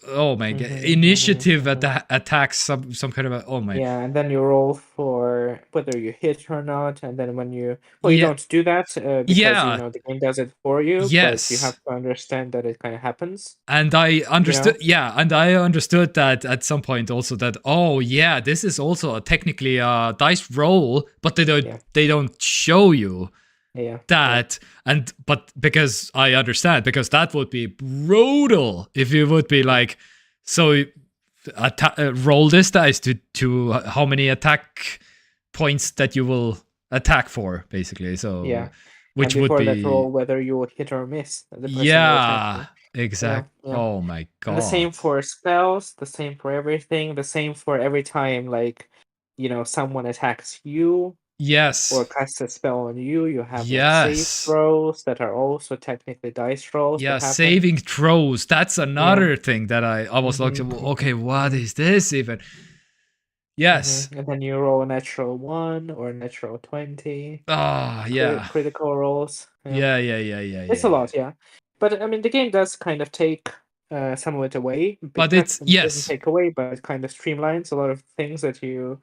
oh my god, initiative attacks, some kind of oh my. Yeah, and then you roll for whether you hit or not, and then when you you Yeah, don't do that because yeah, the game does it for you, but you have yes. to understand that it kind of happens. And I You know? understood, yeah, and I understood that at some point also, that oh yeah, this is also technically a dice roll, but they don't show you that. And but because I understand, because that would be brutal if you would be like, so roll this dice to how many attack points that you will attack for, basically. So which and would before be, that roll, whether you would hit or miss the person you're yeah, attacking. exact. Yeah. Oh my And the god. same for spells, the same for everything, the same for every time like someone attacks you Yes. or casts a spell on you. You have like save Yes. throws that are also technically dice rolls Yeah, that happen. saving throws. That's Yeah. another thing that I was like, okay, what is this even? Yes. And then you roll a natural 1 or a natural 20. Ah, yeah. Critical rolls. Yeah. Yeah. It's a lot, yeah. But I mean, the game does kind of take some of it away. But Not it's, it doesn't yes. take away, but it kind of streamlines a lot of things that you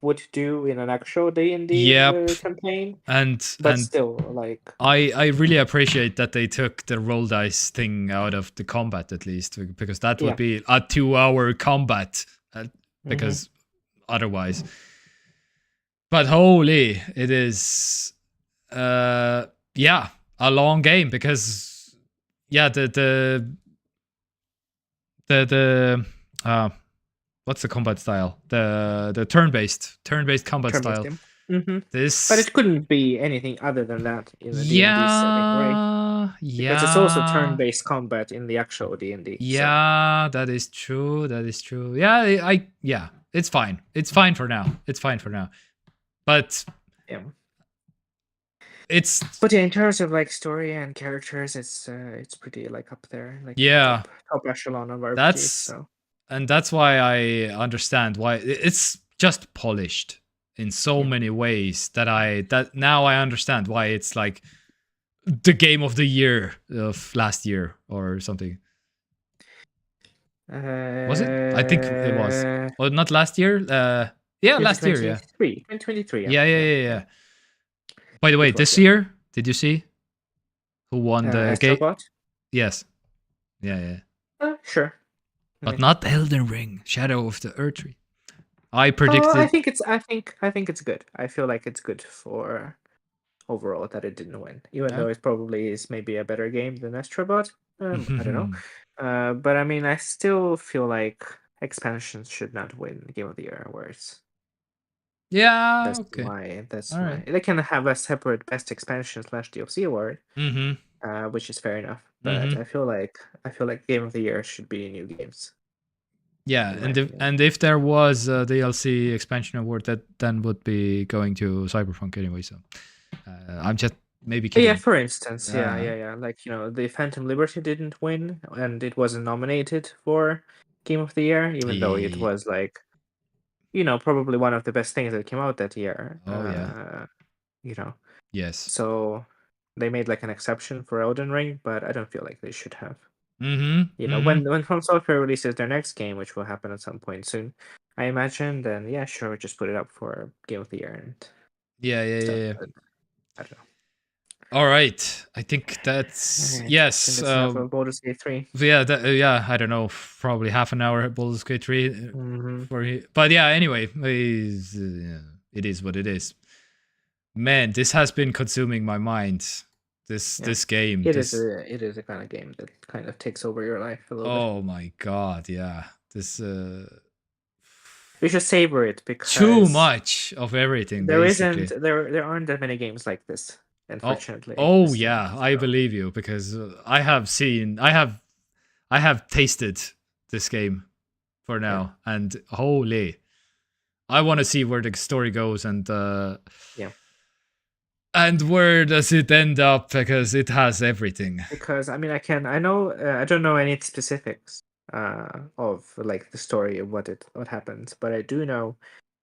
would do in an actual D&D Yep. campaign. And But still, like, I really appreciate that they took the roll dice thing out of the combat, at least, because that would be a 2-hour combat, because otherwise. But holy, it is yeah, a long game, because yeah, the what's the combat style? The turn-based combat style. This, but it couldn't be anything other than that in a D&D setting, right? Yeah. Because it's also turn-based combat in the actual D&D. Yeah, so. That is true. That is true. Yeah, yeah, it's fine. It's fine for now. It's fine for now. But yeah. It's, but yeah, in terms of like story and characters, it's pretty like up there, like yeah, top echelon of RPGs. So, and that's why I understand why it's just polished in so many ways, that now I understand why it's like the game of the year of last year or something. Was it? I think it was. Or not last year. Yeah, last year. Yeah. 2023. Yeah. By the way, this year, did you see who won the game? Yes. Yeah. Sure. But not Elden Ring, Shadow of the Erdtree. I predicted. I think it's good. I feel like it's good for overall that it didn't win, even Yeah. though it probably is maybe a better game than Astrobot. I don't know. But I mean, I still feel like expansions should not win Game of the Year awards. Yeah. That's Okay. that's All my. right. They can have a separate best expansion / DLC award, Mm-hmm. which is fair enough. But Mm-hmm. I feel like Game of the Year should be new games, Yeah, in my and if opinion. and if there was a DLC expansion award, that then would be going to Cyberpunk anyway. So I'm just maybe Yeah, kidding. for instance, Yeah. yeah. Like, the Phantom Liberty didn't win, and it wasn't nominated for Game of the Year, even though it Eh, was like, probably one of the best things that came out that year. Oh yeah. You know, Yes. so they made like an exception for Elden Ring, but I don't feel like they should have. Mm-hmm. Mm-hmm. When From Software releases their next game, which will happen at some point soon, I imagine, then yeah, sure, just put it up for Game of the Year and Yeah, yeah, stuff. yeah, yeah. But I don't know. All right. I think that's Alright, I think yes. that's enough of Baldur's Gate 3. Yeah, yeah. I don't know. Probably half an hour at Baldur's Gate 3 Mm-hmm. but yeah. Anyway, it is what it is. Man, this has been consuming my mind. Yeah. This game. It This. is a kind of game that kind of takes over your life a little bit. Oh my god. Yeah. This. We should savor it Too because much of everything, there isn't basically. there aren't that many games like this, Oh, unfortunately, in oh Steam. yeah, I So believe you because I have tasted this game for yeah, now, and holy, I want to see where the story goes yeah. and where does it end up because it has everything. Because I mean, I know I don't know any specifics of like the story of what happens, but I do know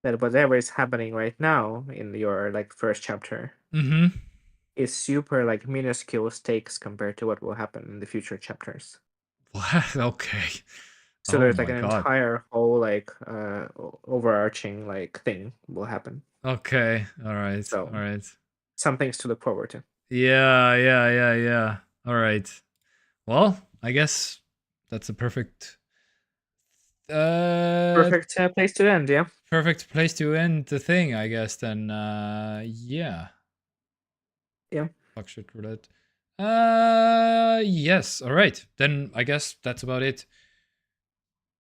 that whatever is happening right now in your like first chapter Mm-hmm. is super like minuscule stakes compared to what will happen in the future chapters. What? Okay. So Oh there's like my an god. entire whole like overarching like thing will happen. Okay. All right. So All right. some things to look forward to. Yeah. Yeah. Yeah. Yeah. All right. Well, I guess that's a Perfect place to end, yeah. perfect place to end the thing, I guess. Then, yeah. Yeah. Fuck shit for that. Yes. All right. Then I guess that's about it.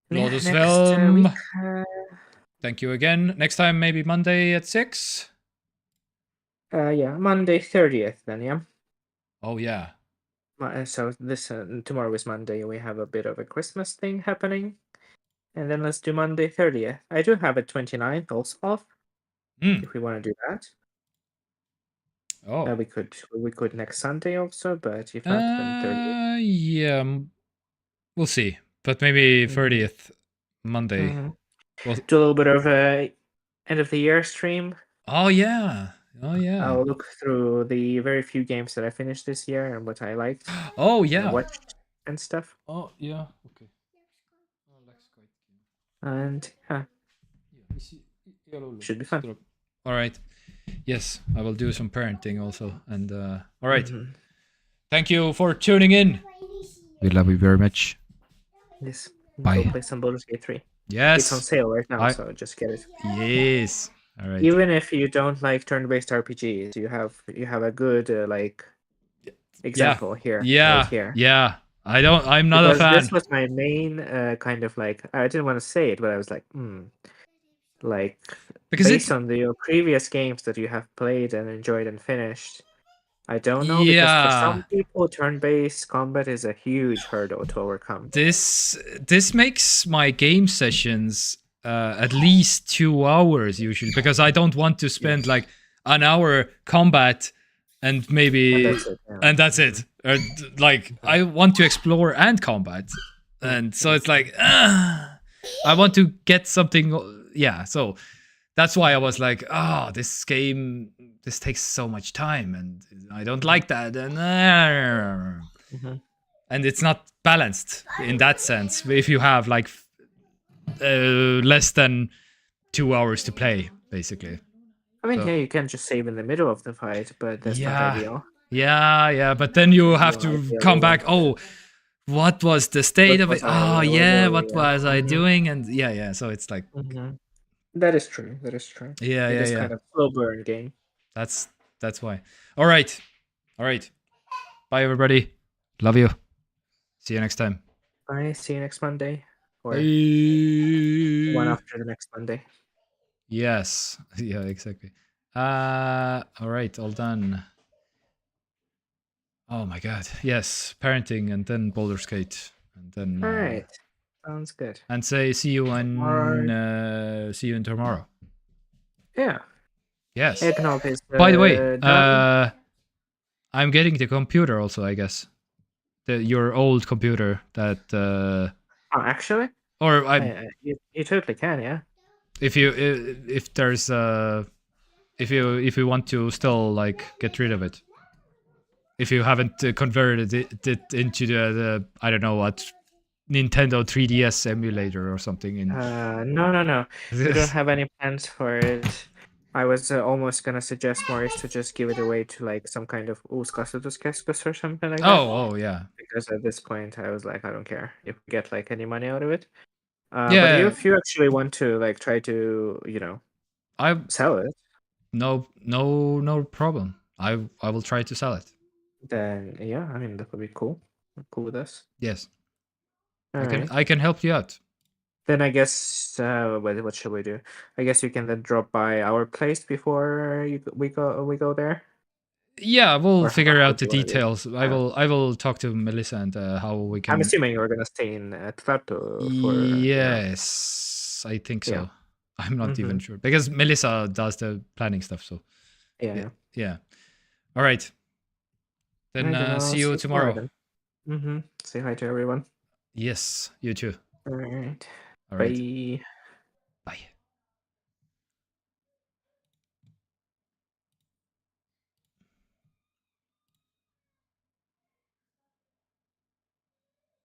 Yeah, Lotus next Film. week. Thank you again. Next time, maybe Monday at 6. Yeah, Monday 30th then, yeah. Oh yeah. So this tomorrow is Monday. We have a bit of a Christmas thing happening, and then let's do Monday 30th. I do have a 29th also off Mm. if we want to do that. Oh. We could next Sunday also, but if not, then 30th. Yeah. We'll see. But maybe Mhm. 30th Monday. Mhm. Well. Do a little bit of a end of the year stream. Oh yeah. Oh yeah. I'll look through the very few games that I finished this year and what I liked Oh and yeah. watched and stuff. Oh yeah. Okay. And yeah, should be fun. All right. Yes, I will do some parenting also. And all right. Mhm. Thank you for tuning in. We love you very much. Yes. Bye. Go play some Baldur's Gate 3. Yes. It's on sale right now, Bye. so just get it. Yes. All right. Even if you don't like turn-based RPGs, you have a good like example here. Yeah. Right here. Yeah. I'm not Because a fan. this was my main kind of like, I didn't want to say it, but I was like, like Because based on the previous games that you have played and enjoyed and finished, I don't know, because for some people turn-based combat is a huge hurdle to overcome. This makes my game sessions at least 2 hours usually, because I don't want to spend like an hour combat and maybe and that's it. Or like I want to explore and combat, and so it's like I want to get something. Yeah, so that's why I was like, oh, this game, this takes so much time, and I don't like that, and it's not balanced in that sense. If you have like less than 2 hours to play, basically. I mean, yeah, you can just save in the middle of the fight, but that's not ideal. Yeah, but then you have to come back. Oh, what was the state of it? Oh, yeah, what was I doing? And yeah. So it's like that is true. Yeah, it is kind of slow burn game. That's That's why. All right. Bye, everybody. Love you. See you next time. Bye. See you next Monday, or one Bye. after the next Monday. Yes. Yeah, exactly. All right, all done. Oh my god. Yes, parenting and then Boulder Skate and then All right. Sounds good. and say see you Tomorrow. tomorrow. Yeah. Yes. Eggnog is By the way, done. I'm getting the computer also, I guess. Your old computer that Oh, actually, or I you totally can, yeah. if there's if you want to still like get rid of it. If you haven't converted it into the I don't know what Nintendo 3DS emulator or something in No. We don't have any plans for it. I was almost gonna suggest Maurice to just give it away to like some kind of Uuskasutuskeskus or something like that. oh yeah. Because at this point, I was like, I don't care if we get like any money out of it. But Yeah, if you actually want to like try to, I sell it, no problem. I will try to sell it. then yeah, I mean that would be cool. Cool with us. Yes. All right. I can help you out. Then I guess what should we do? I guess you can then drop by our place before we go there. Yeah, we'll Or figure how out do the you want to do it? details. I will talk to Melissa and how we I'm can. assuming you're gonna stay in Tartu for Yes, I think so. yeah. I'm not even Mm-hmm. sure because Melissa does the planning stuff. So Yeah. yeah. All right. All right, then Then see I'll you see you tomorrow tomorrow. then. Mm-hmm. Say hi to everyone. Yes, you too. All right. All right. Bye.